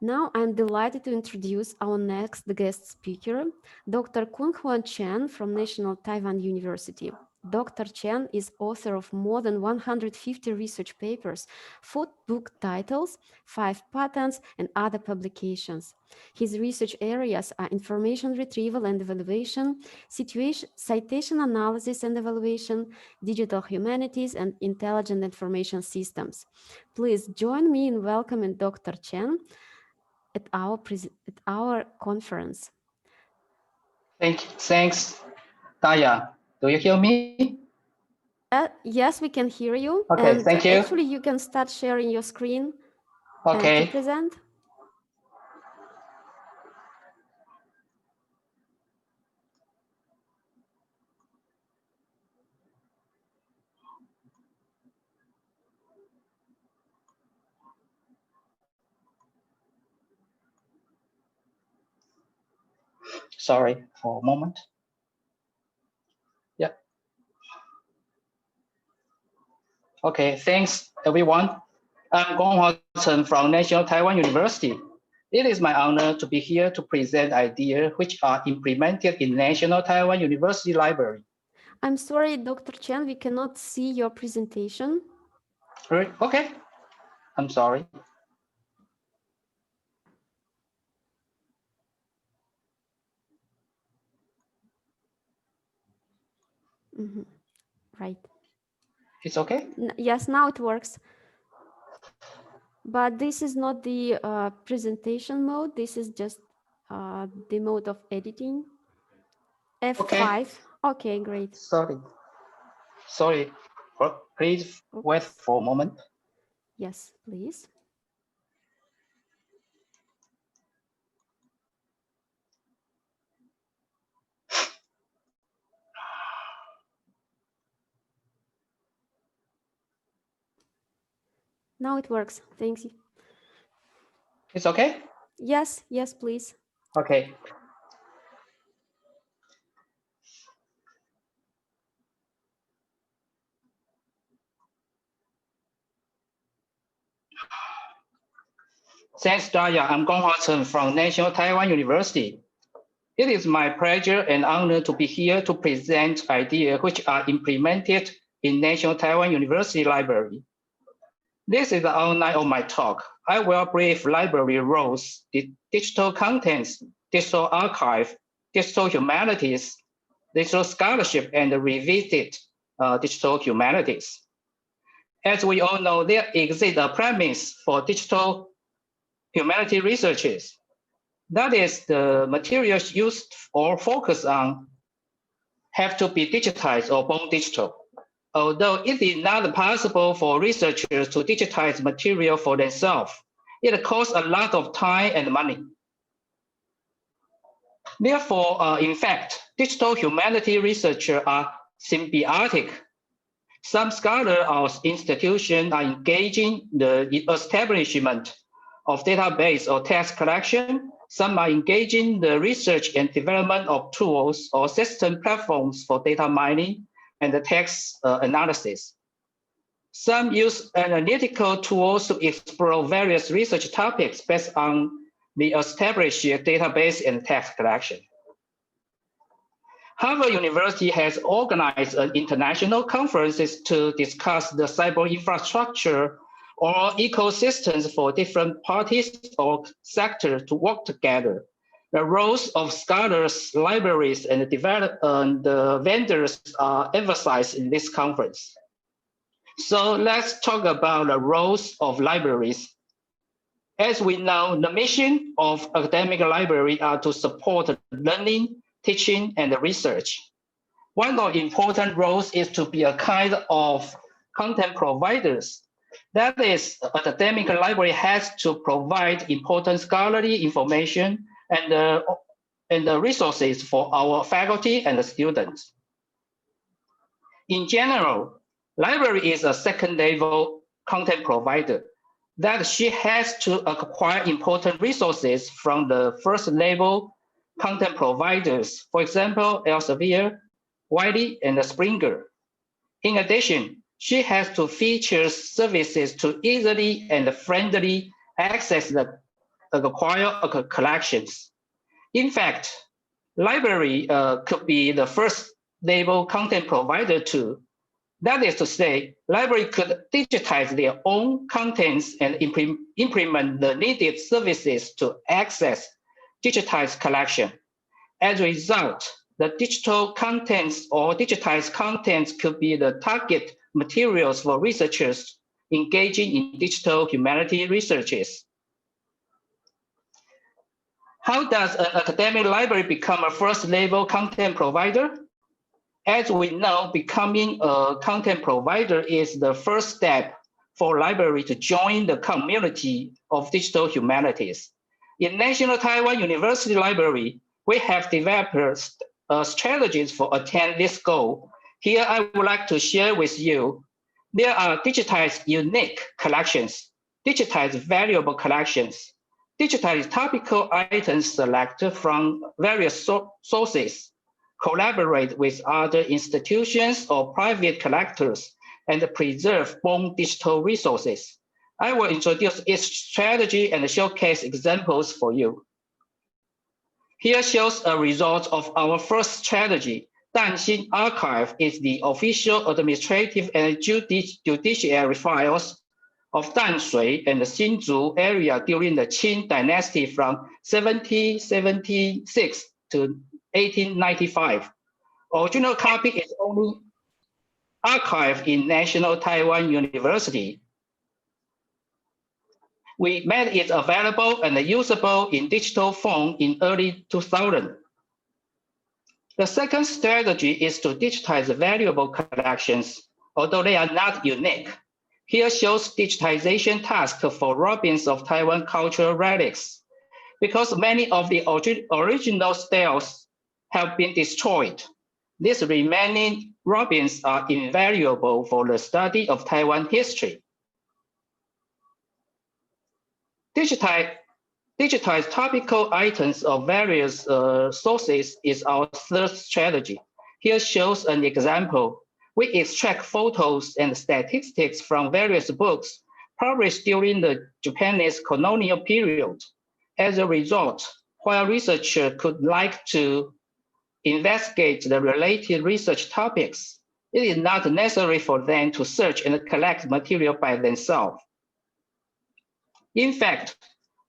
Now I'm delighted to introduce our next guest speaker, Dr. Kun-Hwan Chen from National Taiwan University. Dr. Chen is author of more than 150 research papers, 4 book titles, 5 patents, and other publications. His research areas are information retrieval and evaluation, citation analysis and evaluation, digital humanities, and intelligent information systems. Please join me in welcoming Dr. Chen at our conference. Thanks, Taya. Do you hear me? Yes, we can hear you. Okay, and thank you. Actually, you can start sharing your screen okay. to present. Sorry for a moment. Yeah. Okay, thanks everyone. I'm Gunel Hajiyeva from National Taiwan University. It is my honor to be here to present ideas which are implemented in National Taiwan University Library. I'm sorry, Dr. Chen, we cannot see your presentation. Okay, I'm sorry. Mm-hmm. Right. It's okay? Yes, now it works. But this is not the presentation mode. This is just the mode of editing. F5. Okay, great. Sorry. Please wait for a moment. Yes, please. Now it works. Thanks. It's okay? Yes, yes, please. Okay. Thanks, Daya. I'm Gunel Hajiyeva from National Taiwan University. It is my pleasure and honor to be here to present ideas which are implemented in National Taiwan University Library. This is the outline of my talk. I will brief library roles, the digital contents, digital archive, digital humanities, digital scholarship, and revisit digital humanities. As we all know, there exists a premise for digital humanities researches. That is, the materials used or focused on have to be digitized or born digital. Although it is not possible for researchers to digitize material for themselves, it costs a lot of time and money. Therefore, in fact, digital humanities researchers are symbiotic. Some scholars or institutions are engaging the establishment of database or text collection. Some are engaging the research and development of tools or system platforms for data mining and the text analysis. Some use analytical tools to explore various research topics based on the established database and text collection. Harvard University has organized international conferences to discuss the cyber infrastructure or ecosystems for different parties or sectors to work together. The roles of scholars, libraries, and the vendors are emphasized in this conference. So let's talk about the roles of libraries. As we know, the mission of academic library are to support learning, teaching, and research. One of the important roles is to be a kind of content providers. That is, academic library has to provide important scholarly information and the resources for our faculty and the students. In general, library is a second-level content provider that she has to acquire important resources from the first-level content providers, for example, Elsevier, Wiley, and Springer. In addition, she has to feature services to easily and friendly access the acquired collections. In fact, library could be the first level content provider too. That is to say, library could digitize their own contents and implement the needed services to access digitized collection. As a result, the digital contents or digitized contents could be the target materials for researchers engaging in digital humanities researches. How does an academic library become a first-level content provider? As we know, becoming a content provider is the first step for library to join the community of digital humanities. In National Taiwan University Library, we have developed strategies for attain this goal. Here, I would like to share with you. There are digitized unique collections, digitized valuable collections, digitize topical items selected from various sources, collaborate with other institutions or private collectors, and preserve born digital resources. I will introduce each strategy and showcase examples for you. Here shows a result of our first strategy. Danxin Archive is the official administrative and judiciary files of Danshui and the Xinzhou area during the Qing dynasty from 1776 to 1895. Original copy is only archived in National Taiwan University. We made it available and usable in digital form in early 2000. The second strategy is to digitize valuable collections, although they are not unique. Here shows digitization task for robins of Taiwan cultural relics. Because many of the original styles have been destroyed, these remaining robins are invaluable for the study of Taiwan history. Digitize topical items of various sources is our third strategy. Here shows an example. We extract photos and statistics from various books published during the Japanese colonial period. As a result, while researchers could like to investigate the related research topics, it is not necessary for them to search and collect material by themselves. In fact,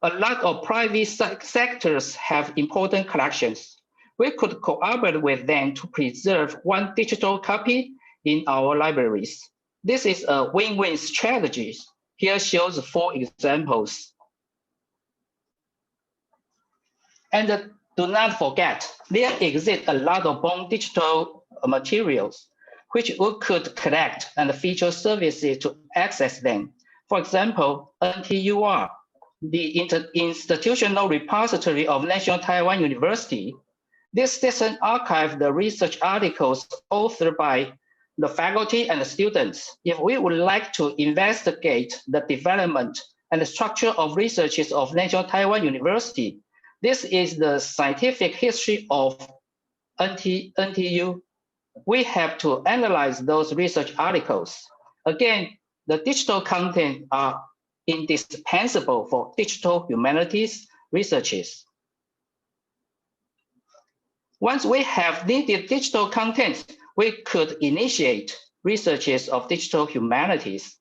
a lot of private sectors have important collections. We could cooperate with them to preserve one digital copy in our libraries. This is a win-win strategy. Here shows 4 examples. And do not forget, there exist a lot of born digital materials which we could collect and feature services to access them. For example, NTUR, the Institutional Repository of National Taiwan University. This session archives the research articles authored by the faculty and the students. If we would like to investigate the development and the structure of researches of National Taiwan University, this is the scientific history of NTU. We have to analyze those research articles. Again, the digital content are indispensable for digital humanities researches. Once we have needed digital content, we could initiate researches of digital humanities.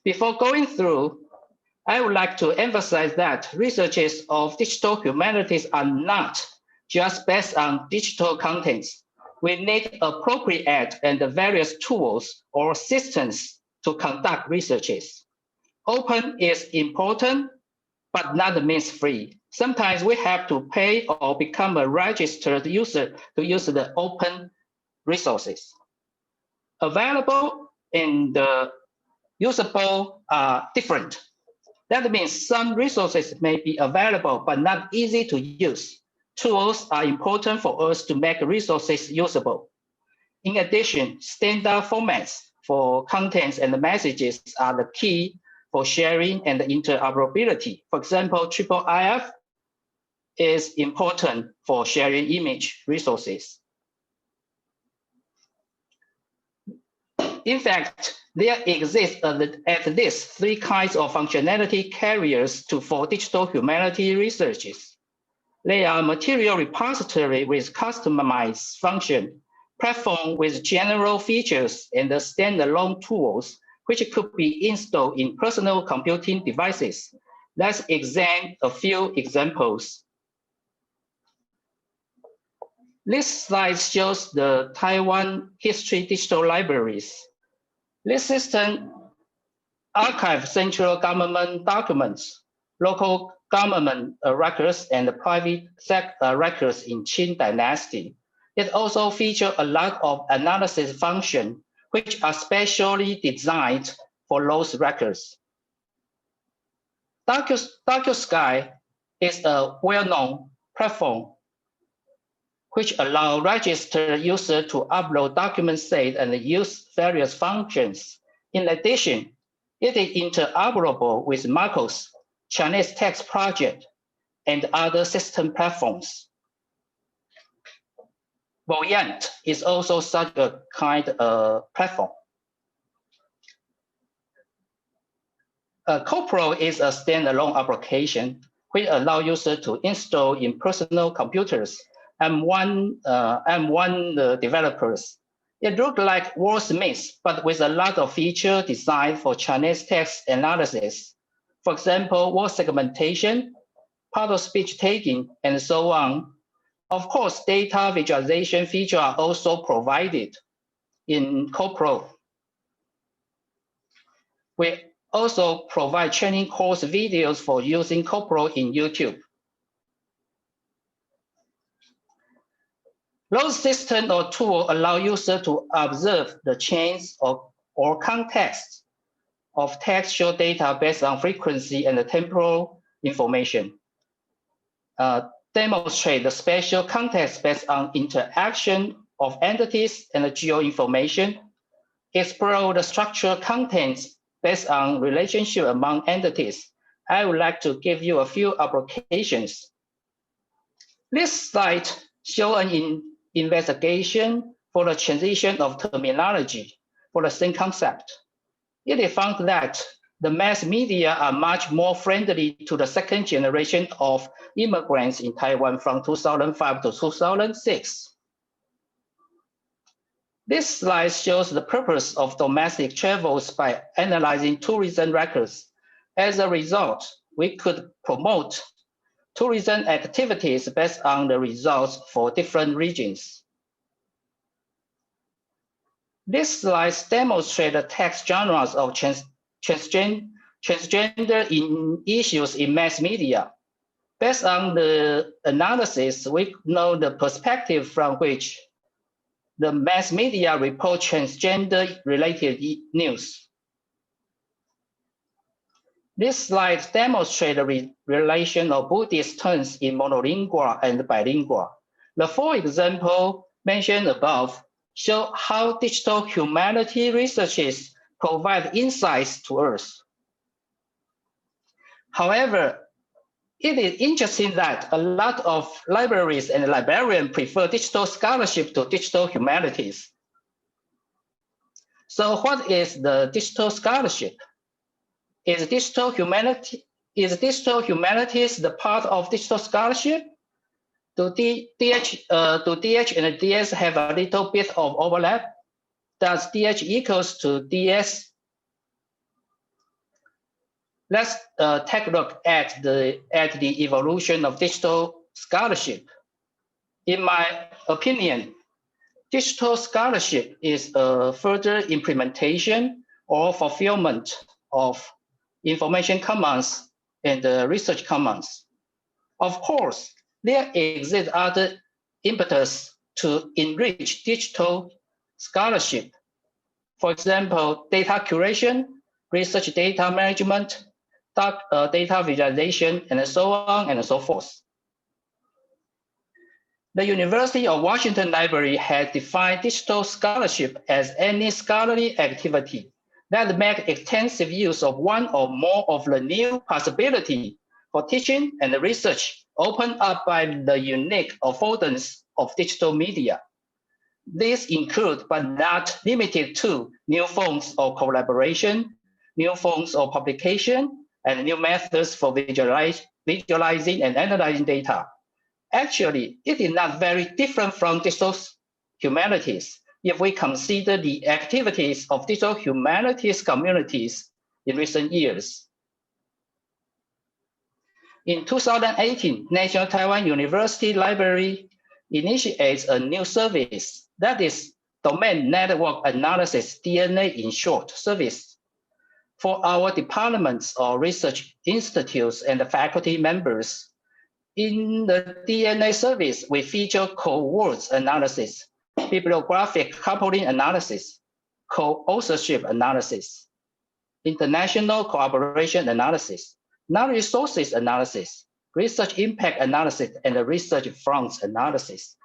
Before going through, I would like to emphasize that researches of digital humanities are not just based on digital contents. We need appropriate and various tools or systems to conduct researches. Open is important, but not means free. Sometimes we have to pay or become a registered user to use the open resources. Available and usable are different. That means some resources may be available, but not easy to use. Tools are important for us to make resources usable. In addition, standard formats for contents and messages are the key for sharing and interoperability. For example, IIIF is important for sharing image resources. In fact, there exist at least 3 kinds of functionality carriers for digital humanity researches. They are material repository with customized function, platform with general features, and the standalone tools, which could be installed in personal computing devices. Let's examine a few examples. This slide shows the Taiwan History Digital Libraries. This system archives central government documents, local government records, and private records in Qing Dynasty. It also features a lot of analysis functions, which are specially designed for those records. DocuSky is a well-known platform which allows registered users to upload document sets and use various functions. In addition, it is interoperable with Marcos, Chinese text project, and other system platforms. Voyant is also such a kind of platform. CoPro is a standalone application which allows users to install in personal computers and one developers. It looks like Wordsmith, but with a lot of features designed for Chinese text analysis. For example, word segmentation, part of speech tagging, and so on. Of course, data visualization features are also provided in CoPro. We also provide training course videos for using CoPro in YouTube. Those systems or tools allow users to observe the change or context of textual data based on frequency and the temporal information. Demonstrate the spatial context based on interaction of entities and the geo-information. Explore the structural contents based on relationship among entities. I would like to give you a few applications. This slide shows an investigation for the transition of terminology for the same concept. It is found that the mass media are much more friendly to the second generation of immigrants in Taiwan from 2005 to 2006. This slide shows the purpose of domestic travels by analyzing tourism records. As a result, we could promote tourism activities based on the results for different regions. This slide demonstrates the text genres of transgender in issues in mass media. Based on the analysis, we know the perspective from which the mass media report transgender-related news. This slide demonstrates the relation of Buddhist terms in monolingual and bilingual. The four examples mentioned above show how digital humanity researches provide insights to us. However, it is interesting that a lot of libraries and librarians prefer digital scholarship to digital humanities. So what is the digital scholarship? Is digital humanities the part of digital scholarship? Do DH and DS have a little bit of overlap? Does DH equals to DS? Let's take a look at the evolution of digital scholarship. In my opinion, digital scholarship is a further implementation or fulfillment of information commons and research commons. Of course, there exist other impetus to enrich digital scholarship. For example, data curation, research data management, data visualization, and so on and so forth. The University of Washington Library has defined digital scholarship as any scholarly activity that makes extensive use of one or more of the new possibilities for teaching and research opened up by the unique affordance of digital media. These include, but not limited to, new forms of collaboration, new forms of publication, and new methods for visualizing and analyzing data. Actually, it is not very different from digital humanities if we consider the activities of digital humanities communities in recent years. In 2018, National Taiwan University Library initiates a new service that is Domain Network Analysis, DNA in short, service. For our departments or research institutes and the faculty members, in the DNA service, we feature co-words analysis, bibliographic coupling analysis, co-authorship analysis, international cooperation analysis, non-resources analysis, research impact analysis, and the research fronts analysis.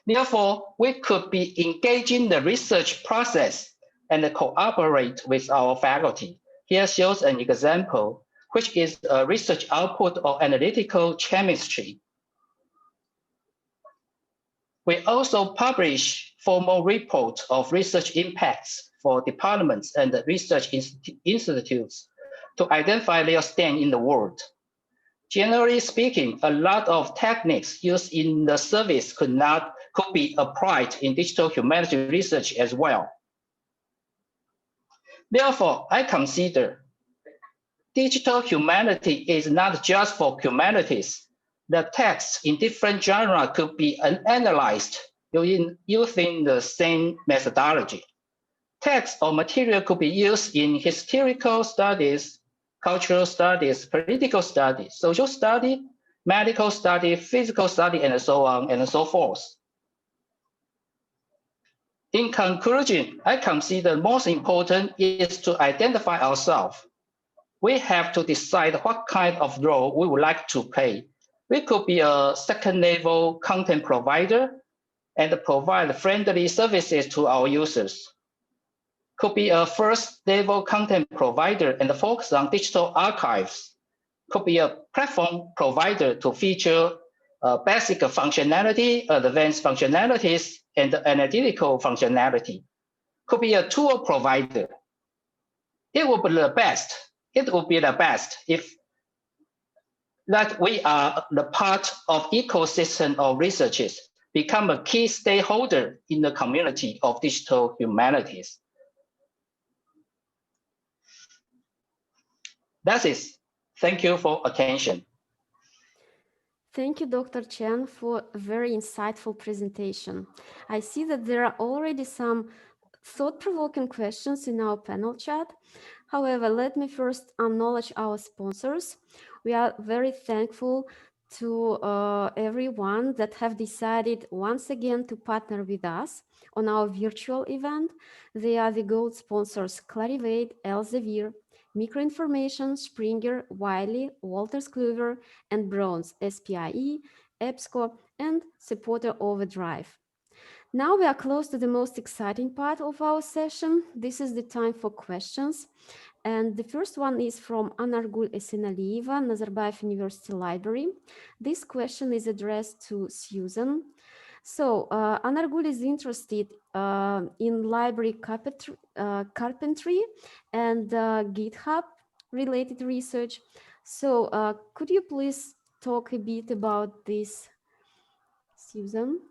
Therefore, we could be engaging the research process and cooperate with our faculty Here shows an example, which is a research output of analytical chemistry. We also publish formal reports of research impacts for departments and research institutes to identify their stand in the world. Generally speaking, a lot of techniques used in the service could be applied in digital humanities research as well. Therefore, I consider digital humanity is not just for humanities. The texts in different genres could be analyzed using the same methodology. Text or material could be used in historical studies, cultural studies, political studies, social study, medical study, physical study, and so on and so forth. In conclusion, I consider most important is to identify ourselves. We have to decide what kind of role we would like to play. We could be a second-level content provider and provide friendly services to our users. Could be a first-level content provider and focus on digital archives. Could be a platform provider to feature basic functionality, advanced functionalities, and analytical functionality. Could be a tool provider. It would be the best. It would be the best if that we are the part of ecosystem of researchers, become a key stakeholder in the community of digital humanities. That's it. Thank you for attention. Thank you, Dr. Chen, for a very insightful presentation. I see that there are already some thought-provoking questions in our panel chat. However, let me first acknowledge our sponsors. We are very thankful to everyone that have decided once again to partner with us on our virtual event. They are the gold sponsors Clarivate, Elsevier, Microinformation, Springer, Wiley, Walters Kluwer, and Bronze, SPIE, EBSCO, and Supporter Overdrive. Now we are close to the most exciting part of our session. This is the time for questions. And the first one is from Anargul Esenalieva, Nazarbayev University Library. This question is addressed to Susan. So Anargul is interested in library carpentry and GitHub related research. So could you please talk a bit about this, Susan?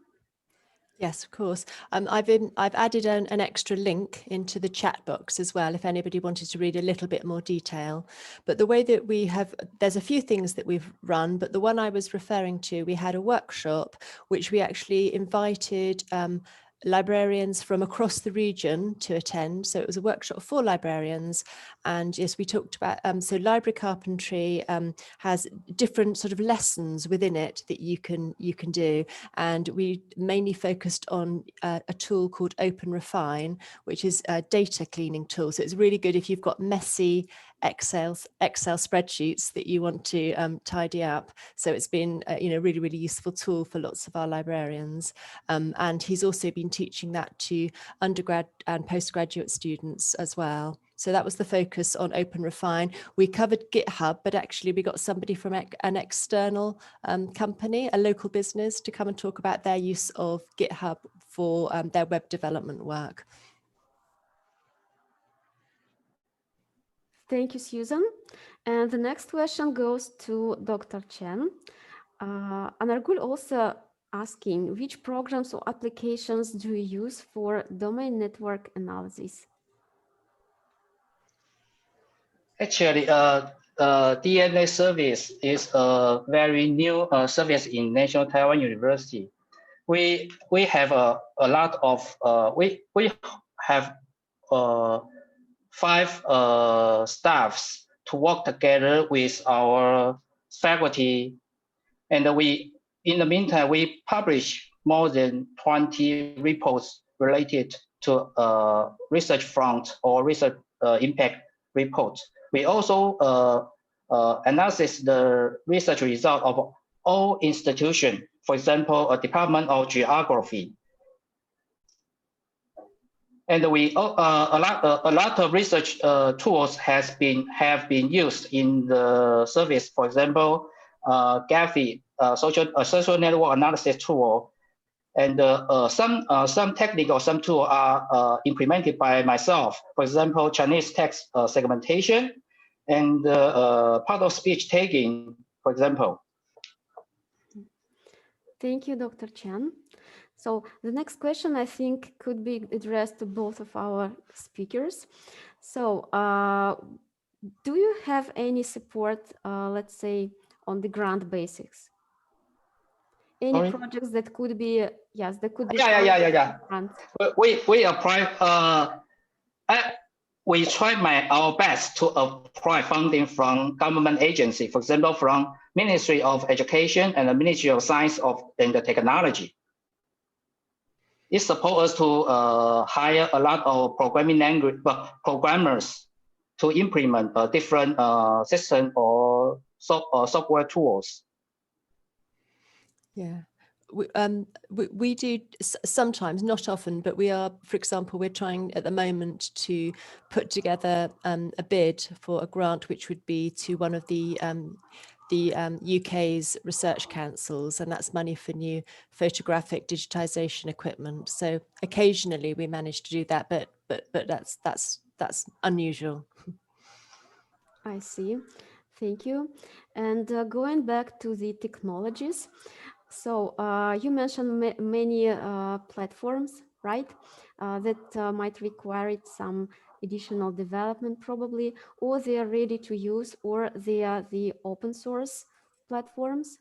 Yes, of course. I've added an extra link into the chat box as well, if anybody wanted to read a little bit more detail. But the way that we have, there's a few things that we've run, but the one I was referring to, we had a workshop which we actually invited librarians from across the region to attend. So it was a workshop for librarians. And yes, we talked about, so library carpentry has different sort of lessons within it that you can do. And we mainly focused on a tool called Open Refine, which is a data cleaning tool. So it's really good if you've got messy Excel spreadsheets that you want to tidy up. So it's been really, really useful tool for lots of our librarians. And he's also been teaching that to undergrad and postgraduate students as well. So that was the focus on Open Refine. We covered GitHub, but actually we got somebody from an external company, a local business, to come and talk about their use of GitHub for their web development work. Thank you, Susan. And the next question goes to Dr. Chen. Anargul also asking, which programs or applications do you use for domain network analysis? Actually, DNA service is a very new service in National Taiwan University. We have a lot of we have 5 staffs to work together with our faculty, and in the meantime we publish more than 20 reports related to research front or research impact reports. We also analyze the research result of all institutions, for example, a Department of Geography. And we a lot of research tools have been used in the service. For example, GAFI, social network analysis tool, and some technique or some tool are implemented by myself. For example, Chinese text segmentation and part of speech tagging, for example. Thank you, Dr. Chen. So the next question, I think, could be addressed to both of our speakers. So do you have any support, let's say, on the grant basics? Any Sorry? projects that could be, yes, that could be. Yeah. We apply. We try our best to apply funding from government agency, for example, from Ministry of Education and the Ministry of Science and Technology. It supports us to hire a lot of programmers to implement different system or software tools. Yeah. We do sometimes, not often, but we are, for example, we're trying at the moment to put together a bid for a grant which would be to one of the UK's research councils, and that's money for new photographic digitization equipment. So occasionally we manage to do that, but that's unusual. I see. Thank you. And going back to the technologies, so you mentioned many platforms, right, that might require some additional development probably, or they are ready to use, or they are the open source platforms?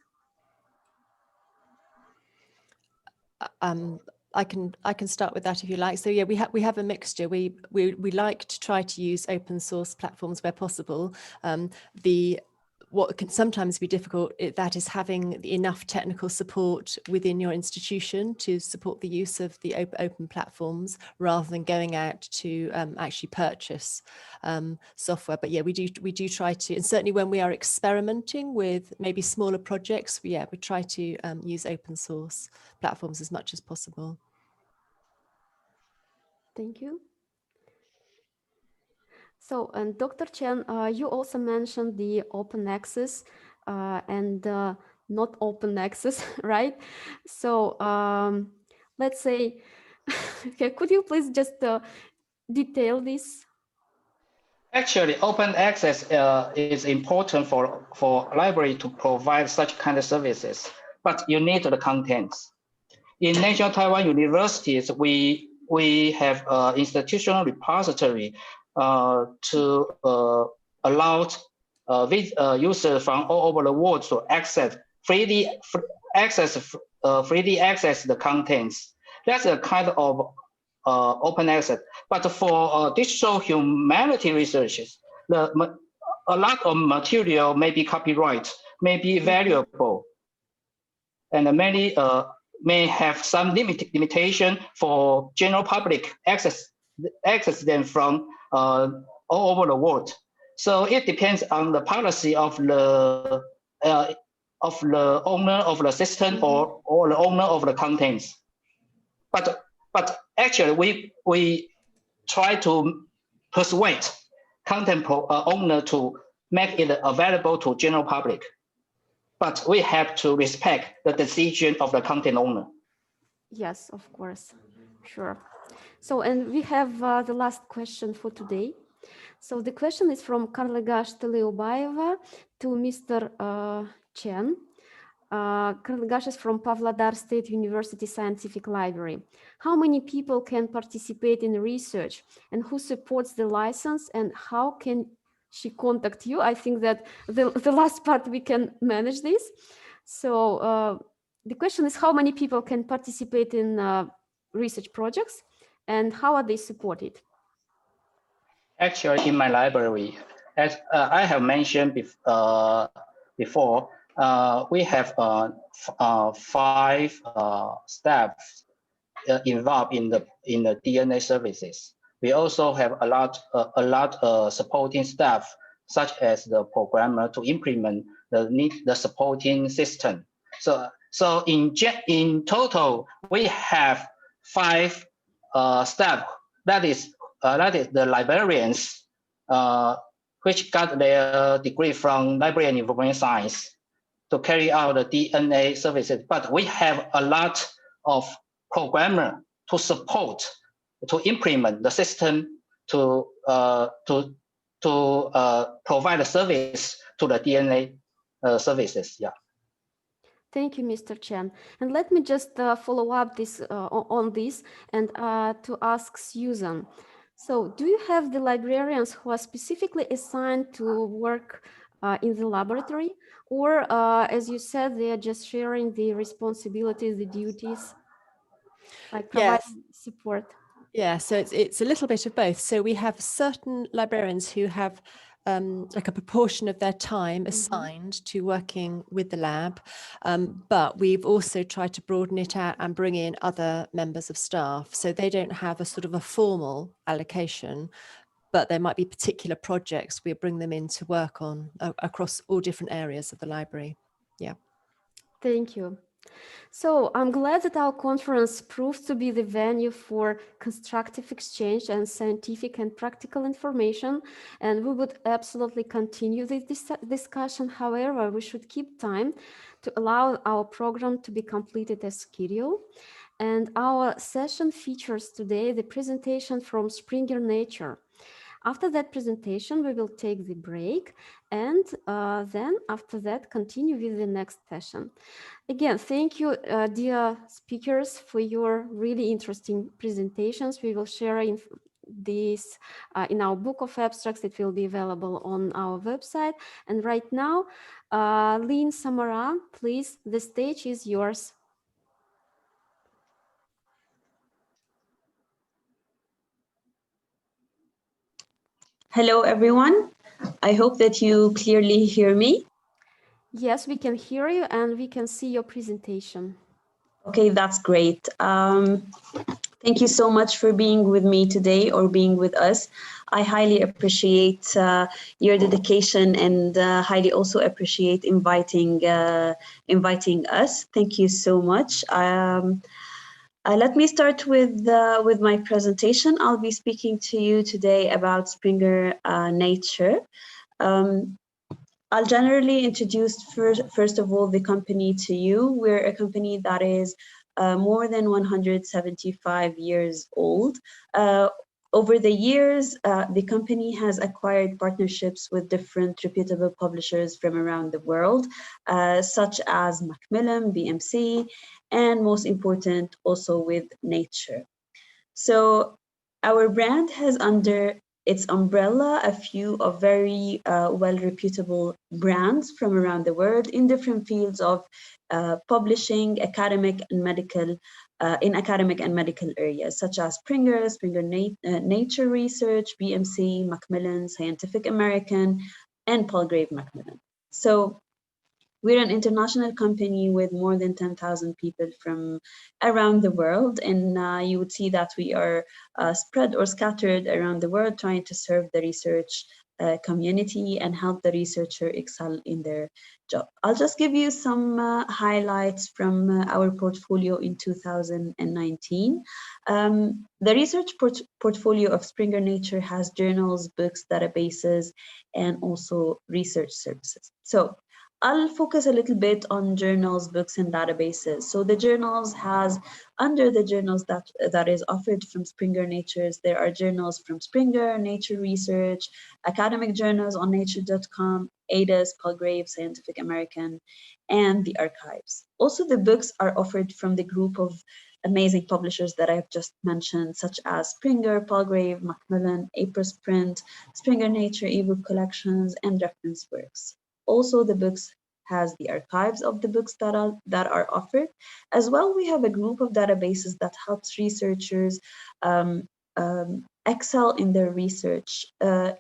I can start with that if you like. So yeah, we have a mixture. We like to try to use open source platforms where possible. What can sometimes be difficult, that is having enough technical support within your institution to support the use of the open platforms, rather than going out to actually purchase software. But yeah, we do try to, and certainly when we are experimenting with maybe smaller projects, we try to use open source platforms as much as possible. Thank you. So, and Dr. Chen, you also mentioned the open access and not open access, right? So let's say, okay, could you please just detail this? Actually, open access is important for library to provide such kind of services, but you need the contents. In National Taiwan universities, we have institutional repository to allow users from all over the world to freely access the contents. That's a kind of open access. But for digital humanity researches, a lot of material may be copyright, may be valuable, and many may have some limitation for general public access them from all over the world. So it depends on the policy of the owner of the system or the owner of the contents. But actually, we try to persuade content owner to make it available to general public. But we have to respect the decision of the content owner. Yes, of course. Sure. So, and we have the last question for today. So the question is from Karlegash Teleobayeva to Mr. Chen. Karlegash is from Pavlodar State University Scientific Library. How many people can participate in research, and who supports the license, and how can she contact you? I think that the last part we can manage this. So the question is, how many people can participate in research projects, and how are they supported? Actually, in my library, as I have mentioned before, we have 5 staff involved in the DNA services. We also have a lot supporting staff, such as the programmer, to implement the supporting system. So in total, we have 5 staff that is the librarians which got their degree from Library and Information Science to carry out the DNA services. But we have a lot of programmers to support, to implement the system to provide a service to the DNA services. Yeah. Thank you, Mr. Chen. And let me just follow up this on this and to ask Susan. So do you have the librarians who are specifically assigned to work in the laboratory? Or as you said, they are just sharing the responsibilities, the duties, like providing support? Yeah, so it's a little bit of both. So we have certain librarians who have like a proportion of their time assigned to working with the lab, but we've also tried to broaden it out and bring in other members of staff. So they don't have a sort of a formal allocation, but there might be particular projects we bring them in to work on across all different areas of the library. Yeah. Thank you. So I'm glad that our conference proves to be the venue for constructive exchange and scientific and practical information, and we would absolutely continue this discussion. However, we should keep time to allow our program to be completed as scheduled. And our session features today the presentation from Springer Nature. After that presentation, we will take the break and then after that continue with the next session. Again, thank you, dear speakers, for your really interesting presentations. We will share this in our book of abstracts. It will be available on our website. And right now, Lynn Samara, please, the stage is yours. Hello, everyone. I hope that you clearly hear me. Yes, we can hear you and we can see your presentation. Okay, that's great. Thank you so much for being with me today or being with us. I highly appreciate your dedication and highly also appreciate inviting us. Thank you so much. Let me start with my presentation. I'll be speaking to you today about Springer Nature. I'll generally introduce first of all the company to you. We're a company that is more than 175 years old. Over the years, the company has acquired partnerships with different reputable publishers from around the world, such as Macmillan, BMC, and most important, also with Nature. So our brand has under its umbrella a few of very well-reputable brands from around the world in different fields of publishing, academic and medical, in academic and medical areas, such as Springer Nature Research, BMC, Macmillan, Scientific American, and Palgrave Macmillan. So we're an international company with more than 10,000 people from around the world, and you would see that we are spread or scattered around the world trying to serve the research community and help the researcher excel in their job. I'll just give you some highlights from our portfolio in 2019. The research portfolio of Springer Nature has journals, books, databases, and also research services. So I'll focus a little bit on journals, books, and databases. So the journals has, under the journals that is offered from Springer Natures, there are journals from Springer, Nature Research, academic journals on nature.com, ADAS, Palgrave, Scientific American, and the archives. Also, the books are offered from the group of amazing publishers that I've just mentioned, such as Springer, Palgrave, Macmillan, Apris Print, Springer Nature ebook collections, and reference works. Also, the books has the archives of the books that are offered. As well, we have a group of databases that helps researchers excel in their research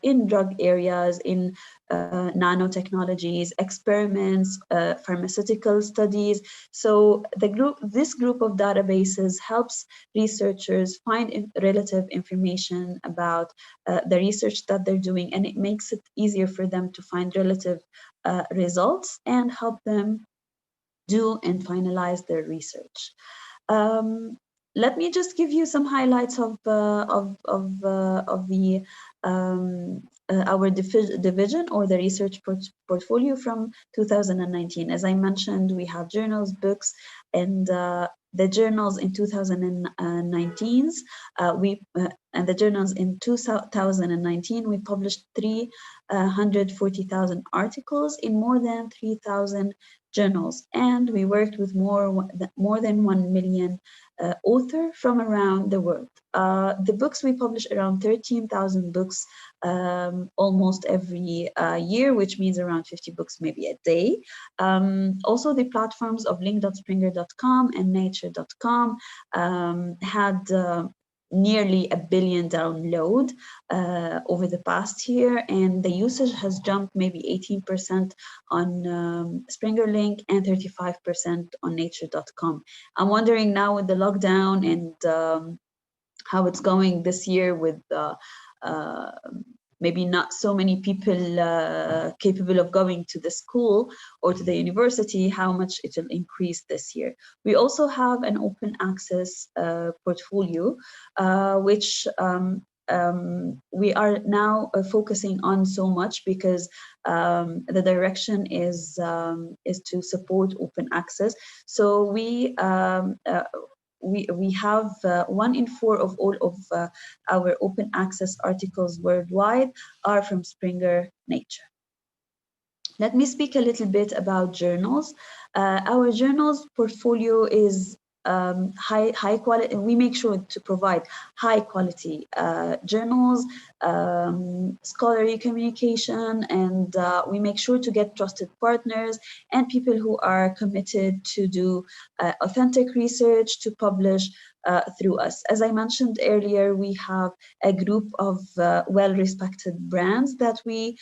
in drug areas, in nanotechnologies, experiments, pharmaceutical studies. So this group of databases helps researchers find relative information about the research that they're doing, and it makes it easier for them to find relative results and help them do and finalize their research. Let me just give you some highlights of our division or the research portfolio from 2019. As I mentioned, we have journals, books, and the journals in 2019. And the journals in 2019, we published 340,000 articles in more than 3,000 journals, and we worked with more than 1 million author from around the world. The books, we publish around 13,000 books almost every year, which means around 50 books maybe a day. Also, the platforms of link.springer.com and nature.com had nearly 1 billion download over the past year, and the usage has jumped maybe 18% on Springer Link and 35% on nature.com. I'm wondering now with the lockdown and how it's going this year with maybe not so many people capable of going to the school or to the university, how much it will increase this year. We also have an open access portfolio, which we are now focusing on so much because the direction is to support open access. So we have 1 in 4 of all of our open access articles worldwide are from Springer Nature. Let me speak a little bit about journals. Our journals portfolio is high quality. We make sure to provide high quality journals, scholarly communication, and we make sure to get trusted partners and people who are committed to do authentic research to publish through us. As I mentioned earlier, we have a group of well-respected brands that we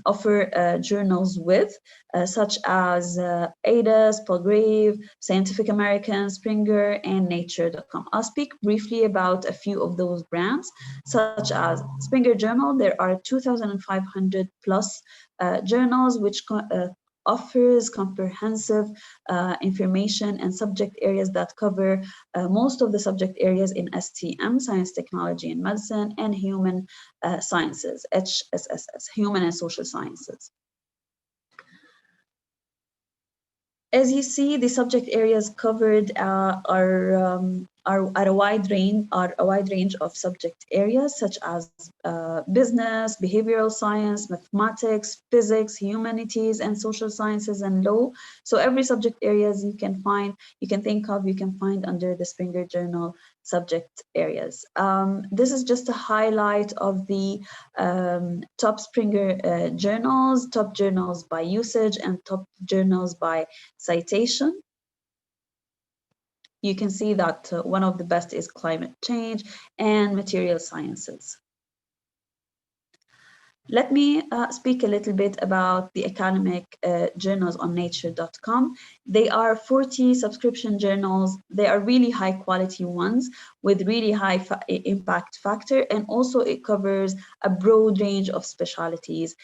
offer journals with, such as ADAS, Palgrave, Scientific American, Springer, and Nature.com. I'll speak briefly about a few of those brands, such as Springer Journal. There are 2,500 plus journals which offers comprehensive information and subject areas that cover most of the subject areas in STM, Science, Technology, and Medicine, and Human Sciences, HSSS, Human and Social Sciences. As you see, the subject areas covered are a wide range of subject areas, such as business, behavioral science, mathematics, physics, humanities, and social sciences, and law. So every subject areas you can find under the Springer Journal subject areas. This is just a highlight of the top Springer journals, top journals by usage, and top journals by citation. You can see that one of the best is climate change and material sciences. Let me speak a little bit about the academic journals on nature.com. They are 40 subscription journals. They are really high quality ones with really high impact factor, and also it covers a broad range of specialties.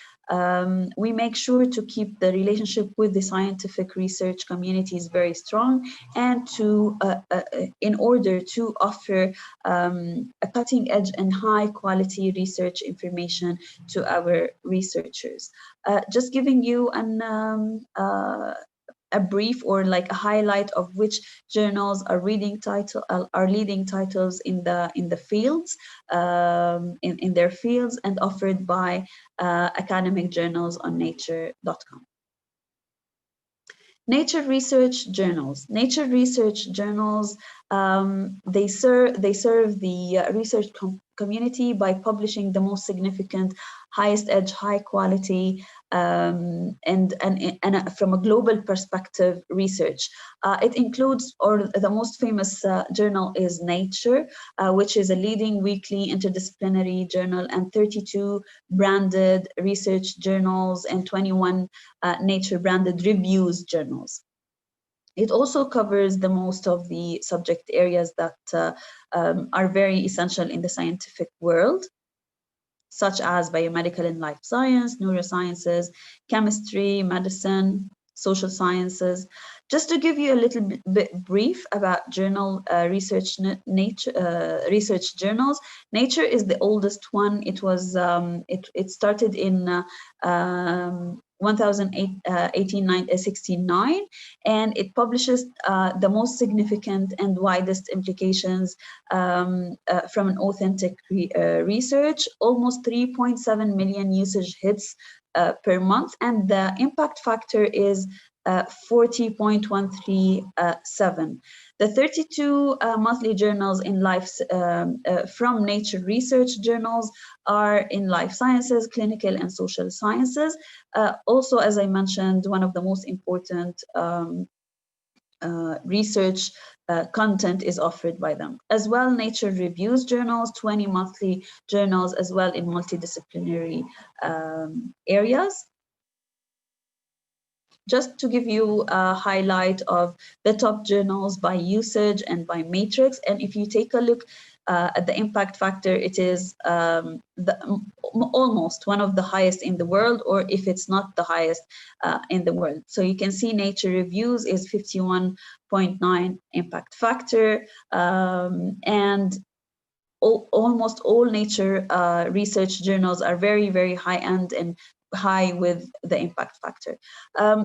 We make sure to keep the relationship with the scientific research communities very strong, and to in order to offer a cutting edge and high quality research information to our researchers. Just giving you a brief or like a highlight of which journals are leading titles in the fields, in their fields, and offered by academic journals on nature.com. Nature research journals. Nature research journals, they serve the research community by publishing the most significant, highest edge, high quality, and from a global perspective research. It includes, or the most famous journal is Nature, which is a leading weekly interdisciplinary journal, and 32 branded research journals and 21 Nature branded reviews journals. It also covers the most of the subject areas that are very essential in the scientific world, such as biomedical and life science, neurosciences, chemistry, medicine, social sciences. Just to give you a little bit brief about journal research journals. Nature is the oldest one. It was it started in 1869, and it publishes the most significant and widest implications from an authentic research. Almost 3.7 million usage hits per month, and the impact factor is 40.137. The 32 monthly journals in life from Nature research journals are in life sciences, clinical and social sciences. Also, as I mentioned, one of the most important research content is offered by them. As well, Nature reviews journals, 20 monthly journals as well in multidisciplinary areas. Just to give you a highlight of the top journals by usage and by matrix, and if you take a look at the impact factor, it is almost one of the highest in the world, or if it's not the highest in the world. So you can see Nature Reviews is 51.9 impact factor, and almost all Nature research journals are very, very high-end and high with the impact factor.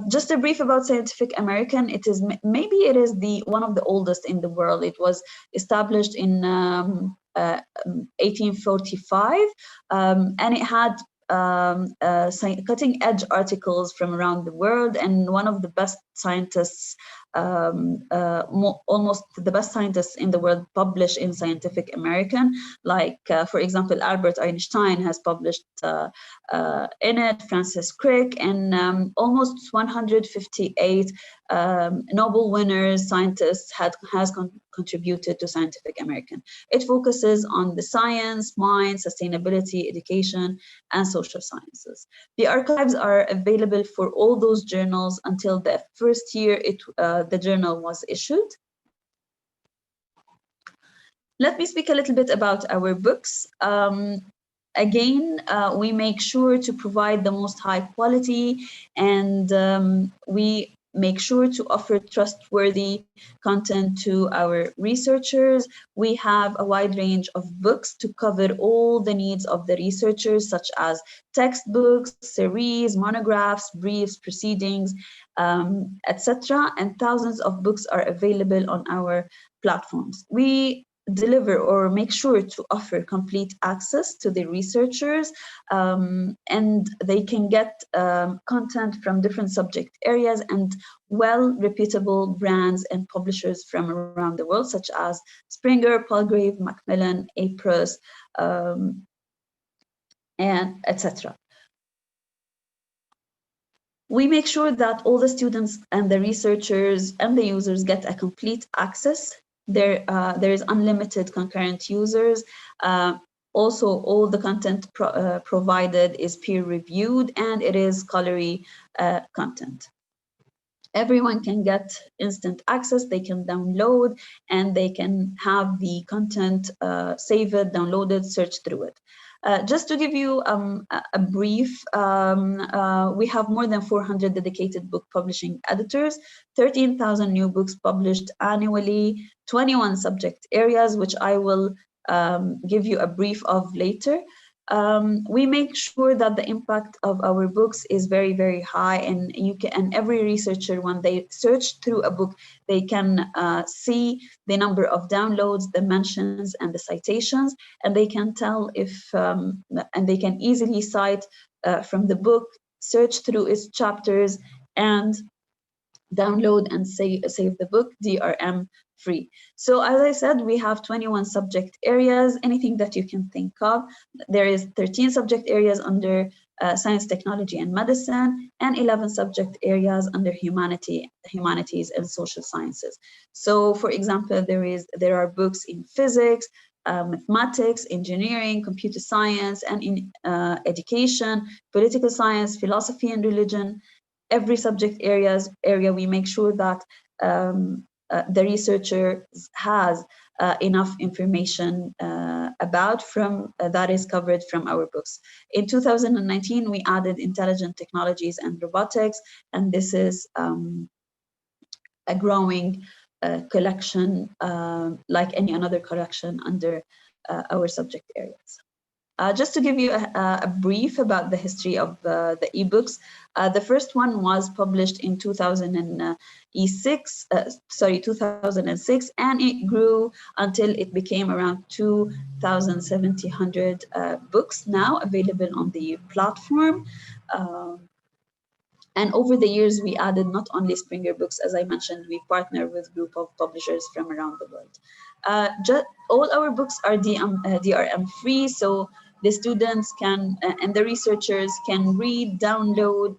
Just a brief about Scientific American. It is maybe it is one of the oldest in the world. It was established in 1845, and it had cutting-edge articles from around the world, and one of the best scientists, almost the best scientists in the world, publish in Scientific American. Like, for example, Albert Einstein has published in it, Francis Crick, and almost 158 Nobel winners, scientists has contributed to Scientific American. It focuses on the science, mind, sustainability, education, and social sciences. The archives are available for all those journals until the first year the journal was issued. Let me speak a little bit about our books. Again, we make sure to provide the most high quality, and we make sure to offer trustworthy content to our researchers. We have a wide range of books to cover all the needs of the researchers, such as textbooks, series, monographs, briefs, proceedings, etc. And thousands of books are available on our platforms. We deliver or make sure to offer complete access to the researchers, and they can get content from different subject areas and reputable brands and publishers from around the world, such as Springer, Palgrave, Macmillan, Apros, and etc. We make sure that all the students and the researchers and the users get a complete access. There is unlimited concurrent users. Also, all the content provided is peer-reviewed, and it is scholarly content. Everyone can get instant access. They can download, and they can have the content saved, downloaded, search through it. Just to give you a brief, we have more than 400 dedicated book publishing editors, 13,000 new books published annually, 21 subject areas, which I will give you a brief of later. We make sure that the impact of our books is very, very high, and every researcher, when they search through a book, they can see the number of downloads, the mentions, and the citations, and they can tell if, and they can easily cite from the book, search through its chapters, and download and save the book DRM free. So as I said, we have 21 subject areas, anything that you can think of. There is 13 subject areas under science, technology, and medicine, and 11 subject areas under humanities and social sciences. So for example, there are books in physics, mathematics, engineering, computer science, and in education, political science, philosophy and religion. Every subject area we make sure that the researcher has enough information about from that is covered from our books. In 2019, we added intelligent technologies and robotics, and this is a growing collection like any another collection under our subject areas. Just to give you a brief about the history of the ebooks, the first one was published in 2006, and it grew until it became around 2,700 books now available on the platform. And over the years, we added not only Springer books, as I mentioned, we partner with a group of publishers from around the world. All our books are DRM free, so the students can and the researchers can read, download,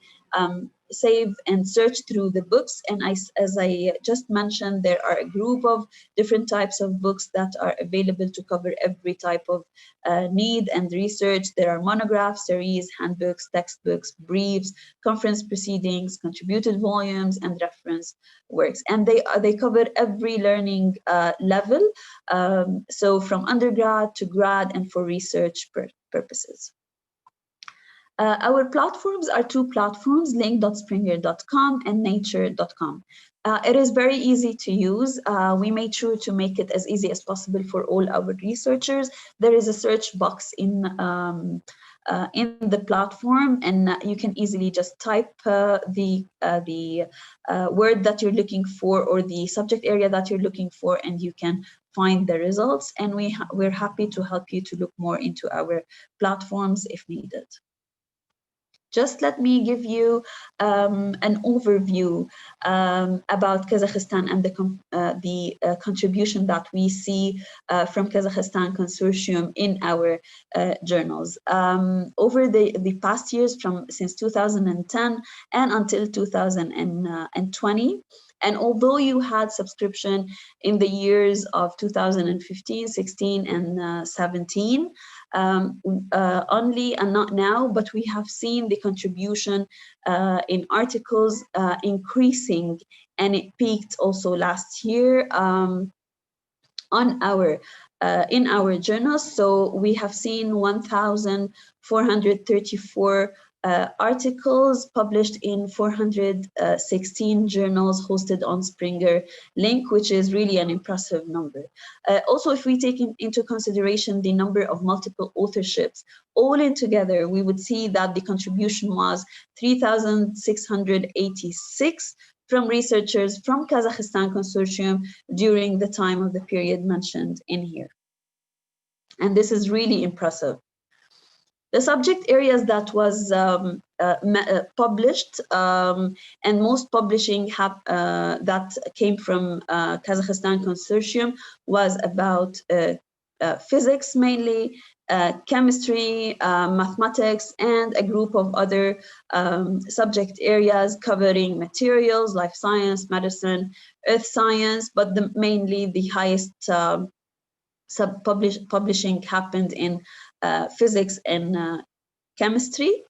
save and search through the books. And as I just mentioned, there are a group of different types of books that are available to cover every type of need and research. There are monographs, series, handbooks, textbooks, briefs, conference proceedings, contributed volumes, and reference works. And they cover every learning level, so from undergrad to grad and for research purposes. Our platforms are two platforms, link.springer.com and nature.com. It is very easy to use. We made sure to make it as easy as possible for all our researchers. There is a search box in the platform, and you can easily just type the word that you're looking for or the subject area that you're looking for, and you can find the results. And we're happy to help you to look more into our platforms if needed. Just let me give you an overview about Kazakhstan and the contribution that we see from Kazakhstan Consortium in our journals. Over the past years, since 2010 and until 2020, and although you had subscription in the years of 2015, 16, and 17, only and not now, but we have seen the contribution in articles increasing, and it peaked also last year on in our journals. So we have seen 1,434 articles published in 416 journals hosted on Springer Link, which is really an impressive number. Also, if we take into consideration the number of multiple authorships, all in together, we would see that the contribution was 3,686 from researchers from Kazakhstan Consortium during the time of the period mentioned in here. And this is really impressive. The subject areas that was published and most publishing that came from Kazakhstan Consortium was about physics mainly, chemistry, mathematics, and a group of other subject areas covering materials, life science, medicine, earth science, but mainly the highest publishing happened in physics and chemistry.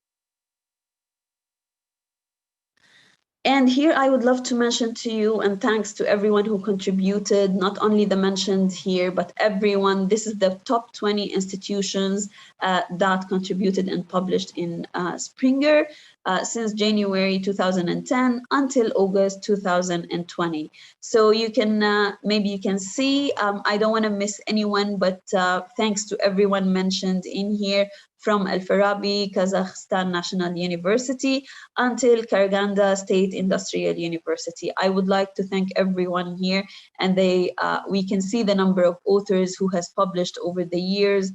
And here I would love to mention to you, and thanks to everyone who contributed, not only the mentioned here, but everyone. This is the top 20 institutions that contributed and published in Springer since January 2010 until August 2020. So you can, maybe you can see, I don't want to miss anyone, but thanks to everyone mentioned in here, from Al-Farabi, Kazakhstan National University, until Karaganda State Industrial University. I would like to thank everyone here, and we can see the number of authors who has published over the years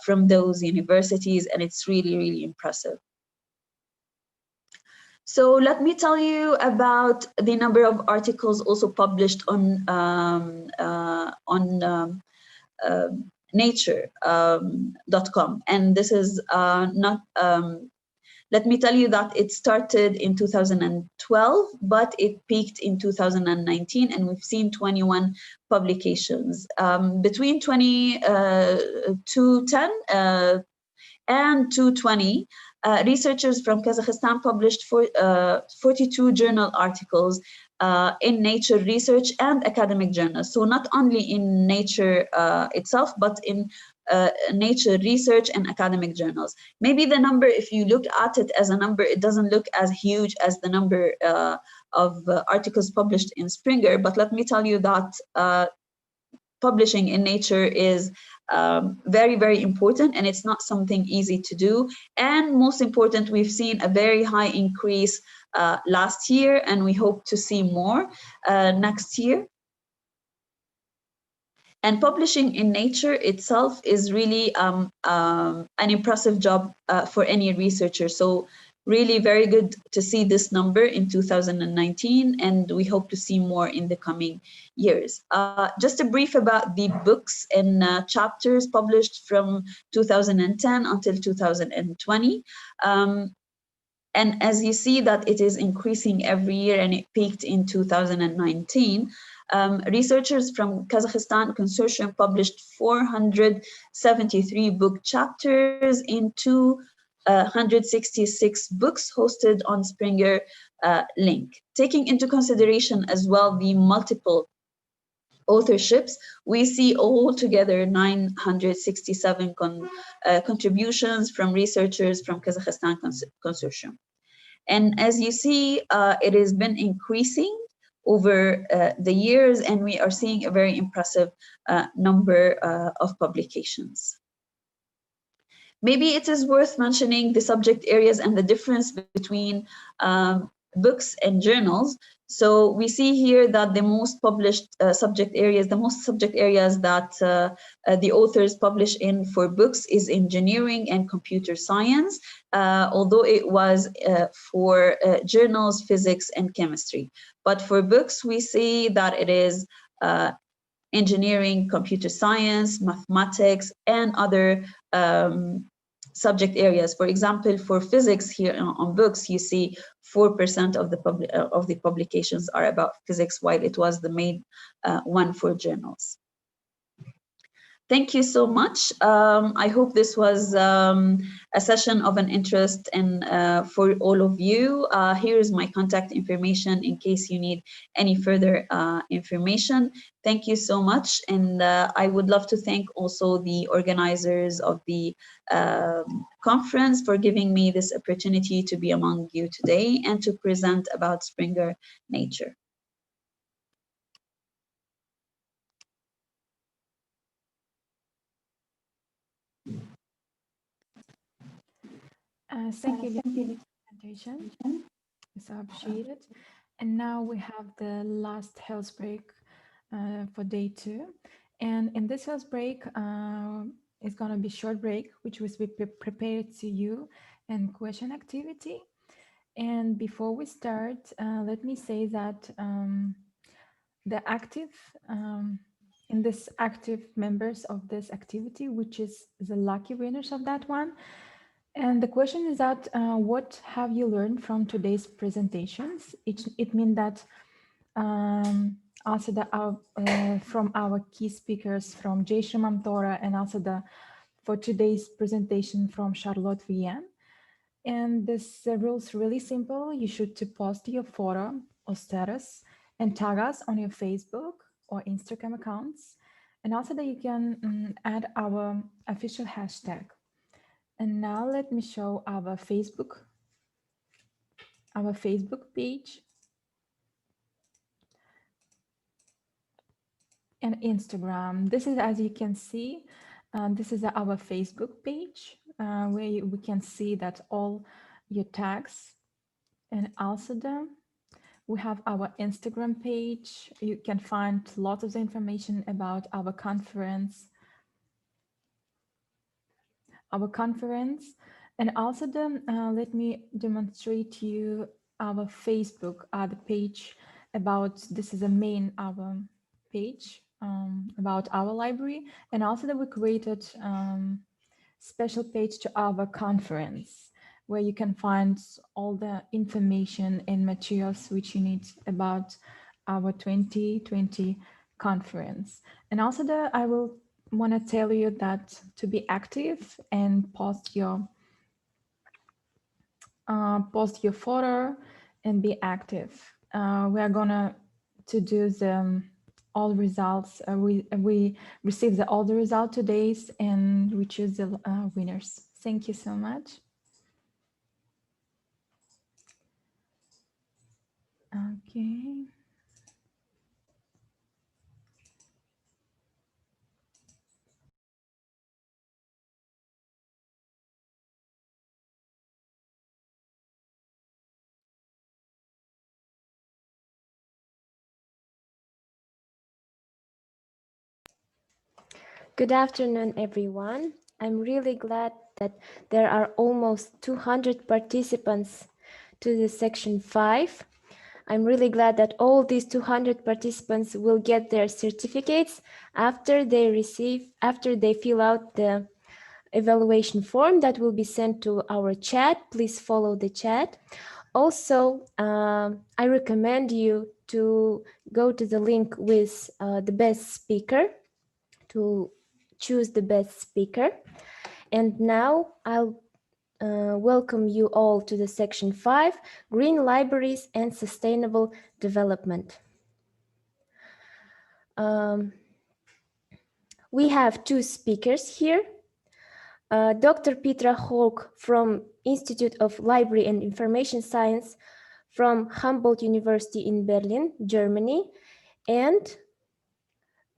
from those universities, and it's really, really impressive. So let me tell you about the number of articles also published on nature.com, and this is not let me tell you that it started in 2012, but it peaked in 2019, and we've seen 21 publications between 2010 and 2020. Researchers from Kazakhstan published 42 journal articles in Nature research and academic journals. So not only in Nature itself, but in Nature research and academic journals. Maybe the number, if you look at it as a number, it doesn't look as huge as the number of articles published in Springer, but let me tell you that publishing in Nature is very, very important, and it's not something easy to do. And most important, we've seen a very high increase last year, and we hope to see more next year. And publishing in Nature itself is really an impressive job for any researcher. So really very good to see this number in 2019, and we hope to see more in the coming years. Just a brief about the books and chapters published from 2010 until 2020. And as you see that it is increasing every year, and it peaked in 2019. Researchers from Kazakhstan consortium published 473 book chapters in 266 books hosted on Springer link. Taking into consideration as well the multiple authorships, we see altogether 967 contributions from researchers from Kazakhstan consortium. And as you see, it has been increasing over the years, and we are seeing a very impressive number of publications. Maybe it is worth mentioning the subject areas and the difference between books and journals. So we see here that the most published subject areas that the authors publish in for books is engineering and computer science, although it was for journals, physics and chemistry. But for books, we see that it is engineering, computer science, mathematics, and other subject areas. For example, for physics here on books, you see 4% of the publications are about physics, while it was the main one for journals. Thank you so much. I hope this was a session of an interest and for all of you. Here is my contact information in case you need any further information. Thank you so much. And I would love to thank also the organizers of the conference for giving me this opportunity to be among you today and to present about Springer Nature. Thank you for the presentation. It's appreciated. And now we have the last health break for day 2. And in this health break, it's going to be short break, which will be prepared to you and question activity. And before we start, let me say that the active in this active members of this activity, which is the lucky winners of that one. And the question is that what have you learned from today's presentations? It means that also from our key speakers from Jayshree Mamtora and also for today's presentation from Charlotte Vienne. And this rule's really simple. You should to post your photo or status and tag us on your Facebook or Instagram accounts. And also that you can add our official hashtag. And now let me show our Facebook page and Instagram. This is, as you can see, this is our Facebook page where we can see that all your tags. And also we have our Instagram page. You can find lots of information about our conference. And also let me demonstrate to you our Facebook the page about, this is the main our page about our library, and also that we created special page to our conference where you can find all the information and materials which you need about our 2020 conference. And also I will want to tell you that to be active and post your photo and be active. we are gonna to do the all results. We received all the result today, and we choose the winners. Thank you so much. Okay. Good afternoon, everyone. I'm really glad that there are almost 200 participants to the section 5. I'm really glad that all these 200 participants will get their certificates after they fill out the evaluation form that will be sent to our chat. Please follow the chat. Also, I recommend you to go to the link with the best speaker to choose the best speaker. And now I'll welcome you all to the section 5, Green Libraries and Sustainable Development. We have two speakers here. Dr. Petra Hoog from Institute of Library and Information Science from Humboldt University in Berlin, Germany, and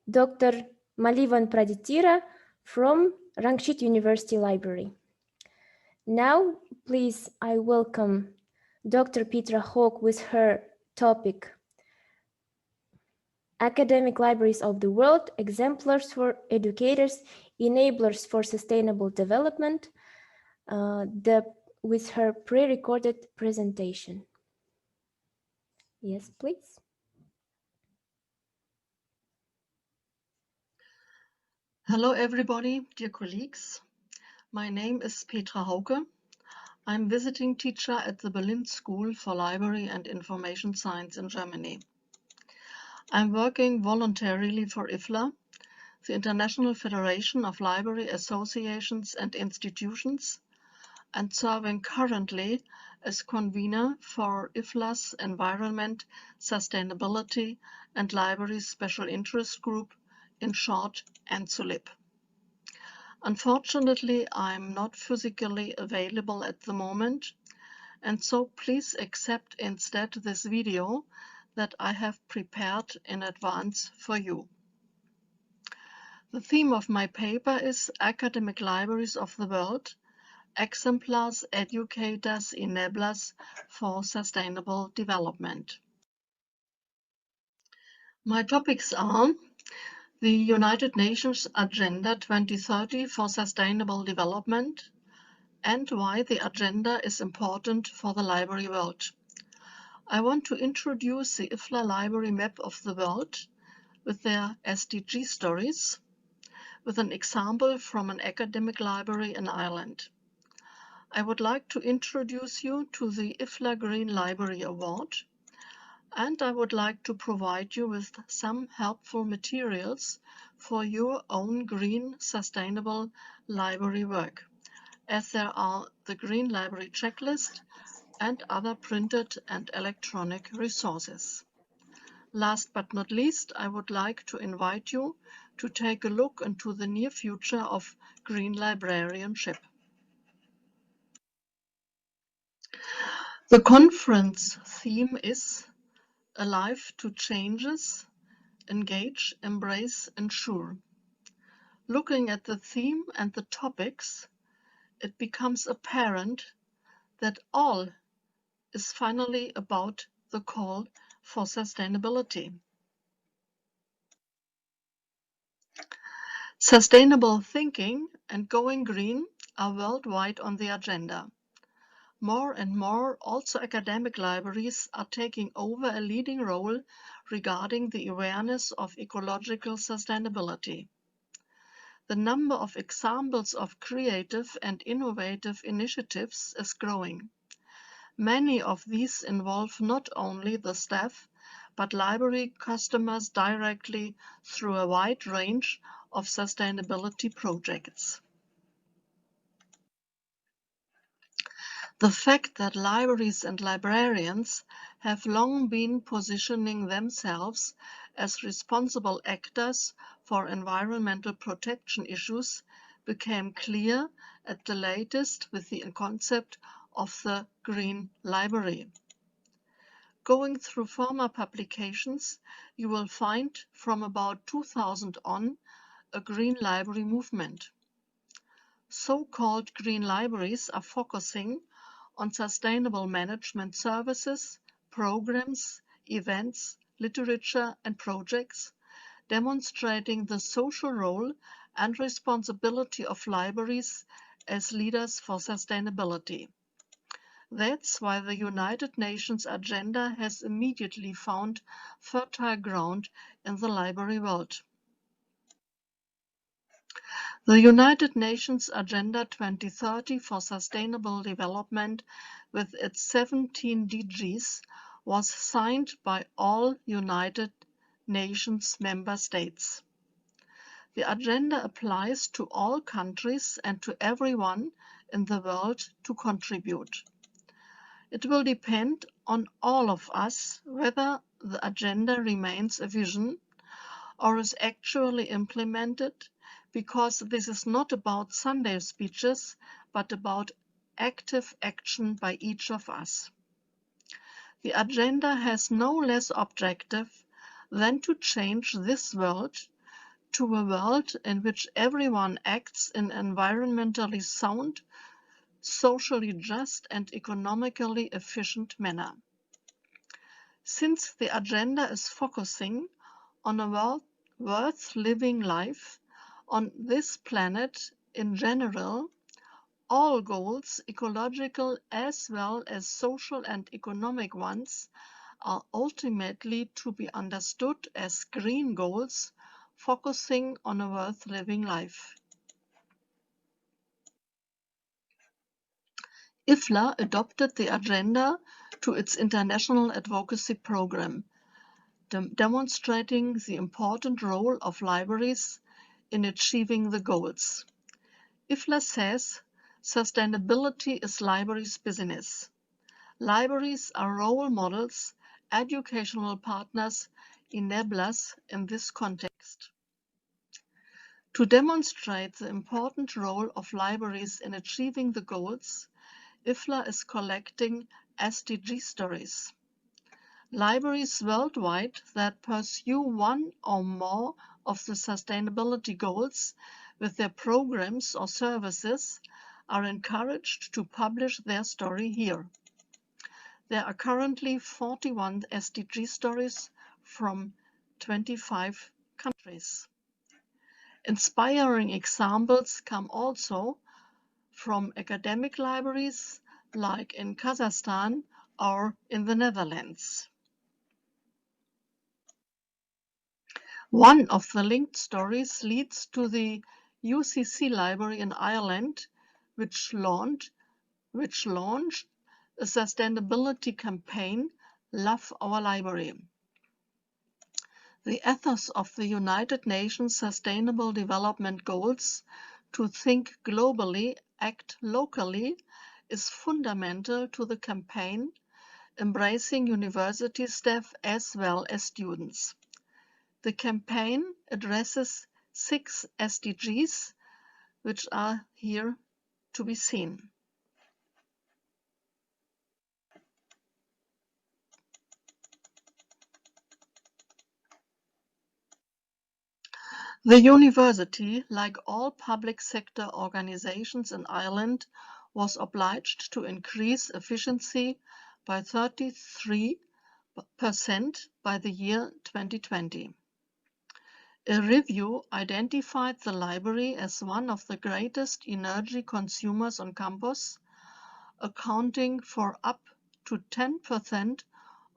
Dr. Malivan Praditira from Rangshit University Library. Now, please, I welcome Dr. Petra Hoog with her topic, Academic Libraries of the World, Exemplars for Educators, Enablers for Sustainable Development, with her pre-recorded presentation. Yes, please. Hello, everybody, dear colleagues. My name is Petra Hauke. I'm visiting teacher at the Berlin School for Library and Information Science in Germany. I'm working voluntarily for IFLA, the International Federation of Library Associations and Institutions, and serving currently as convener for IFLA's Environment, Sustainability and Library Special Interest Group, in short, ENSULIP. Unfortunately, I'm not physically available at the moment, and so please accept instead this video that I have prepared in advance for you. The theme of my paper is Academic Libraries of the World, Exemplars, Educators, Enablers for Sustainable Development. My topics are the United Nations Agenda 2030 for Sustainable Development, and why the agenda is important for the library world. I want to introduce the IFLA library map of the world with their SDG stories, with an example from an academic library in Ireland. I would like to introduce you to the IFLA Green Library Award, and I would like to provide you with some helpful materials for your own green sustainable library work, as there are the Green Library Checklist and other printed and electronic resources. Last but not least, I would like to invite you to take a look into the near future of green librarianship. The conference theme is Alive to Changes, Engage, Embrace, Ensure. Looking at the theme and the topics, it becomes apparent that all is finally about the call for sustainability. Sustainable thinking and going green are worldwide on the agenda. More and more, also academic libraries are taking over a leading role regarding the awareness of ecological sustainability. The number of examples of creative and innovative initiatives is growing. Many of these involve not only the staff, but library customers directly through a wide range of sustainability projects. The fact that libraries and librarians have long been positioning themselves as responsible actors for environmental protection issues became clear at the latest with the concept of the Green Library. Going through former publications, you will find from about 2000 on a Green Library movement. So-called Green Libraries are focusing on sustainable management services, programs, events, literature and projects, demonstrating the social role and responsibility of libraries as leaders for sustainability. That's why the United Nations agenda has immediately found fertile ground in the library world. The United Nations Agenda 2030 for Sustainable Development with its 17 DGs was signed by all United Nations member states. The agenda applies to all countries and to everyone in the world to contribute. It will depend on all of us whether the agenda remains a vision or is actually implemented, because this is not about Sunday speeches, but about active action by each of us. The agenda has no less objective than to change this world to a world in which everyone acts in an environmentally sound, socially just and economically efficient manner. Since the agenda is focusing on a world worth living life on this planet in general, all goals, ecological as well as social and economic ones, are ultimately to be understood as green goals focusing on a worth living life. IFLA adopted the agenda to its international advocacy program, demonstrating the important role of libraries in achieving the goals. IFLA says sustainability is libraries' business. Libraries are role models, educational partners, enablers in this context. To demonstrate the important role of libraries in achieving the goals, IFLA is collecting SDG stories. Libraries worldwide that pursue one or more of the sustainability goals with their programs or services are encouraged to publish their story here. There are currently 41 SDG stories from 25 countries. Inspiring examples come also from academic libraries like in Kazakhstan or in the Netherlands. One of the linked stories leads to the UCC library in Ireland, which launched a sustainability campaign, Love Our Library. The ethos of the United Nations Sustainable Development Goals, to think globally, act locally, is fundamental to the campaign, embracing university staff as well as students. The campaign addresses 6 SDGs, which are here to be seen. The university, like all public sector organizations in Ireland, was obliged to increase efficiency by 33% by the year 2020. A review identified the library as one of the greatest energy consumers on campus, accounting for up to 10%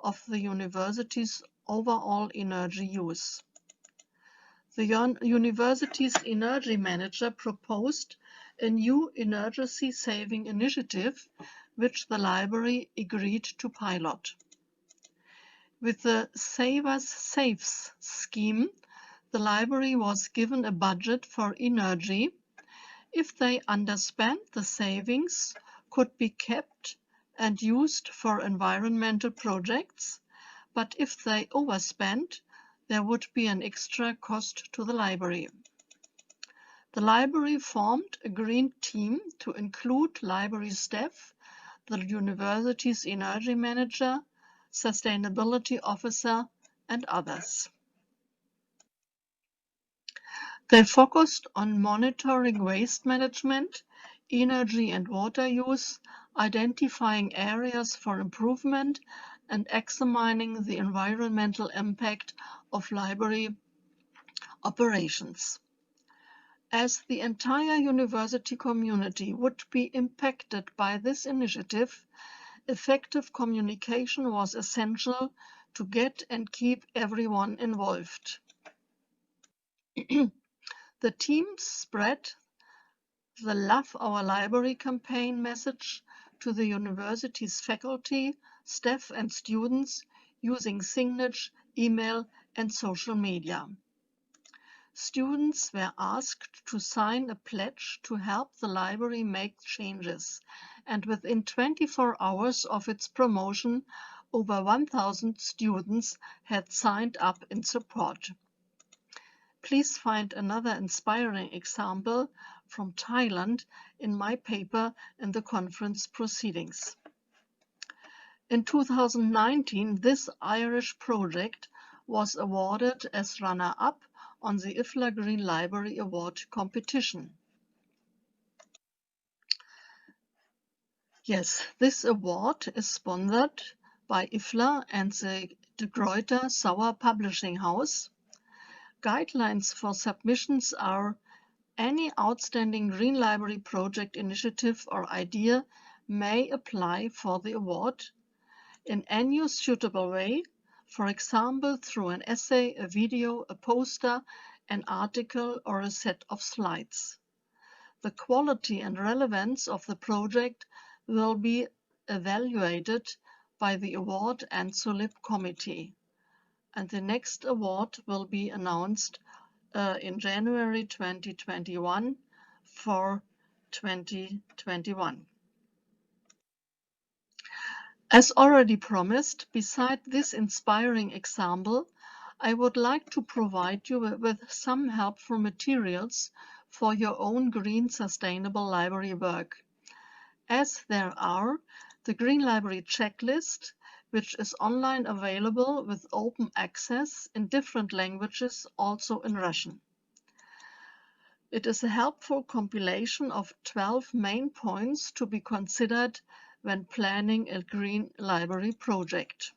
of the university's overall energy use. The university's energy manager proposed a new energy-saving initiative, which the library agreed to pilot. With the Savers Saves scheme, the library was given a budget for energy. If they underspent, the savings could be kept and used for environmental projects, but if they overspent, there would be an extra cost to the library. The library formed a green team to include library staff, the university's energy manager, sustainability officer, and others. They focused on monitoring waste management, energy and water use, identifying areas for improvement, and examining the environmental impact of library operations. As the entire university community would be impacted by this initiative, effective communication was essential to get and keep everyone involved. The team spread the Love Our Library campaign message to the university's faculty, staff and students using signage, email and social media. Students were asked to sign a pledge to help the library make changes, and within 24 hours of its promotion, over 1,000 students had signed up in support. Please find another inspiring example from Thailand in my paper in the conference proceedings. In 2019, this Irish project was awarded as runner-up on the IFLA Green Library Award competition. Yes, this award is sponsored by IFLA and the De Gruyter Sauer Publishing House. Guidelines for submissions are: any outstanding Green Library project, initiative or idea may apply for the award in any suitable way, for example through an essay, a video, a poster, an article or a set of slides. The quality and relevance of the project will be evaluated by the award and SULIP committee, and the next award will be announced in January 2021 for 2021. As already promised, beside this inspiring example, I would like to provide you with some helpful materials for your own green sustainable library work. As there are the Green Library Checklist, which is online available with open access in different languages, also in Russian. It is a helpful compilation of 12 main points to be considered when planning a Green Library project.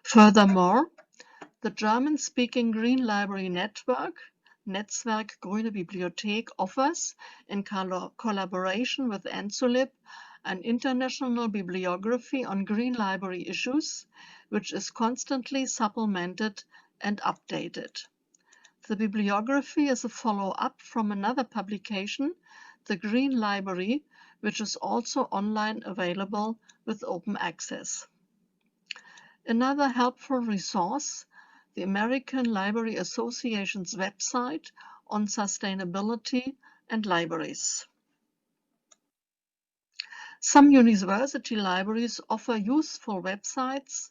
Furthermore, the German-speaking Green Library Network, Netzwerk Grüne Bibliothek, offers, in collaboration with NSULIP, an international bibliography on Green Library issues, which is constantly supplemented and updated. The bibliography is a follow-up from another publication, the Green Library, which is also online available with open access. Another helpful resource, the American Library Association's website on sustainability and libraries. Some university libraries offer useful websites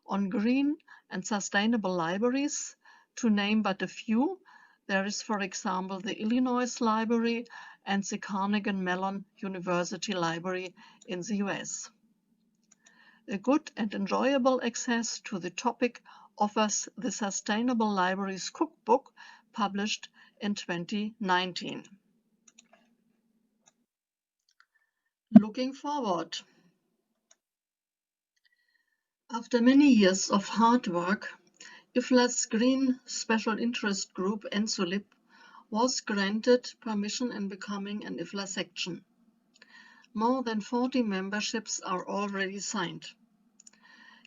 on green and sustainable libraries. To name but a few, there is, for example, the Illinois Library and the Carnegie Mellon University Library in the US. A good and enjoyable access to the topic offers the Sustainable Libraries Cookbook, published in 2019. Looking forward. After many years of hard work, IFLA's Green Special Interest Group, NSULIP, was granted permission in becoming an IFLA section. More than 40 memberships are already signed.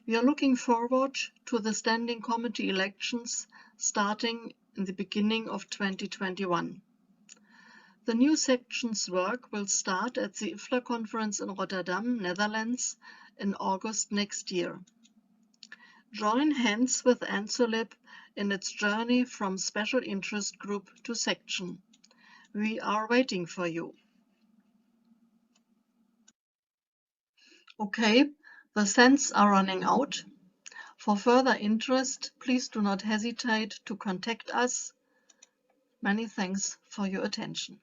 We are looking forward to the standing committee elections starting in the beginning of 2021. The new section's work will start at the IFLA conference in Rotterdam, Netherlands, in August next year. Join hands with NSULIP in its journey from special interest group to section. We are waiting for you. Okay, the cents are running out. For further interest, please do not hesitate to contact us. Many thanks for your attention.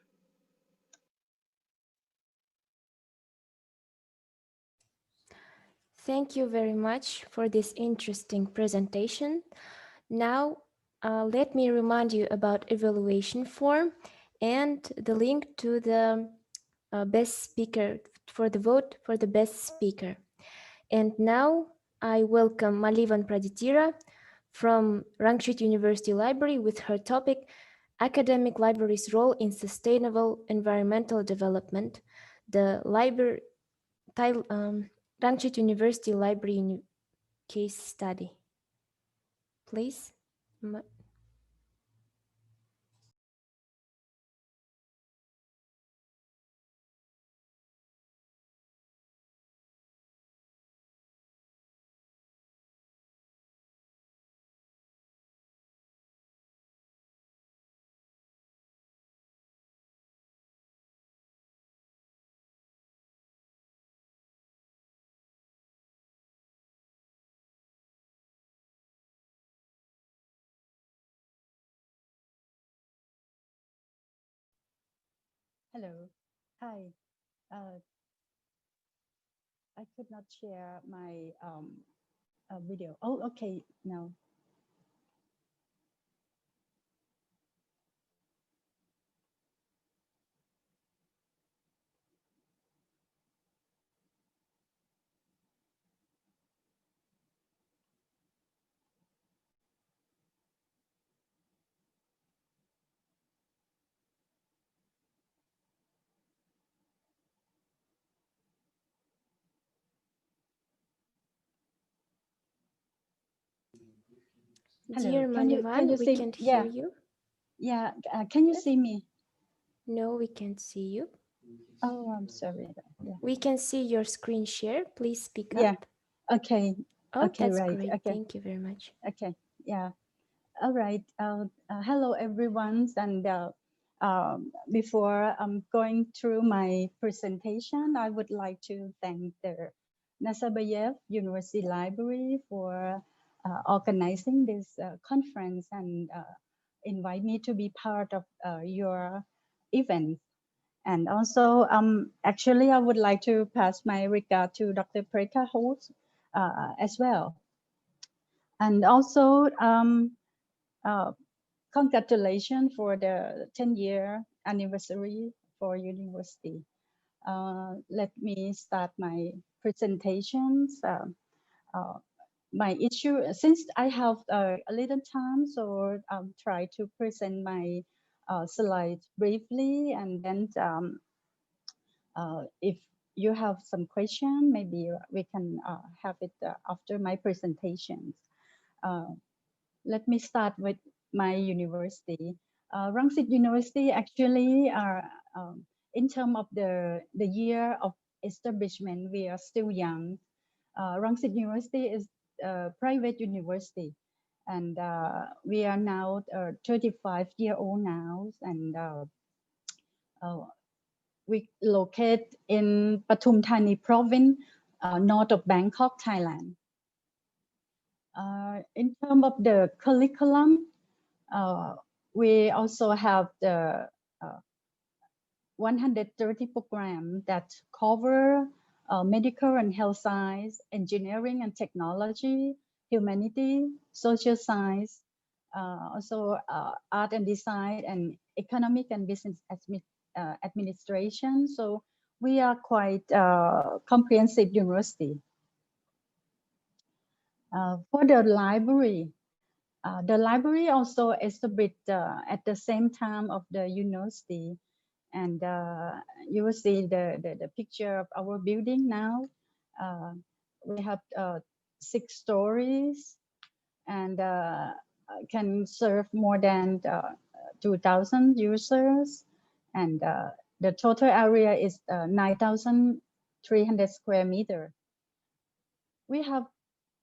Thank you very much for this interesting presentation. Now, let me remind you about evaluation form and the link to the best speaker for the vote for the best speaker. And now I welcome Malivan Praditira from Rangsit University Library with her topic, Academic Libraries' Role in Sustainable Environmental Development. The library Rangsit University Library case study. Please. Hello. Hi. I could not share my video. Oh, okay. No. Hello. Dear Malivan, we can't hear you. Yeah. Can you see me? No, we can't see you. Oh, I'm sorry. Yeah. We can see your screen share. Please speak Yeah. up. Okay. Oh, Okay. that's Right. great. Okay. Thank you very much. Okay. Yeah. All right. Hello, everyone. And before going through my presentation, I would like to thank the Nazarbayev University Library for organizing this conference and invite me to be part of your event. And also, actually, I would like to pass my regard to Dr. Preka Host as well. And also, congratulations for the 10-year anniversary for university. Let me start my presentations. My issue, since I have a little time, so I'll try to present my slides briefly, and then if you have some question, maybe we can have it after my presentations. Let me start with my university. Rangsit University actually are, in terms of the year of establishment, we are still young. Rangsit University is a private university, and we are now 35-year-old now, and we locate in Pathum Thani province, north of Bangkok, Thailand. In terms of the curriculum, we also have the 130 programs that cover medical and health science, engineering and technology, humanity, social science, also art and design, and economic and business administration. So we are quite comprehensive university. For the library also established at the same time of the university, and you will see the picture of our building now. We have 6 stories and can serve more than 2,000 users, and the total area is 9,300 square meters. We have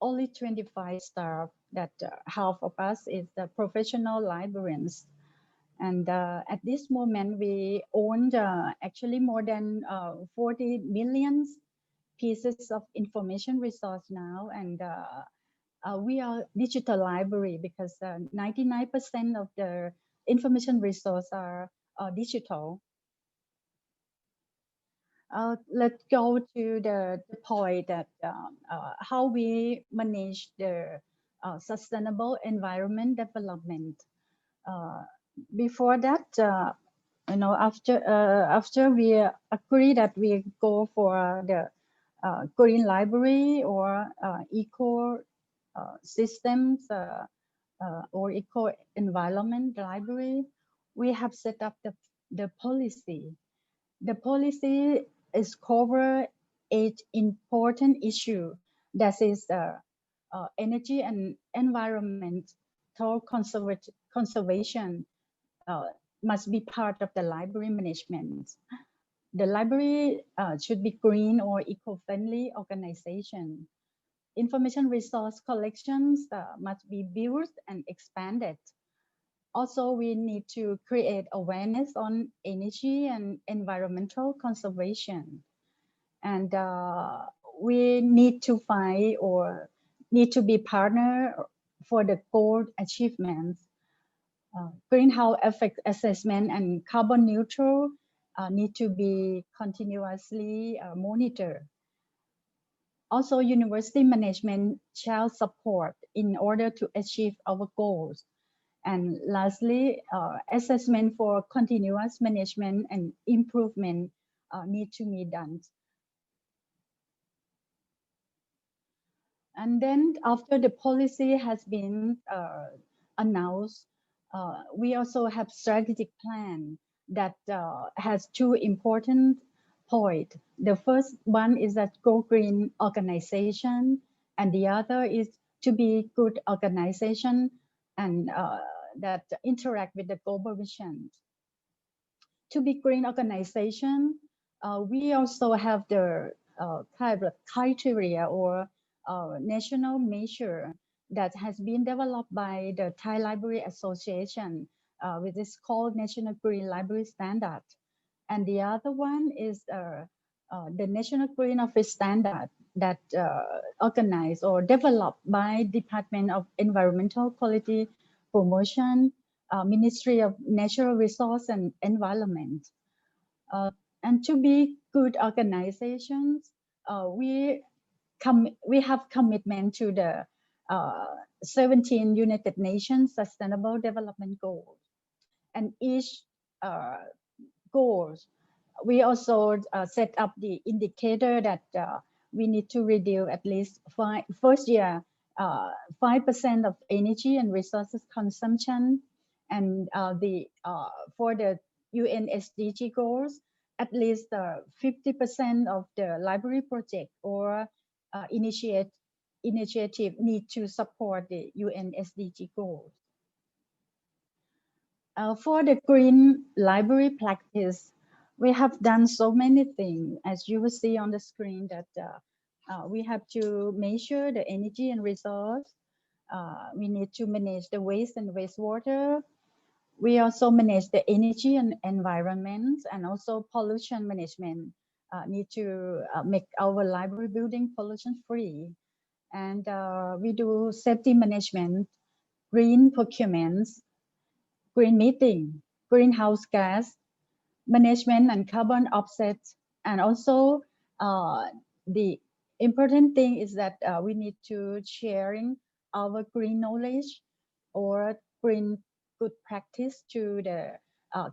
only 25 staff, that half of us is the professional librarians. And at this moment, we owned actually more than 40 million pieces of information resource now, and we are digital library because 99% of the information resource are digital. Let's go to the point that how we manage the sustainable environment development. Before that, after we agree that we go for the green library or eco systems or eco environment library, we have set up the policy. The policy is cover 8 important issue, that is energy and environmental conservation must be part of the library management. The library should be green or eco-friendly organization. Information resource collections must be built and expanded. Also, we need to create awareness on energy and environmental conservation. And we need to find or need to be partner for the goal achievements. Greenhouse effect assessment and carbon neutral need to be continuously monitored. Also, university management shall support in order to achieve our goals. And lastly, assessment for continuous management and improvement need to be done. And then after the policy has been announced, we also have strategic plan that has 2 important points. The first one is that go green organization, and the other is to be good organization and that interact with the global vision. To be green organization, we also have the kind of criteria or national measure that has been developed by the Thai Library Association, which is called National Green Library Standard. And the other one is the National Green Office Standard that organized or developed by Department of Environmental Quality Promotion, Ministry of Natural Resource and Environment. And to be good organizations, we have commitment to the 17 United Nations Sustainable Development Goals. And each goals, we also set up the indicator that we need to reduce at least first year 5% of energy and resources consumption, and for the UN SDG goals, at least 50% of the library project or initiative need to support the UN SDG goals. For the green library practice, we have done so many things, as you will see on the screen, that we have to measure the energy and resource. We need to manage the waste and wastewater. We also manage the energy and environment, and also pollution management. Need to make our library building pollution free. And we do safety management, green procurements, green meeting, greenhouse gas management and carbon offsets. And also the important thing is that we need to sharing our green knowledge or green good practice to the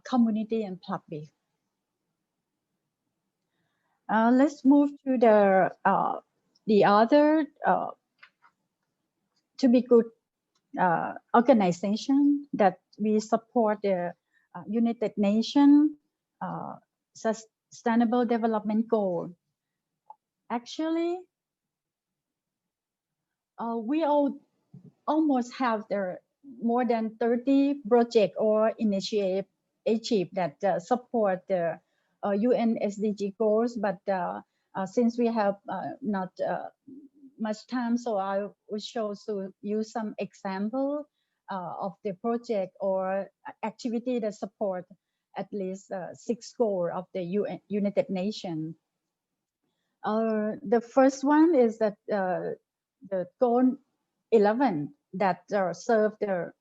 community and public. Let's move to the other to be good organization that we support the United Nations Sustainable Development Goal. Actually, we almost have more than 30 projects or initiatives that support the UN SDG goals, but since we have not much time, so I will show you some example of the project or activity that support at least 6 goals of the United Nations. The first one is that the goal 11 that serve the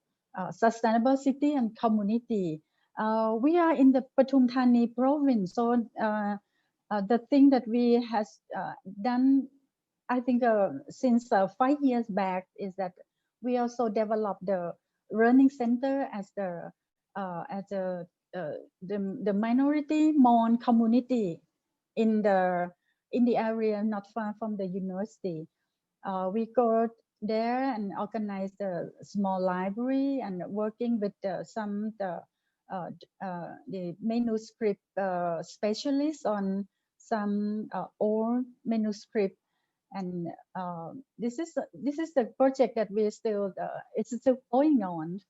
sustainable city and community. We are in the Pathum Thani province, so the thing that we has done, I think since 5 years back, is that we also developed the learning center as the minority Mon community in the area not far from the university. We go there and organize the small library and working with some the manuscript specialists on some old manuscript, and this is the project that we still it's still going on.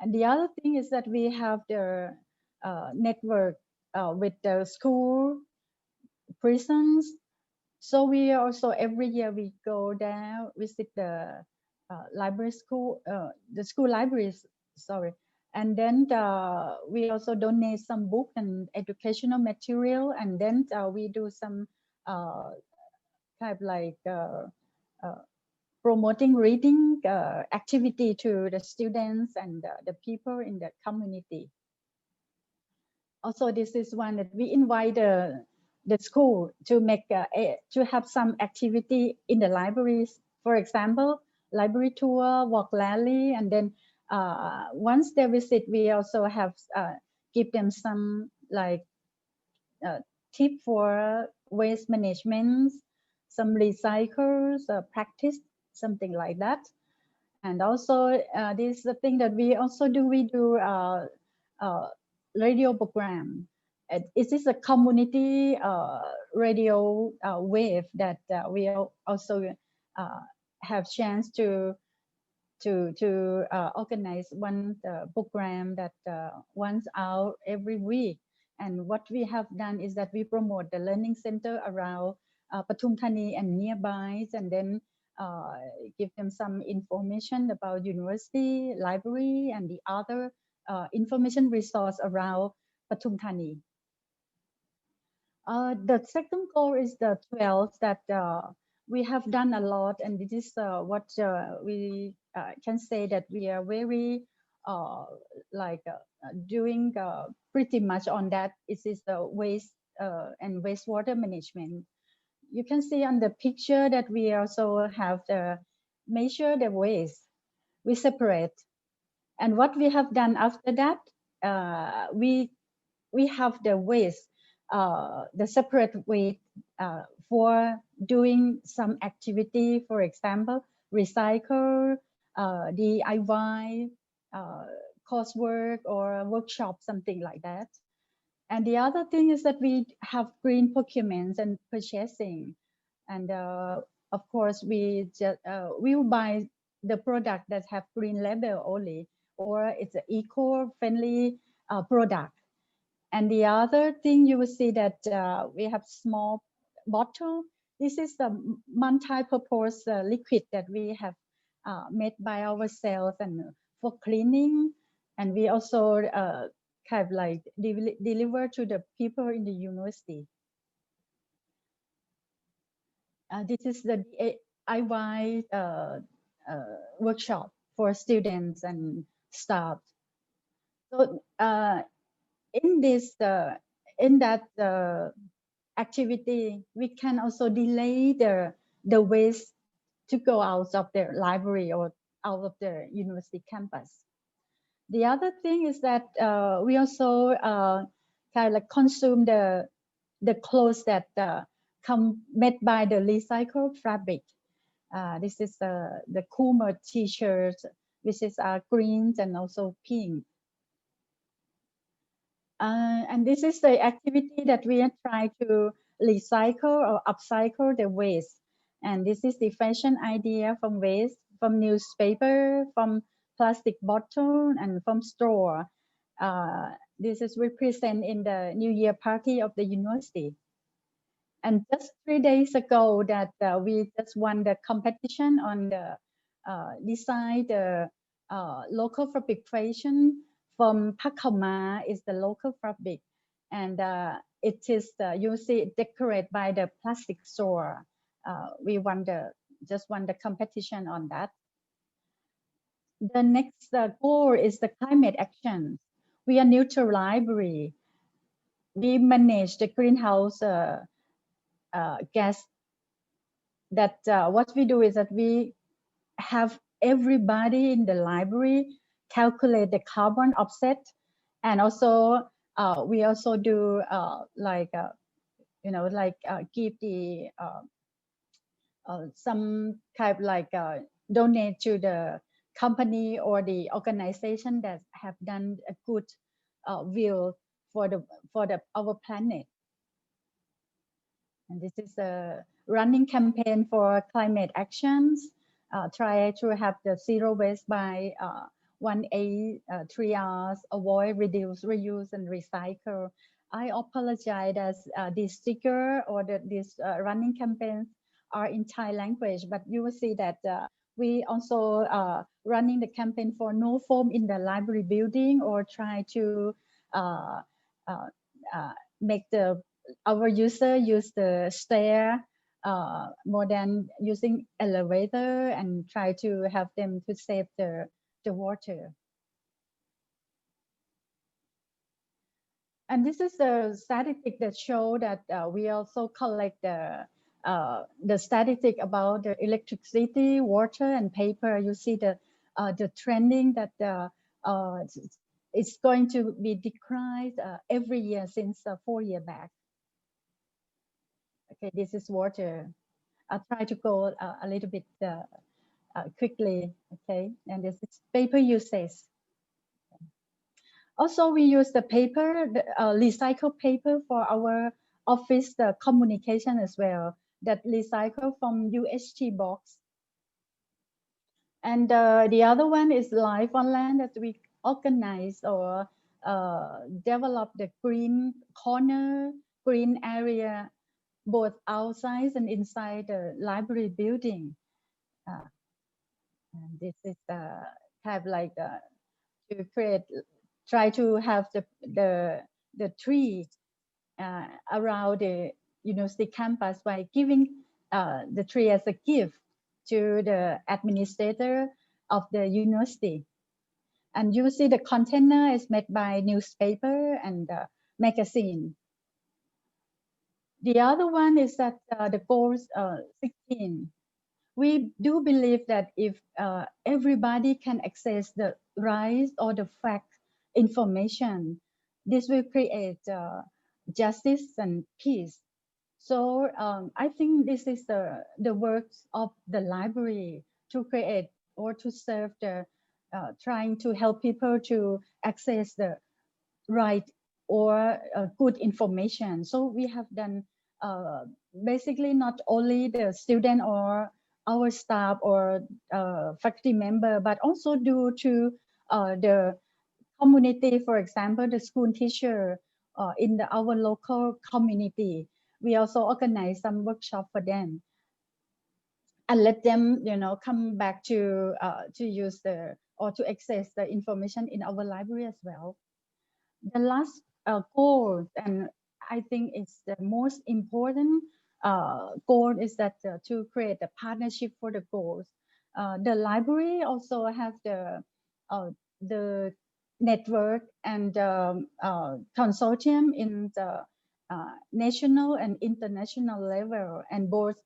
And the other thing is that we have the network with the school, prisons. So we also every year we go there, visit the library school, the school libraries, sorry. And then we also donate some book and educational material. And then we do some kind of like promoting reading activity to the students and the people in the community. Also, this is one that we invite the school to make to have some activity in the libraries. For example, library tour, walk rally, and then once they visit, we also have give them some like tip for waste management, some recycles practice, something like that. And also this is the thing that we also do. We do radio program. It is a community radio wave that we also have chance to organize one program that once out every week. And what we have done is that we promote the learning center around Pathum Thani and nearby, and then give them some information about university, library, and the other information resource around Pathum Thani. The second goal is the 12th that we have done a lot, and this is what we can say that we are very doing pretty much on that. It is the waste and wastewater management. You can see on the picture that we also have the measure the waste, we separate, and what we have done after that, we have the waste, the separate waste for doing some activity, for example, recycle, DIY, coursework or workshop, something like that. And the other thing is that we have green procurements and purchasing. And of course, we just we will buy the product that have green label only, or it's an eco-friendly product. And the other thing you will see that we have small bottle. This is the multi-purpose liquid that we have made by ourselves and for cleaning. And we also kind of like deliver to the people in the university. This is the DIY workshop for students and staff. So in this in that activity, we can also delay the waste to go out of the library or out of the university campus. The other thing is that we also kind of like consume the clothes that come made by the recycled fabric. This is the Kuma t-shirts, which is green and also pink. And this is the activity that we are trying to recycle or upcycle the waste. And this is the fashion idea from waste, from newspaper, from plastic bottle, and from straw. This is represented in the New Year party of the university. And just 3 days ago that we just won the competition on the design the local fabric fashion from Pakama is the local fabric. and it is you see it decorated by the plastic store. We just won the competition on that. The next goal is the climate action. We are neutral library. We manage the greenhouse gas. That what we do is that we have everybody in the library calculate the carbon offset, and also we also do give the some kind of donate to the company or the organization that have done a good will for our planet. And this is a running campaign for climate actions. Try to have the zero waste by 1A, 3Rs, avoid, reduce, reuse, and recycle. I apologize as this sticker or this running campaigns are in Thai language, but you will see that we also running the campaign for no foam in the library building, or try to make our user use the stair more than using elevator, and try to have them to save the water. And this is the statistic that show that we also collect the statistic about the electricity, water, and paper. You see the trending that it's going to be decreased every year since 4 years back. Okay, this is water. I'll try to go a little bit quickly. Okay, and this is paper usage. Also, we use the paper, recycled paper for our office communication as well. That recycled from UHT box. And the other one is Life on Land, that we organize or develop the green corner, green area, both outside and inside the library building. And this is kind of like to create, try to have the tree around the university campus by giving the tree as a gift to the administrator of the university. And you see the container is made by newspaper and magazine. The other one is that the goal 16. We do believe that if everybody can access the right or the fact information, this will create justice and peace. So I think this is the work of the library to create or to serve the trying to help people to access the right or good information. So we have done basically not only the student or our staff or faculty member, but also due to the community, for example, the school teacher in our local community. We also organize some workshop for them and let them, come back to use or to access the information in our library as well. The last goal, and I think it's the most important goal, is that to create a partnership for the goals. The library also have the network and consortium in the national and international level, and both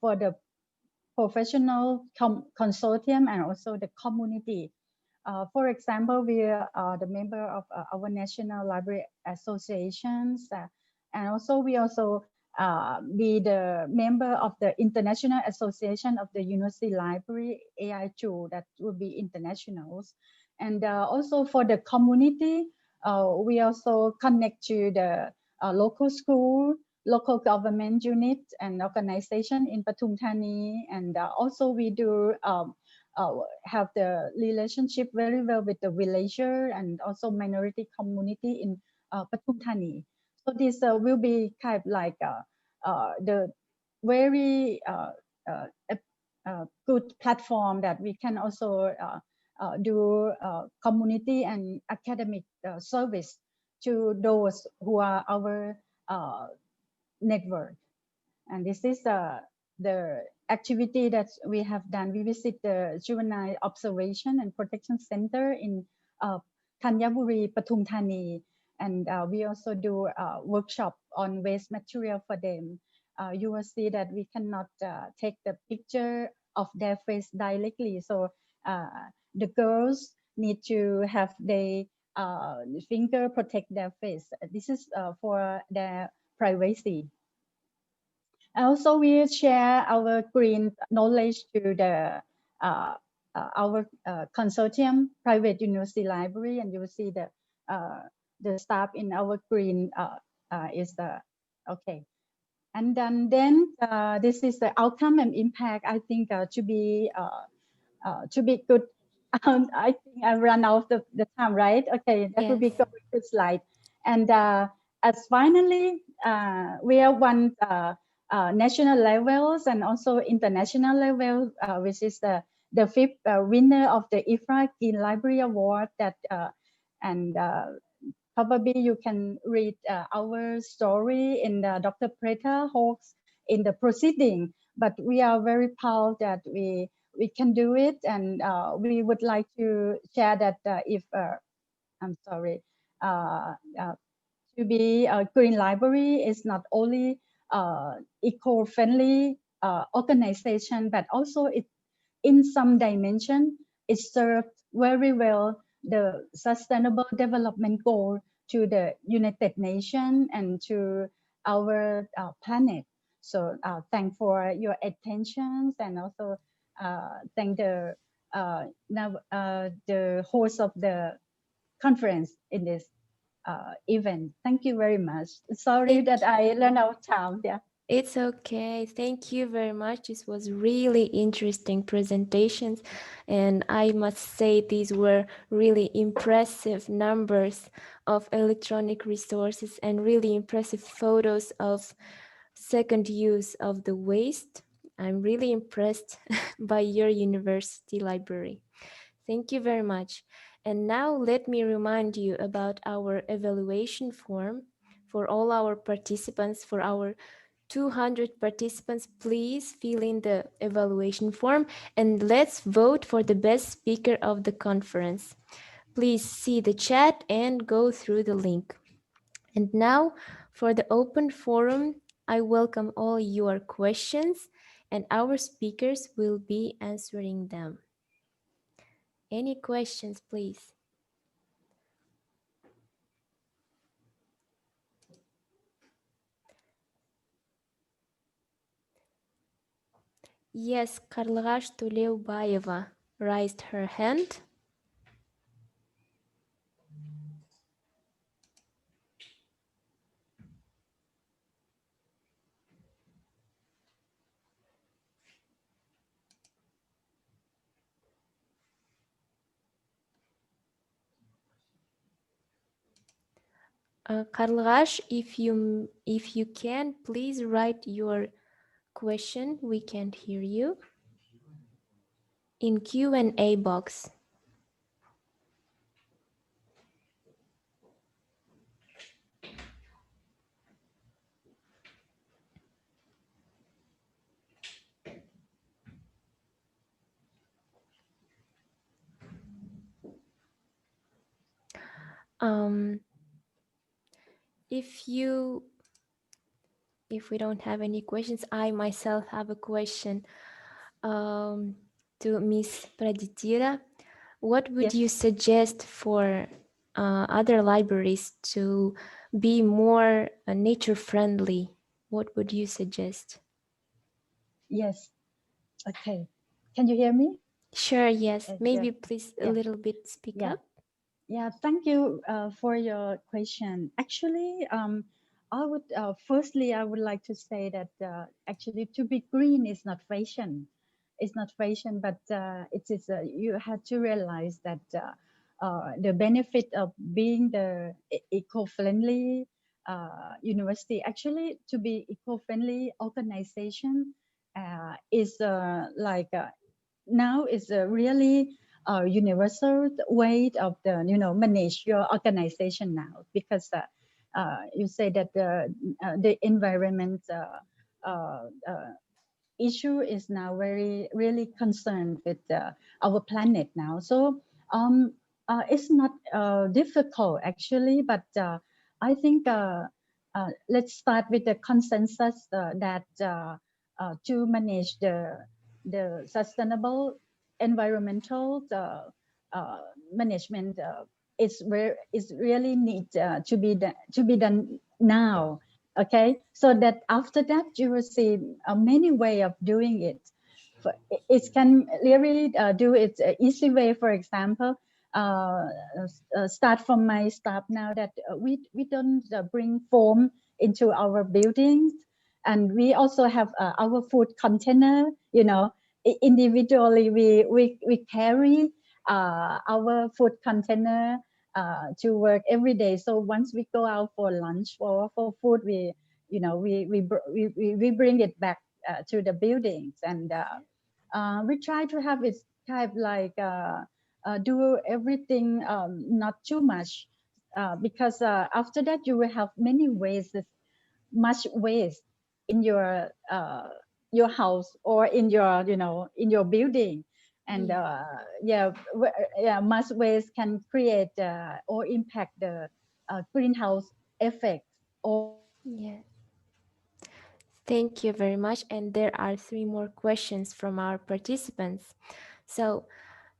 for the professional consortium and also the community. For example, we are the member of our National Library Associations, and also we also be the member of the International Association of the University Library, AI2, that will be internationals. And also for the community, we also connect to the local school, local government unit and organization in Pathum Thani, and also we do have the relationship very well with the villager and also minority community in Pathum Thani. So this will be kind of like the very good platform that we can also do community and academic service to those who are our network. And this is the activity that we have done. We visit the Juvenile Observation and Protection Center in Thanyaburi, Pathum Thani, and we also do a workshop on waste material for them. You will see that we cannot take the picture of their face directly, so the girls need to have their finger protect their face. This is for their privacy. Also, we share our green knowledge to the our consortium private university library, and you will see the staff in our green is the okay. And then this is the outcome and impact. I think to be good. I think I ran out of the time, right? Okay, that would be a good slide. And as finally, we are one national levels and also international level, which is the fifth winner of the IFRA Keen Library Award. That and probably you can read our story in the Dr. Preta Hawks in the proceeding. But we are very proud that we can do it, and we would like to share that if I'm sorry, to be a green library is not only eco-friendly organization, but also it in some dimension it served very well the sustainable development goal to the United Nations and to our planet. So thank for your attention, and also thank the host of the conference in this event. Thank you very much. Sorry that I ran out of time. Yeah. It's okay. Thank you very much. This was really interesting presentations. And I must say these were really impressive numbers of electronic resources and really impressive photos of second use of the waste. I'm really impressed by your university library. Thank you very much. And now let me remind you about our evaluation form for all our participants, for our 200 participants. Please fill in the evaluation form and let's vote for the best speaker of the conference. Please see the chat and go through the link. And now for the open forum, I welcome all your questions and our speakers will be answering them. Any questions, please? Yes, Karlagash Tuleubayeva raised her hand. Karlagash, if you can, please write your question. We can't hear you. In Q&A box. If we don't have any questions, I myself have a question to Ms. Praditira. What would you suggest for other libraries to be more nature friendly? What would you suggest? Yes. Okay. Can you hear me? Sure, yes. Maybe please a little bit speak up. Yeah, thank you for your question. Actually, I would firstly, I would like to say that actually to be green is not fashion. It's not fashion, but it is. You have to realize that the benefit of being the eco-friendly university, actually to be eco-friendly organization is like now is really universal way of the manage your organization now, because you say that the environment issue is now really concerned with our planet now. So it's not difficult actually, but I think let's start with the consensus that to manage the sustainable environmental management is really need to be done now. Okay, so that after that you will see many way of doing it. It can really do it easy way. For example, start from my staff now that we don't bring foam into our buildings, and we also have our food container. Individually we carry our food container to work every day. So once we go out for lunch or for food, we bring it back to the buildings, and we try to have it kind of like do everything not too much, because after that you will have many waste, much waste in your house or in your in your building. And much waste can create or impact the greenhouse effect. Yeah. Thank you very much. And there are 3 more questions from our participants. So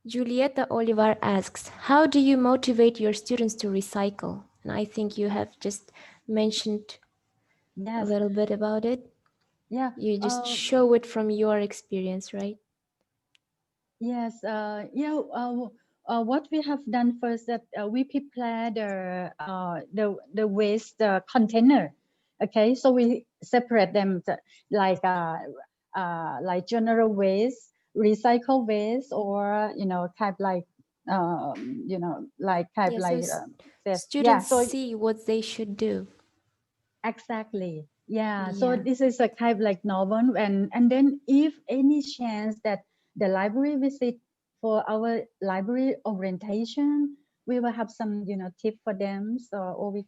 Julieta Olivar asks, how do you motivate your students to recycle? And I think you have just mentioned a little bit about it. Yeah. You just show it from your experience, right? Yes. What we have done first, that we prepare the waste container. Okay, so we separate them like general waste, recycle waste, or kind of like students see what they should do. Exactly. Yeah. So this is a kind of like novel, and then if any chance that the library visit for our library orientation, we will have some tip for them. So or we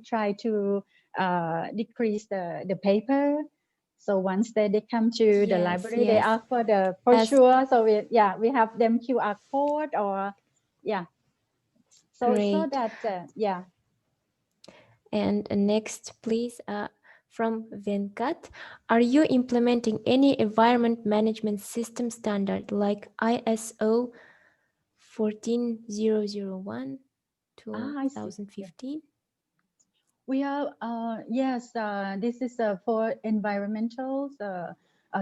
try to decrease the paper. So once they come to the library, they ask for the brochure. So we have them QR code or so that And next, please, from Venkat, are you implementing any environment management system standard like ISO 14001 2015? We are, yes, this is for environmental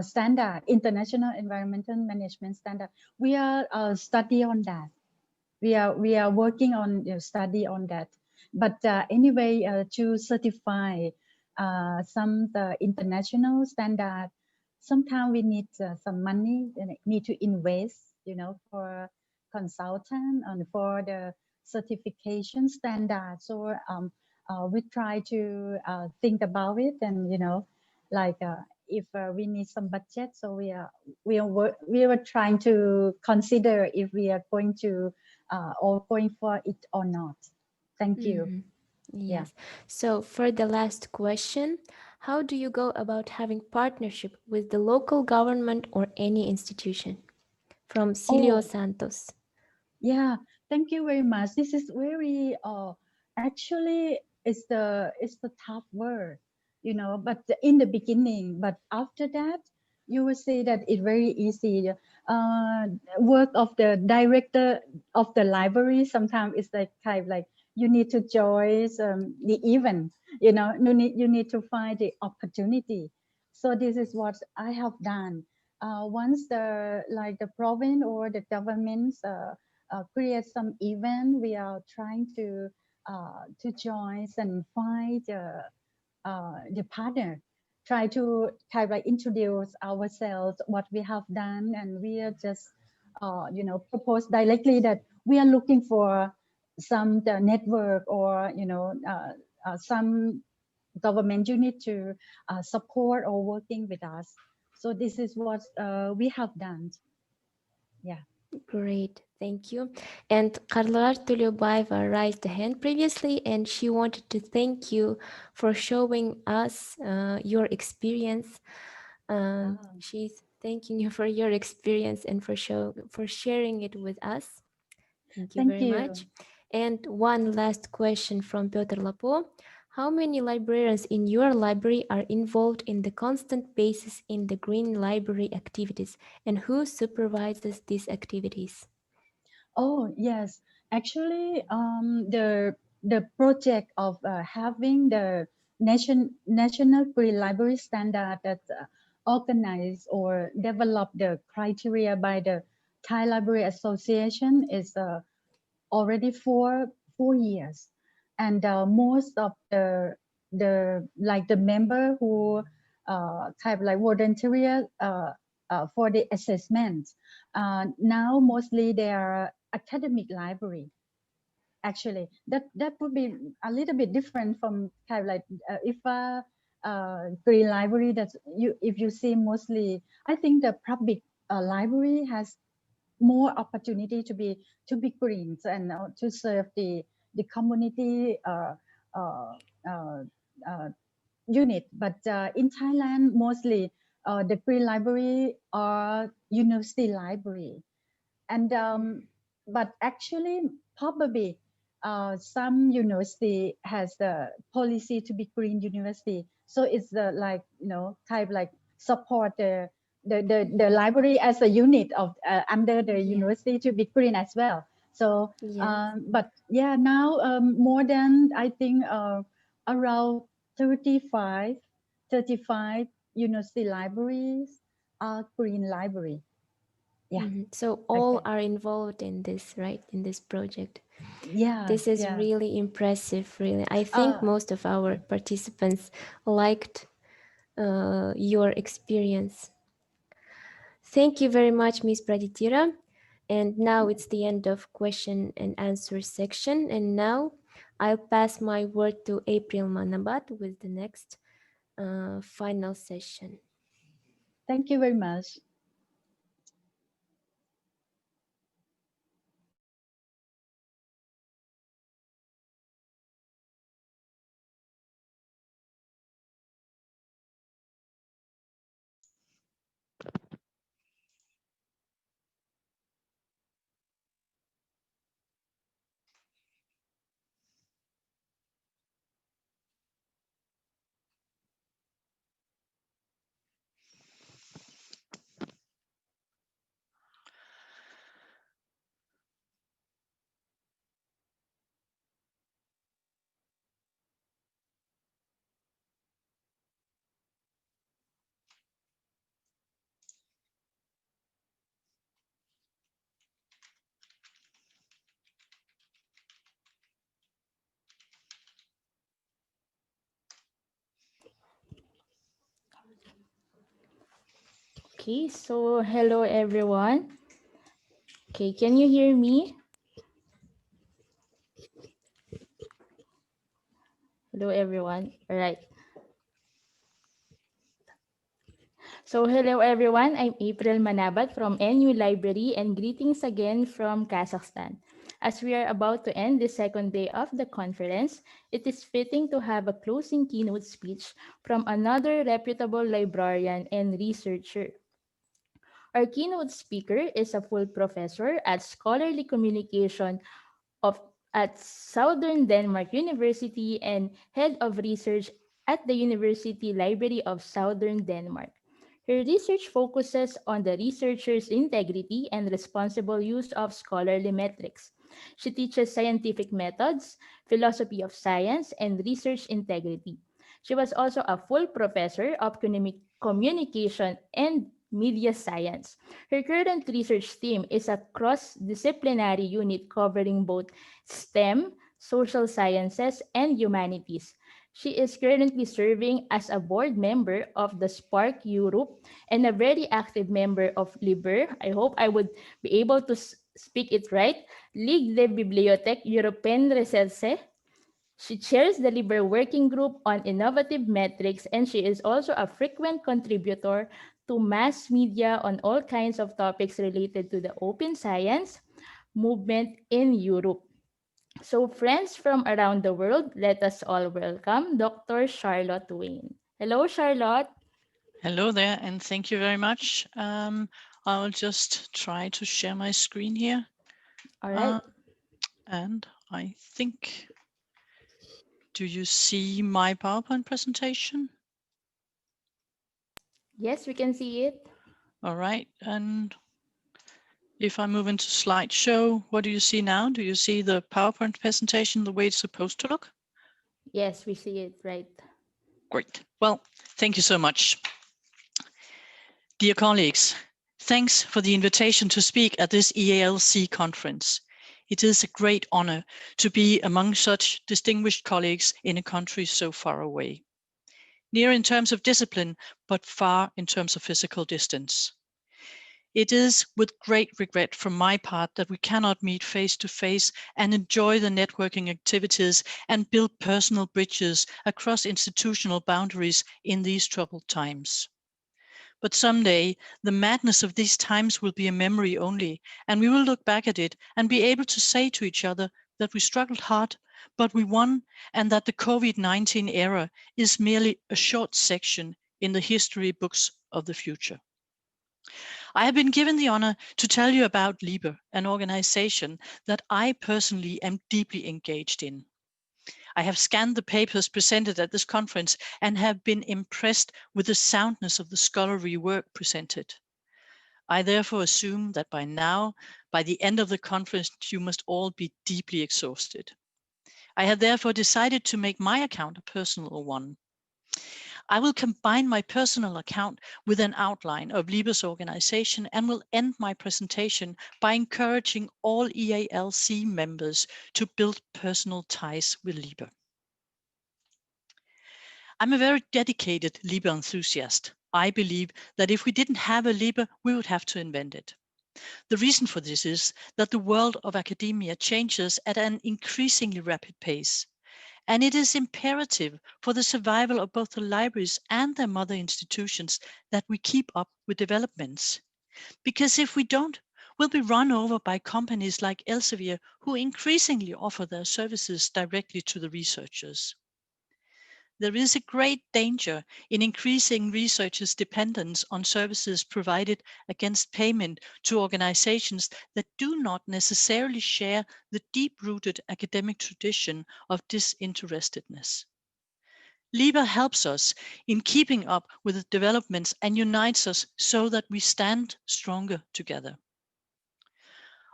standard, international environmental management standard. We are study on that. We are working on study on that. But anyway, to certify some the international standard, sometimes we need some money, need to invest, for consultant and for the certification standards. So we try to think about it, and if we need some budget, so we were trying to consider if we are going to or going for it or not. Thank you. Yes. So for the last question, how do you go about having partnership with the local government or any institution? From Cilio Santos. Yeah, thank you very much. This is very actually it's the tough word, but in the beginning, but after that you will see that it's very easy. Work of the director of the library sometimes it's like kind of like you need to join the event, you need to find the opportunity. So this is what I have done. Once the province or the governments create some event, we are trying to join and find the partner, try to kind of like introduce ourselves, what we have done, and we are just propose directly that we are looking for some the network or some government unit to support or working with us. So this is what we have done. Yeah. Great, thank you. And Karlar Tulyobaeva raised a hand previously, and she wanted to thank you for showing us your experience. She's thanking you for your experience and for sharing it with us. Thank you Thank very you. much. And one last question from Piotr Lapo. How many librarians in your library are involved in the constant basis in the Green Library activities, and who supervises these activities? Oh, yes. Actually, the project of having the national pre-library standard that organized or developed the criteria by the Thai Library Association is already for 4 years, and most of the member who kind of like volunteer for the assessment. Now mostly they are academic library. Actually, that would be a little bit different from kind of like if free library that you if you see mostly. I think the public library has more opportunity to be green and to serve the community uh, uh, uh, unit. But in Thailand, mostly the free library are university library, and but actually probably some university has the policy to be green university, so it's like kind of like support the library as a unit of under the university to be green as well. So but yeah, now more than I think around 35 university libraries are green library. Yeah. So all are involved in this, right? In this project. Yeah. This is really impressive, really. I think most of our participants liked your experience. Thank you very much, Ms. Praditira. And now it's the end of question and answer section. And now I'll pass my word to April Manabat with the next final session. Thank you very much. Okay, so hello everyone. Okay, can you hear me? Hello everyone. All right. So hello everyone, I'm April Manabat from NU Library, and greetings again from Kazakhstan. As we are about to end the second day of the conference, it is fitting to have a closing keynote speech from another reputable librarian and researcher. Our keynote speaker is a full professor at scholarly communication at Southern Denmark University and head of research at the University Library of Southern Denmark. Her research focuses on the researcher's integrity and responsible use of scholarly metrics. She teaches scientific methods, philosophy of science, and research integrity. She was also a full professor of communication and media science. Her current research team is a cross-disciplinary unit covering both STEM, social sciences, and humanities. She is currently serving as a board member of the Spark Europe and a very active member of LIBER. I hope I would be able to speak it right. Ligue des Bibliothèques Européennes Recherche. She chairs the LIBER Working Group on Innovative Metrics, and she is also a frequent contributor to mass media on all kinds of topics related to the open science movement in Europe. So friends from around the world, let us all welcome Dr. Charlotte Wayne. Hello, Charlotte. Hello there, and thank you very much. I'll just try to share my screen here. All right. And I think, do you see my PowerPoint presentation? Yes, we can see it. All right, and if I move into slideshow, what do you see now? Do you see the PowerPoint presentation the way it's supposed to look? Yes, we see it, right. Great. Well, thank you so much. Dear colleagues, thanks for the invitation to speak at this EALC conference. It is a great honor to be among such distinguished colleagues in a country so far away. Near in terms of discipline, but far in terms of physical distance. It is with great regret from my part that we cannot meet face to face and enjoy the networking activities and build personal bridges across institutional boundaries in these troubled times. But someday, the madness of these times will be a memory only, and we will look back at it and be able to say to each other that we struggled hard, but we won, and that the COVID-19 era is merely a short section in the history books of the future. I have been given the honor to tell you about LIBER, an organization that I personally am deeply engaged in. I have scanned the papers presented at this conference and have been impressed with the soundness of the scholarly work presented. I therefore assume that by now, by the end of the conference, you must all be deeply exhausted. I have therefore decided to make my account a personal one. I will combine my personal account with an outline of LIBER's organization and will end my presentation by encouraging all EALC members to build personal ties with LIBER. I'm a very dedicated LIBER enthusiast. I believe that if we didn't have a LIBER, we would have to invent it. The reason for this is that the world of academia changes at an increasingly rapid pace. And it is imperative for the survival of both the libraries and their mother institutions that we keep up with developments. Because if we don't, we'll be run over by companies like Elsevier, who increasingly offer their services directly to the researchers. There is a great danger in increasing researchers' dependence on services provided against payment to organizations that do not necessarily share the deep-rooted academic tradition of disinterestedness. LIBER helps us in keeping up with the developments and unites us so that we stand stronger together.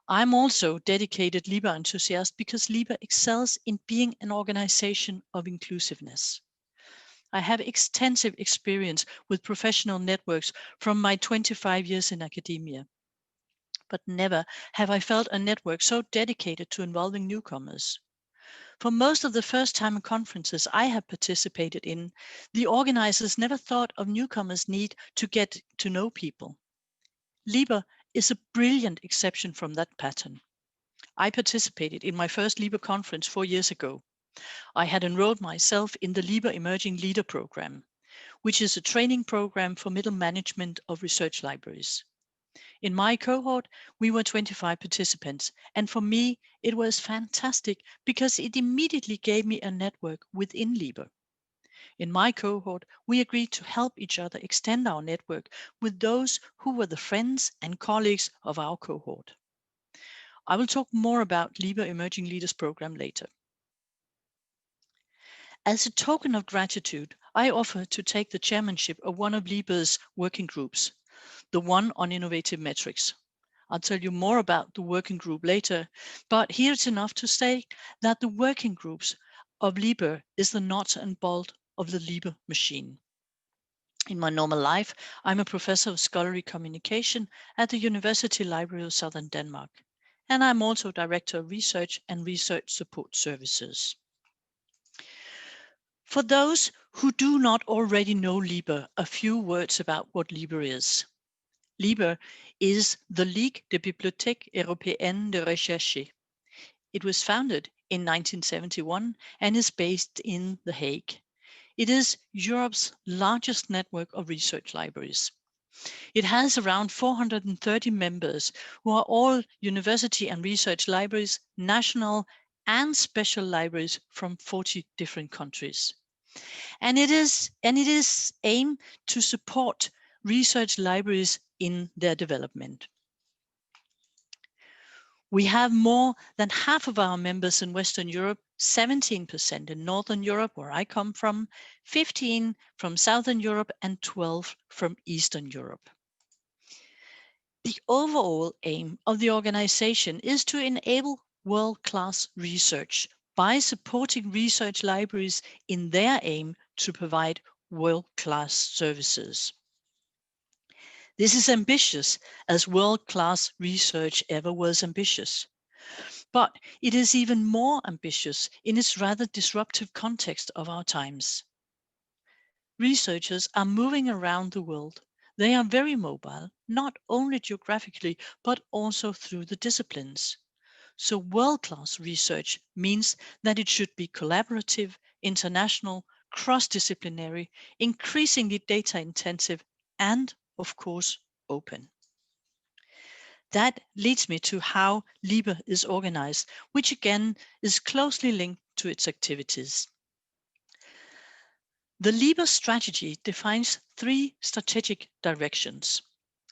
I'm also a dedicated LIBER enthusiast because LIBER excels in being an organization of inclusiveness. I have extensive experience with professional networks from my 25 years in academia. But never have I felt a network so dedicated to involving newcomers. For most of the first-time conferences I have participated in, the organizers never thought of newcomers' need to get to know people. LIBER is a brilliant exception from that pattern. I participated in my first LIBER conference 4 years ago. I had enrolled myself in the LIBER Emerging Leader Program, which is a training program for middle management of research libraries. In my cohort, we were 25 participants, and for me, it was fantastic because it immediately gave me a network within LIBER. In my cohort, we agreed to help each other extend our network with those who were the friends and colleagues of our cohort. I will talk more about LIBER Emerging Leaders Program later. As a token of gratitude, I offer to take the chairmanship of one of LIBER's working groups, the one on innovative metrics. I'll tell you more about the working group later, but here's enough to say that the working groups of LIBER is the nuts and bolt of the LIBER machine. In my normal life, I'm a professor of scholarly communication at the University Library of Southern Denmark, and I'm also director of research and research support services. For those who do not already know LIBER, a few words about what LIBER is. LIBER is the Ligue des Bibliothèques Européennes de Recherche. It was founded in 1971 and is based in The Hague. It is Europe's largest network of research libraries. It has around 430 members who are all university and research libraries, national and special libraries from 40 different countries. And it is aimed to support research libraries in their development. We have more than half of our members in Western Europe, 17% in Northern Europe, where I come from, 15 from Southern Europe, and 12 from Eastern Europe. The overall aim of the organization is to enable world-class research by supporting research libraries in their aim to provide world-class services. This is ambitious, as world-class research ever was ambitious. But it is even more ambitious in its rather disruptive context of our times. Researchers are moving around the world. They are very mobile, not only geographically, but also through the disciplines. So world-class research means that it should be collaborative, international, cross-disciplinary, increasingly data-intensive, and, of course, open. That leads me to how LIBER is organized, which again is closely linked to its activities. The LIBER strategy defines 3 strategic directions: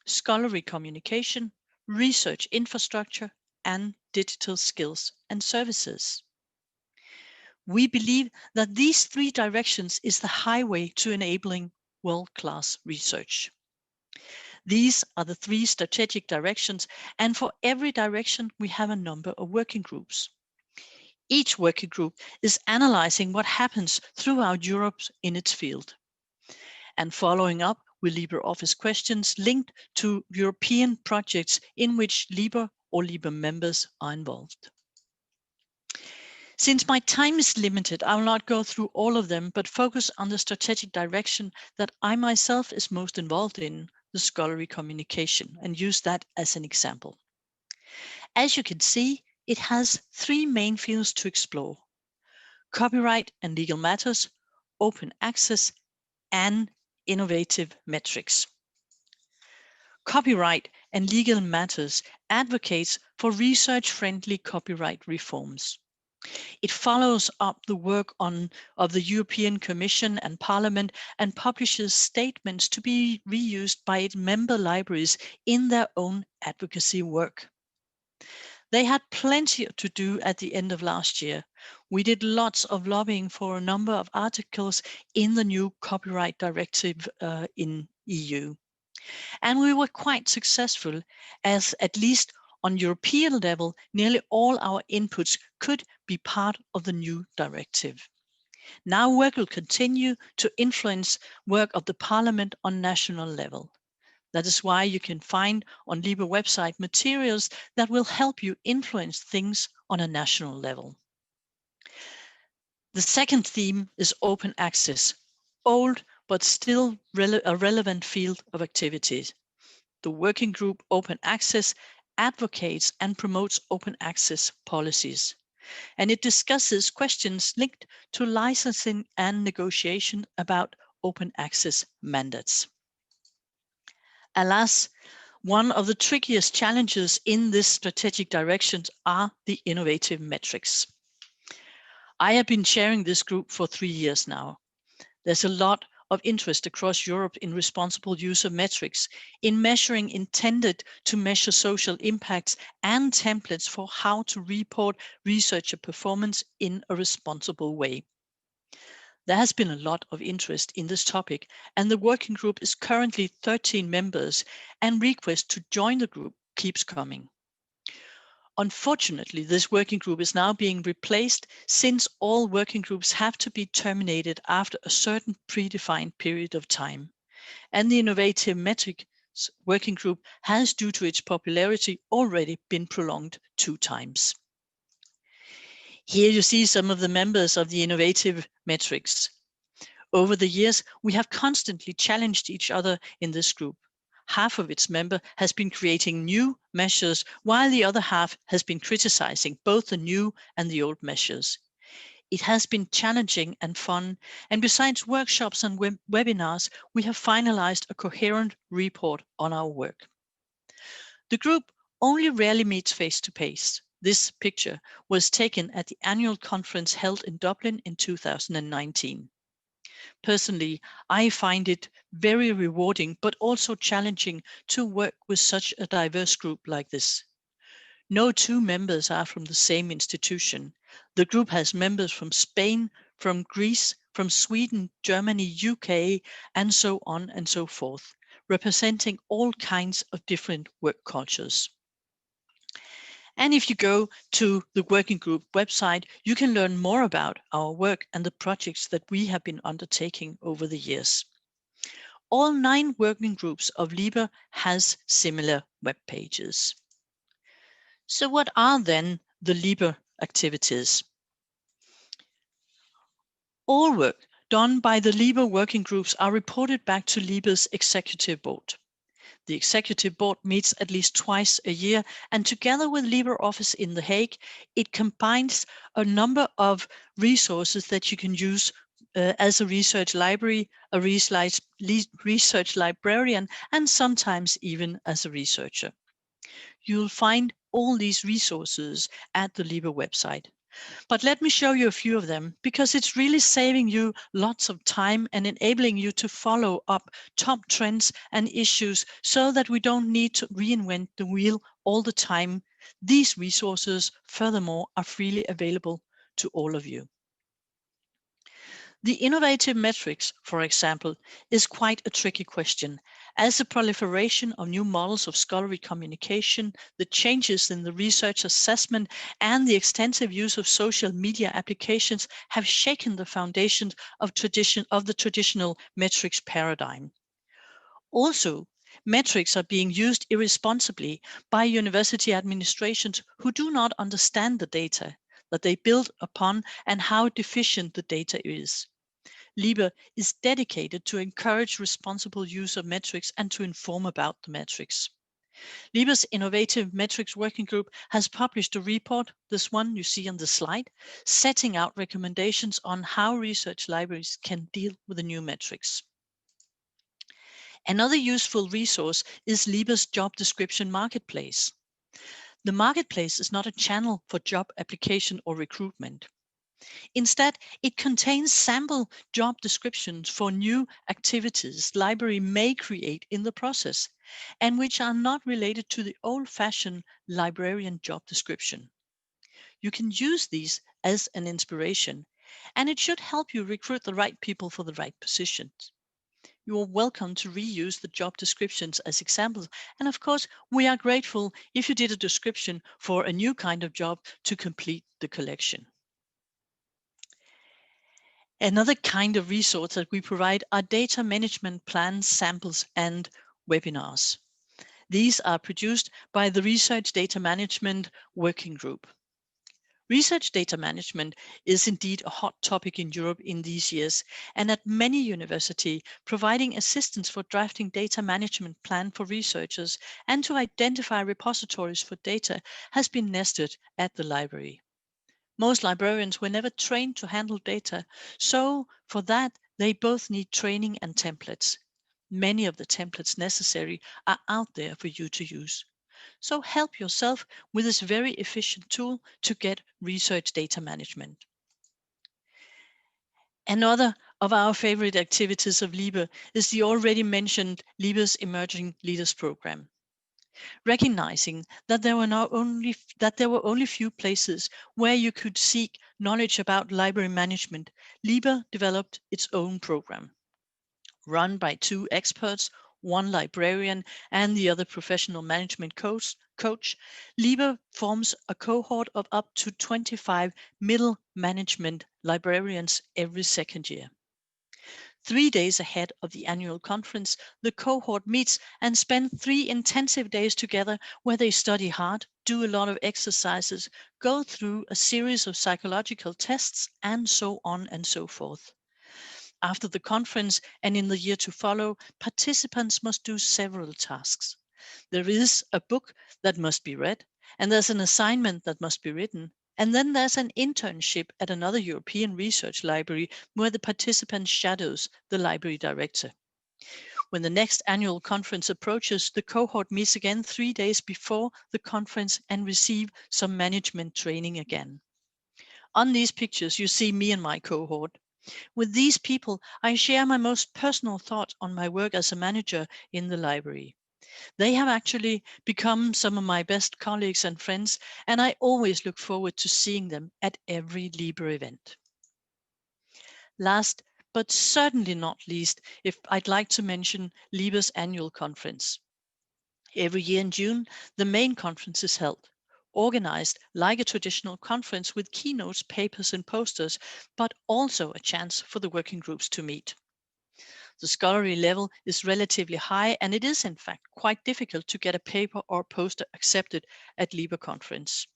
scholarly communication, research infrastructure, and digital skills and services. We believe that these 3 directions is the highway to enabling world-class research. These are the 3 strategic directions, and for every direction we have a number of working groups. Each working group is analyzing what happens throughout Europe in its field and following up with LibreOffice questions linked to European projects in which LIBER or LIBER members are involved. Since my time is limited, I will not go through all of them, but focus on the strategic direction that I myself is most involved in, the scholarly communication, and use that as an example. As you can see, it has 3 main fields to explore: copyright and legal matters, open access, and innovative metrics. Copyright and legal matters advocates for research-friendly copyright reforms. It follows up the work of the European Commission and Parliament and publishes statements to be reused by its member libraries in their own advocacy work. They had plenty to do at the end of last year. We did lots of lobbying for a number of articles in the new copyright directive in EU. And we were quite successful, as at least on European level, nearly all our inputs could be part of the new directive. Now work will continue to influence work of the Parliament on national level. That is why you can find on LIBER website materials that will help you influence things on a national level. The second theme is open access, old but still a relevant field of activities. The working group Open Access advocates and promotes open access policies, and it discusses questions linked to licensing and negotiation about open access mandates. Alas, one of the trickiest challenges in this strategic direction are the innovative metrics. I have been chairing this group for 3 years now. There's a lot of interest across Europe in responsible use of metrics, in measuring intended to measure social impacts and templates for how to report researcher performance in a responsible way. There has been a lot of interest in this topic, and the working group is currently 13 members, and requests to join the group keeps coming. Unfortunately, this working group is now being replaced, since all working groups have to be terminated after a certain predefined period of time. And the Innovative Metrics working group has, due to its popularity, already been prolonged 2 times. Here you see some of the members of the Innovative Metrics. Over the years, we have constantly challenged each other in this group. Half of its member has been creating new measures, while the other half has been criticizing both the new and the old measures. It has been challenging and fun, and besides workshops and webinars, we have finalized a coherent report on our work. The group only rarely meets face to face. This picture was taken at the annual conference held in Dublin in 2019. Personally, I find it very rewarding, but also challenging to work with such a diverse group like this. No two members are from the same institution. The group has members from Spain, from Greece, from Sweden, Germany, UK, and so on and so forth, representing all kinds of different work cultures. And if you go to the working group website, you can learn more about our work and the projects that we have been undertaking over the years. All 9 working groups of LIBER has similar web pages. So what are then the LIBER activities? All work done by the LIBER working groups are reported back to LIBER's executive board. The executive board meets at least twice a year, and together with LIBER office in The Hague, it combines a number of resources that you can use as a research library, a research librarian, and sometimes even as a researcher. You'll find all these resources at the LIBER website. But let me show you a few of them, because it's really saving you lots of time and enabling you to follow up top trends and issues so that we don't need to reinvent the wheel all the time. These resources, furthermore, are freely available to all of you. The innovative metrics, for example, is quite a tricky question, as the proliferation of new models of scholarly communication, the changes in the research assessment, and the extensive use of social media applications have shaken the foundations of the traditional metrics paradigm. Also, metrics are being used irresponsibly by university administrations who do not understand the data that they build upon and how deficient the data is. LIBER is dedicated to encourage responsible use of metrics and to inform about the metrics. LIBER's Innovative Metrics Working Group has published a report, this one you see on the slide, setting out recommendations on how research libraries can deal with the new metrics. Another useful resource is LIBER's Job Description Marketplace. The marketplace is not a channel for job application or recruitment. Instead, it contains sample job descriptions for new activities library may create in the process, and which are not related to the old-fashioned librarian job description. You can use these as an inspiration, and it should help you recruit the right people for the right positions. You are welcome to reuse the job descriptions as examples, and of course, we are grateful if you did a description for a new kind of job to complete the collection. Another kind of resource that we provide are data management plans, samples, and webinars. These are produced by the Research Data Management Working Group. Research data management is indeed a hot topic in Europe in these years, and at many universities, providing assistance for drafting data management plan for researchers and to identify repositories for data has been nested at the library. Most librarians were never trained to handle data, so for that, they both need training and templates. Many of the templates necessary are out there for you to use. So help yourself with this very efficient tool to get research data management. Another of our favorite activities of LIBER is the already mentioned LIBER's Emerging Leaders Program. Recognizing that there were only few places where you could seek knowledge about library management, LIBER developed its own program. Run by 2 experts, one librarian and the other professional management coach, LIBER forms a cohort of up to 25 middle management librarians every second year. 3 days ahead of the annual conference, the cohort meets and spend 3 intensive days together where they study hard, do a lot of exercises, go through a series of psychological tests, and so on and so forth. After the conference and in the year to follow, participants must do several tasks. There is a book that must be read, and there's an assignment that must be written. And then there's an internship at another European research library where the participant shadows the library director. When the next annual conference approaches, the cohort meets again 3 days before the conference and receive some management training again. On these pictures, you see me and my cohort. With these people, I share my most personal thoughts on my work as a manager in the library. They have actually become some of my best colleagues and friends, and I always look forward to seeing them at every LIBER event. Last, but certainly not least, I'd like to mention LIBER's annual conference. Every year in June, the main conference is held, organized like a traditional conference with keynotes, papers, and posters, but also a chance for the working groups to meet. The scholarly level is relatively high, and it is in fact quite difficult to get a paper or poster accepted at LIBER conference.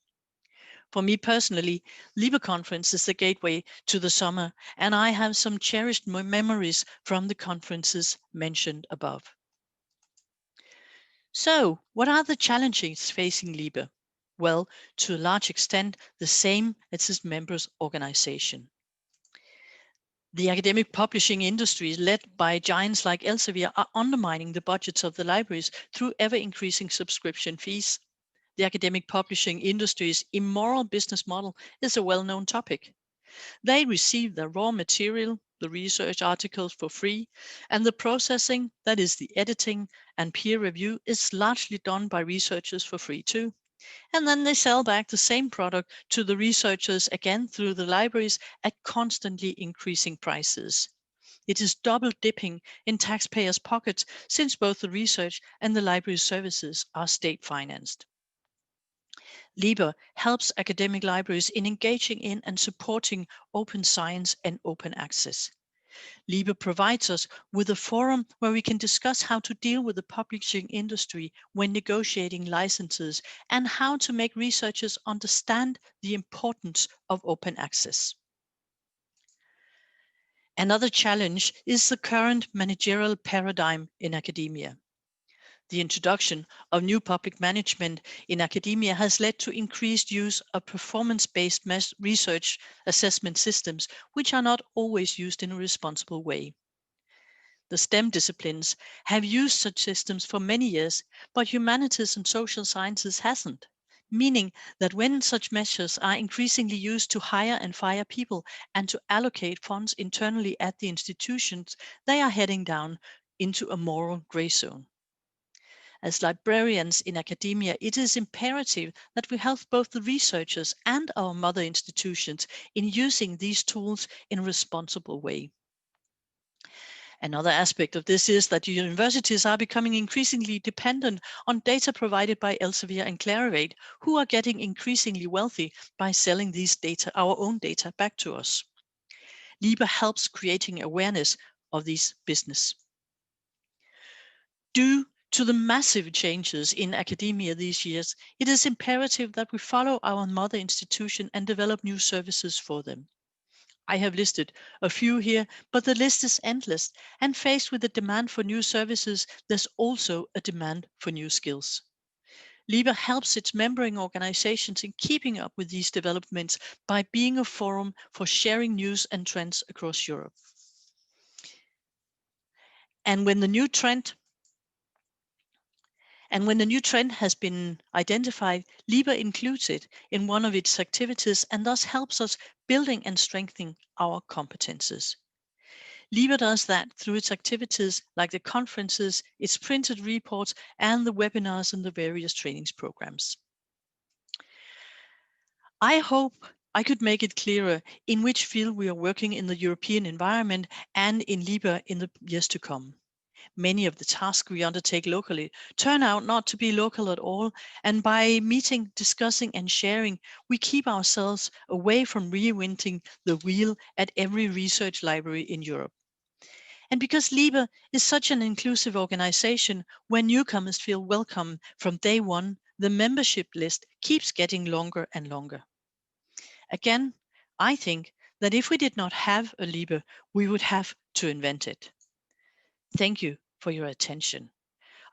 For me personally, LIBER conference is the gateway to the summer, and I have some cherished memories from the conferences mentioned above. So, what are the challenges facing LIBER? Well, to a large extent, the same as its members' organization. The academic publishing industry, led by giants like Elsevier, are undermining the budgets of the libraries through ever-increasing subscription fees. The academic publishing industry's immoral business model is a well-known topic. They receive the raw material, the research articles, for free, and the processing, that is the editing and peer review, is largely done by researchers for free too. And then they sell back the same product to the researchers again through the libraries at constantly increasing prices. It is double dipping in taxpayers' pockets, since both the research and the library services are state financed. LIBER helps academic libraries in engaging in and supporting open science and open access. LIBER provides us with a forum where we can discuss how to deal with the publishing industry when negotiating licenses and how to make researchers understand the importance of open access. Another challenge is the current managerial paradigm in academia. The introduction of new public management in academia has led to increased use of performance-based research assessment systems, which are not always used in a responsible way. The STEM disciplines have used such systems for many years, but humanities and social sciences hasn't, meaning that when such measures are increasingly used to hire and fire people and to allocate funds internally at the institutions, they are heading down into a moral gray zone. As librarians in academia, it is imperative that we help both the researchers and our mother institutions in using these tools in a responsible way. Another aspect of this is that universities are becoming increasingly dependent on data provided by Elsevier and Clarivate, who are getting increasingly wealthy by selling these data, our own data, back to us. LIBER helps creating awareness of these business. Due to the massive changes in academia these years, it is imperative that we follow our mother institution and develop new services for them. I have listed a few here, but the list is endless, and faced with the demand for new services, there's also a demand for new skills. LIBER helps its membering organizations in keeping up with these developments by being a forum for sharing news and trends across Europe. And when the new trend has been identified, LIBER includes it in one of its activities and thus helps us building and strengthening our competences. LIBER does that through its activities like the conferences, its printed reports, and the webinars and the various trainings programs. I hope I could make it clearer in which field we are working in the European environment and in LIBER in the years to come. Many of the tasks we undertake locally turn out not to be local at all, and by meeting, discussing, and sharing, we keep ourselves away from reinventing the wheel at every research library in Europe. And because LIBER is such an inclusive organization, where newcomers feel welcome from day one, the membership list keeps getting longer and longer. Again, I think that if we did not have a LIBER, we would have to invent it. Thank you for your attention.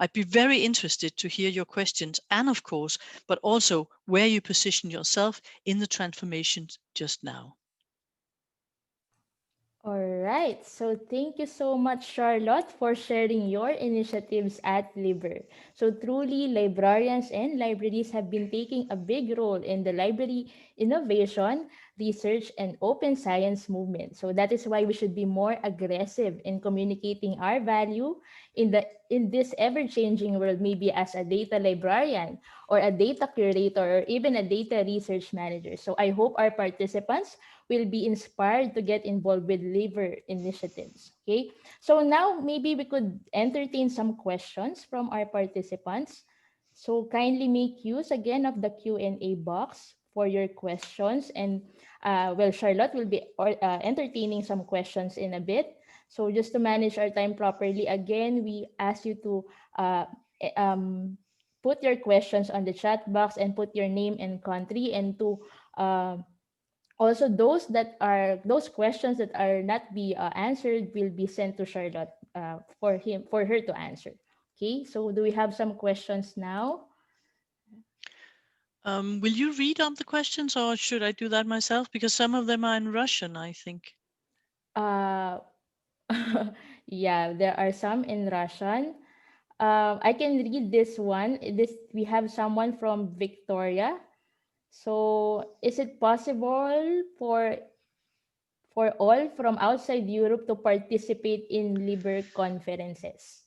I'd be very interested to hear your questions and of course, but also where you position yourself in the transformation just now. All right, so thank you so much, Charlotte, for sharing your initiatives at Liber. So truly, librarians and libraries have been taking a big role in the library innovation, research, and open science movement. So that is why we should be more aggressive in communicating our value in this ever-changing world, maybe as a data librarian or a data curator or even a data research manager. So I hope our participants will be inspired to get involved with liver initiatives. Okay, so now maybe we could entertain some questions from our participants. So kindly make use again of the Q&A box for your questions. And well, Charlotte will be entertaining some questions in a bit. So just to manage our time properly, again, we ask you to put your questions on the chat box and put your name and country, and to also those questions that are not be answered will be sent to Charlotte for her to answer. Okay, so do we have some questions now? Will you read out the questions or should I do that myself? Because some of them are in Russian, I think. Yeah, there are some in Russian. I can read this one. We have someone from Victoria. So is it possible for all from outside Europe to participate in Liber conferences?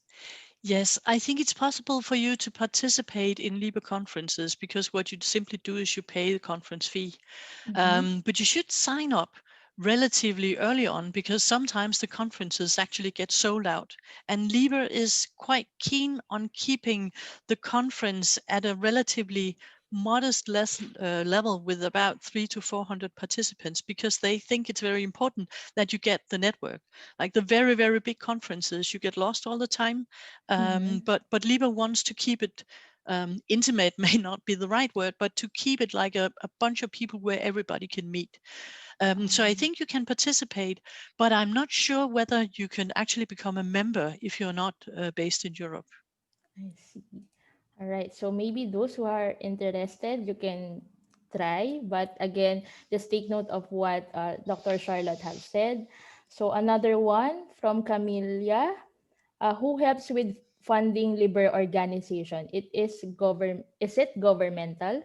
Yes, I think it's possible for you to participate in LIBER conferences because what you simply do is you pay the conference fee. But you should sign up relatively early on because sometimes the conferences actually get sold out. And LIBER is quite keen on keeping the conference at a relatively modest level with about 300 to 400 participants because they think it's very important that you get the network. Like the very, very big conferences, you get lost all the time. But LIBER wants to keep it intimate, may not be the right word, but to keep it like a bunch of people where everybody can meet. So I think you can participate, but I'm not sure whether you can actually become a member if you're not based in Europe. I see. All right, so maybe those who are interested, you can try, but again, just take note of what Dr. Charlotte has said. So another one from Camilla, who helps with funding Liber organization? Is it governmental?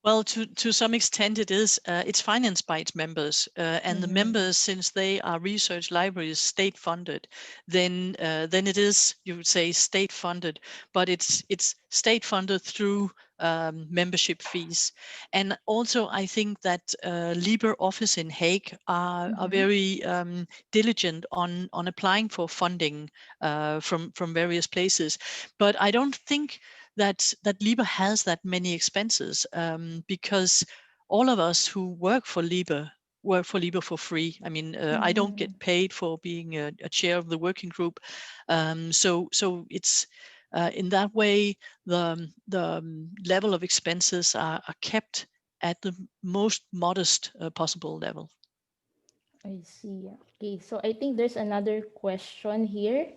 Well, to some extent it is. It's financed by its members, and the members, since they are research libraries, state funded, then it is, you would say, state funded, but it's state funded through membership fees. And also, I think that LIBER office in Hague are very diligent on applying for funding from various places, but I don't think that LIBER has that many expenses because all of us who work for LIBER for free. I mean, I don't get paid for being a chair of the working group, so it's in that way the level of expenses are kept at the most modest possible level. I see. Okay, so I think there's another question here.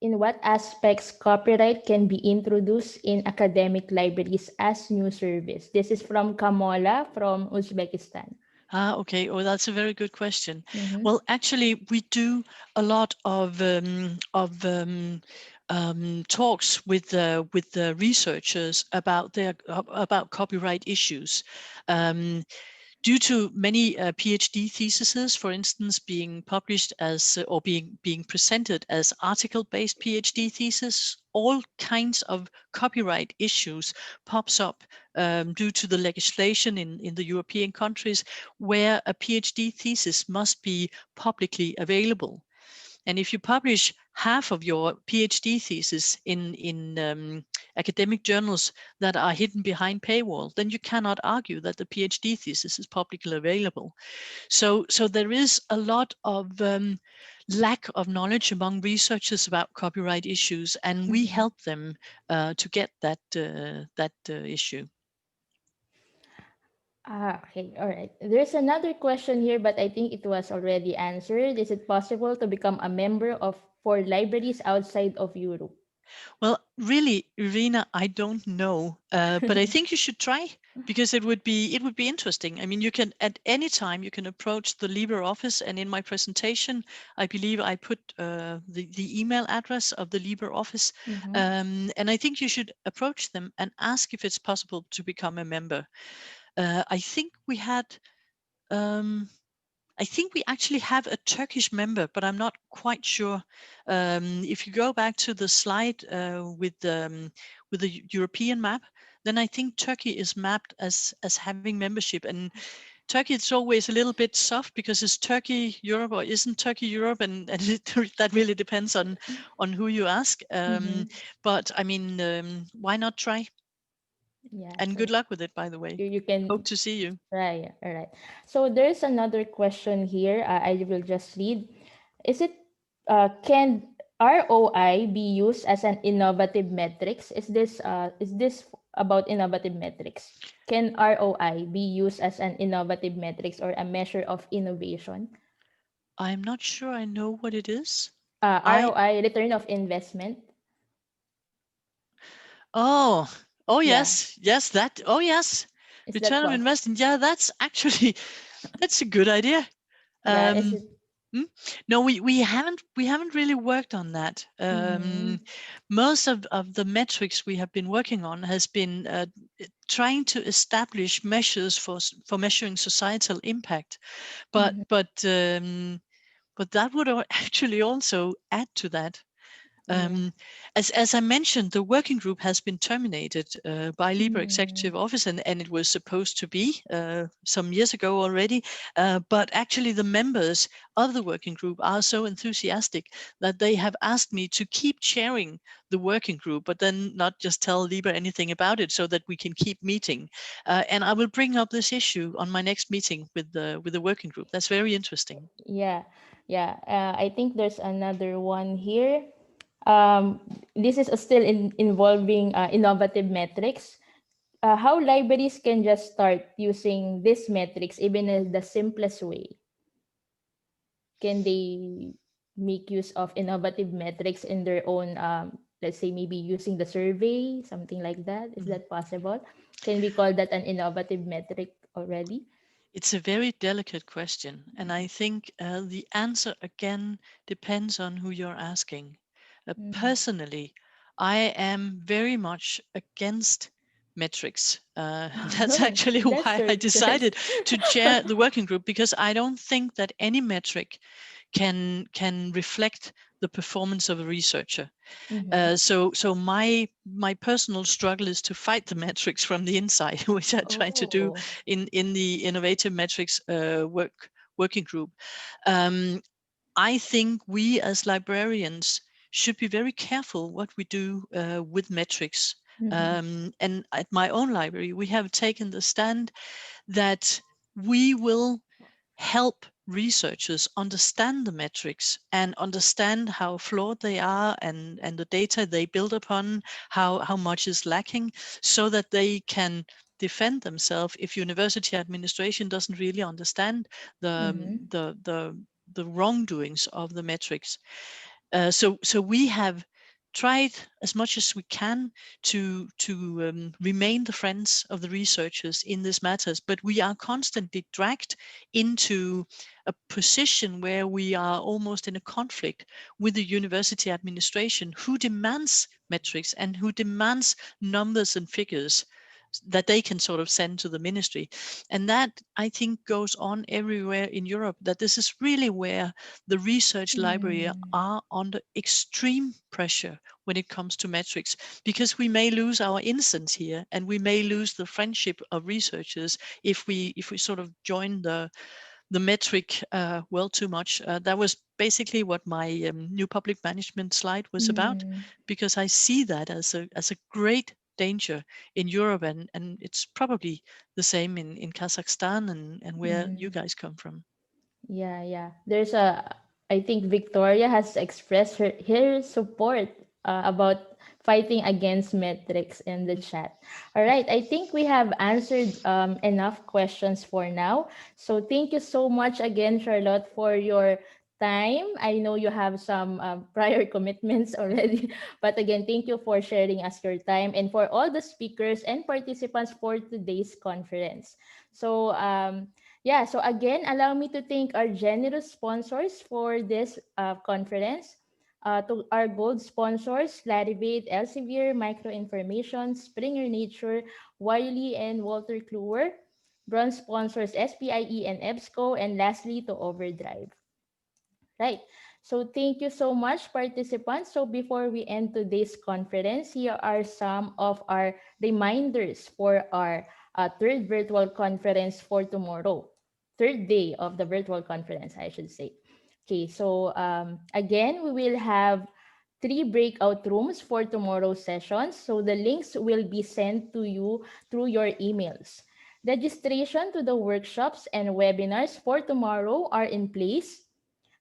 In what aspects copyright can be introduced in academic libraries as new service? This is from Kamola from Uzbekistan. Okay. Oh, that's a very good question. Well, actually, we do a lot of talks with the researchers about copyright issues. Due to many PhD theses, for instance, being published as or being presented as article-based PhD thesis, all kinds of copyright issues pops up due to the legislation in the European countries where a PhD thesis must be publicly available. And if you publish half of your PhD thesis in academic journals that are hidden behind paywall, then you cannot argue that the PhD thesis is publicly available. So there is a lot of lack of knowledge among researchers about copyright issues, and we help them to get that issue. Okay, all right. There's another question here, but I think it was already answered. Is it possible to become a member of for libraries outside of Europe? Well, really, Irina, I don't know, but I think you should try, because it would be interesting. I mean, you can at any time you can approach the Libre office, and in my presentation, I believe I put the email address of the Libre office, and I think you should approach them and ask if it's possible to become a member. I think we had. I think we actually have a Turkish member, but I'm not quite sure. If you go back to the slide with the European map, then I think Turkey is mapped as having membership. And Turkey, it's always a little bit soft, because is Turkey Europe or isn't Turkey Europe, and that really depends on who you ask. But I mean, why not try? Yeah. And So good luck with it, by the way. you can Hope to see you. Right. All right. So there's another question here. I will just read. Is it can ROI be used as an innovative metrics? Is this about innovative metrics? Can ROI be used as an innovative metrics or a measure of innovation? I'm not sure I know what it is. ROI, return of investment. Oh Yeah. yes, that. Oh yes, Is that return of possible? investment. Yeah, that's actually that's a good idea. Yeah. Is it? No, we haven't really worked on that. Most of the metrics we have been working on has been trying to establish measures for measuring societal impact, but that would actually also add to that. As I mentioned, the working group has been terminated by Libre Executive Office, and it was supposed to be some years ago already. But actually, the members of the working group are so enthusiastic that they have asked me to keep chairing the working group, but then not just tell Libre anything about it, so that we can keep meeting. And I will bring up this issue on my next meeting with the working group. That's very interesting. Yeah. I think there's another one here. This is still involving innovative metrics. How libraries can just start using these metrics, even in the simplest way? Can they make use of innovative metrics in their own, let's say maybe using the survey, something like that? Is that possible? Can we call that an innovative metric already? It's a very delicate question, and I think the answer again depends on who you're asking. Personally, I am very much against metrics. That's actually why I decided to chair the working group, because I don't think that any metric can reflect the performance of a researcher. So my personal struggle is to fight the metrics from the inside, which I try to do in the innovative metrics working group. I think we as librarians should be very careful what we do with metrics. And at my own library, we have taken the stand that we will help researchers understand the metrics and understand how flawed they are, and the data they build upon, how much is lacking, so that they can defend themselves if university administration doesn't really understand the wrongdoings of the metrics. So we have tried as much as we can to remain the friends of the researchers in these matters, but we are constantly dragged into a position where we are almost in a conflict with the university administration, who demands metrics and who demands numbers and figures that they can sort of send to the ministry. And that, I think, goes on everywhere in Europe, that this is really where the research library are under extreme pressure when it comes to metrics, because we may lose our innocence here, and we may lose the friendship of researchers if we sort of join the metric well too much. That was basically what my new public management slide was about, because I see that as a great danger in Europe, and it's probably the same in Kazakhstan and where you guys come from. Yeah. I think Victoria has expressed her support about fighting against metrics in the chat. All right, I think we have answered enough questions for now. So thank you so much again, Charlotte, for your time. I know you have some prior commitments already, but again, thank you for sharing us your time and for all the speakers and participants for today's conference. So yeah, so again, allow me to thank our generous sponsors for this conference. To our gold sponsors, Clarivate, Elsevier, Microinformation, Springer Nature, Wiley, and Walter Kluwer. Bronze sponsors SPIE and EBSCO, and lastly to Overdrive. Right. So thank you so much, participants. So before we end today's conference, here are some of our reminders for our third virtual conference for tomorrow. Third day of the virtual conference, I should say. Okay, so again, we will have 3 breakout rooms for tomorrow's sessions. So the links will be sent to you through your emails. Registration to the workshops and webinars for tomorrow are in place.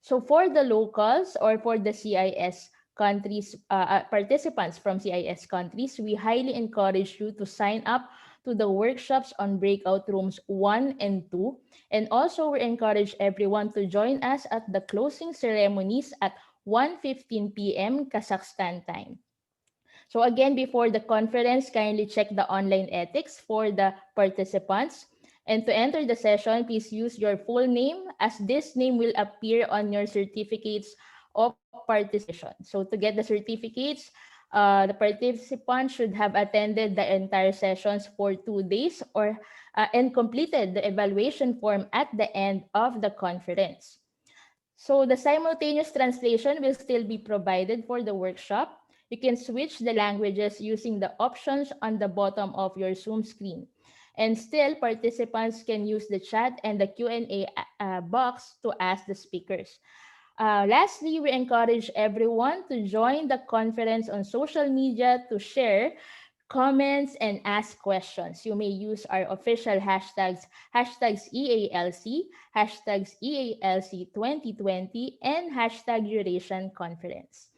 So for the locals or for the CIS countries, participants from CIS countries, we highly encourage you to sign up to the workshops on breakout rooms 1 and 2. And also we encourage everyone to join us at the closing ceremonies at 1:15 p.m. Kazakhstan time. So again, before the conference, kindly check the online ethics for the participants. And to enter the session, please use your full name, as this name will appear on your certificates of participation. So to get the certificates, the participant should have attended the entire sessions for 2 days and completed the evaluation form at the end of the conference. So the simultaneous translation will still be provided for the workshop. You can switch the languages using the options on the bottom of your Zoom screen. And still, participants can use the chat and the Q&A box to ask the speakers. Lastly, we encourage everyone to join the conference on social media to share comments and ask questions. You may use our official hashtags EALC, hashtags EALC 2020, and hashtag Eurasian Conference.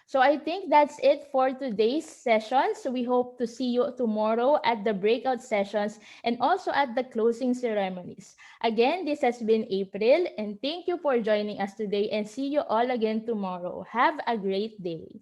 So I think that's it for today's sessions. We hope to see you tomorrow at the breakout sessions and also at the closing ceremonies. Again, this has been April, and thank you for joining us today, and see you all again tomorrow. Have a great day.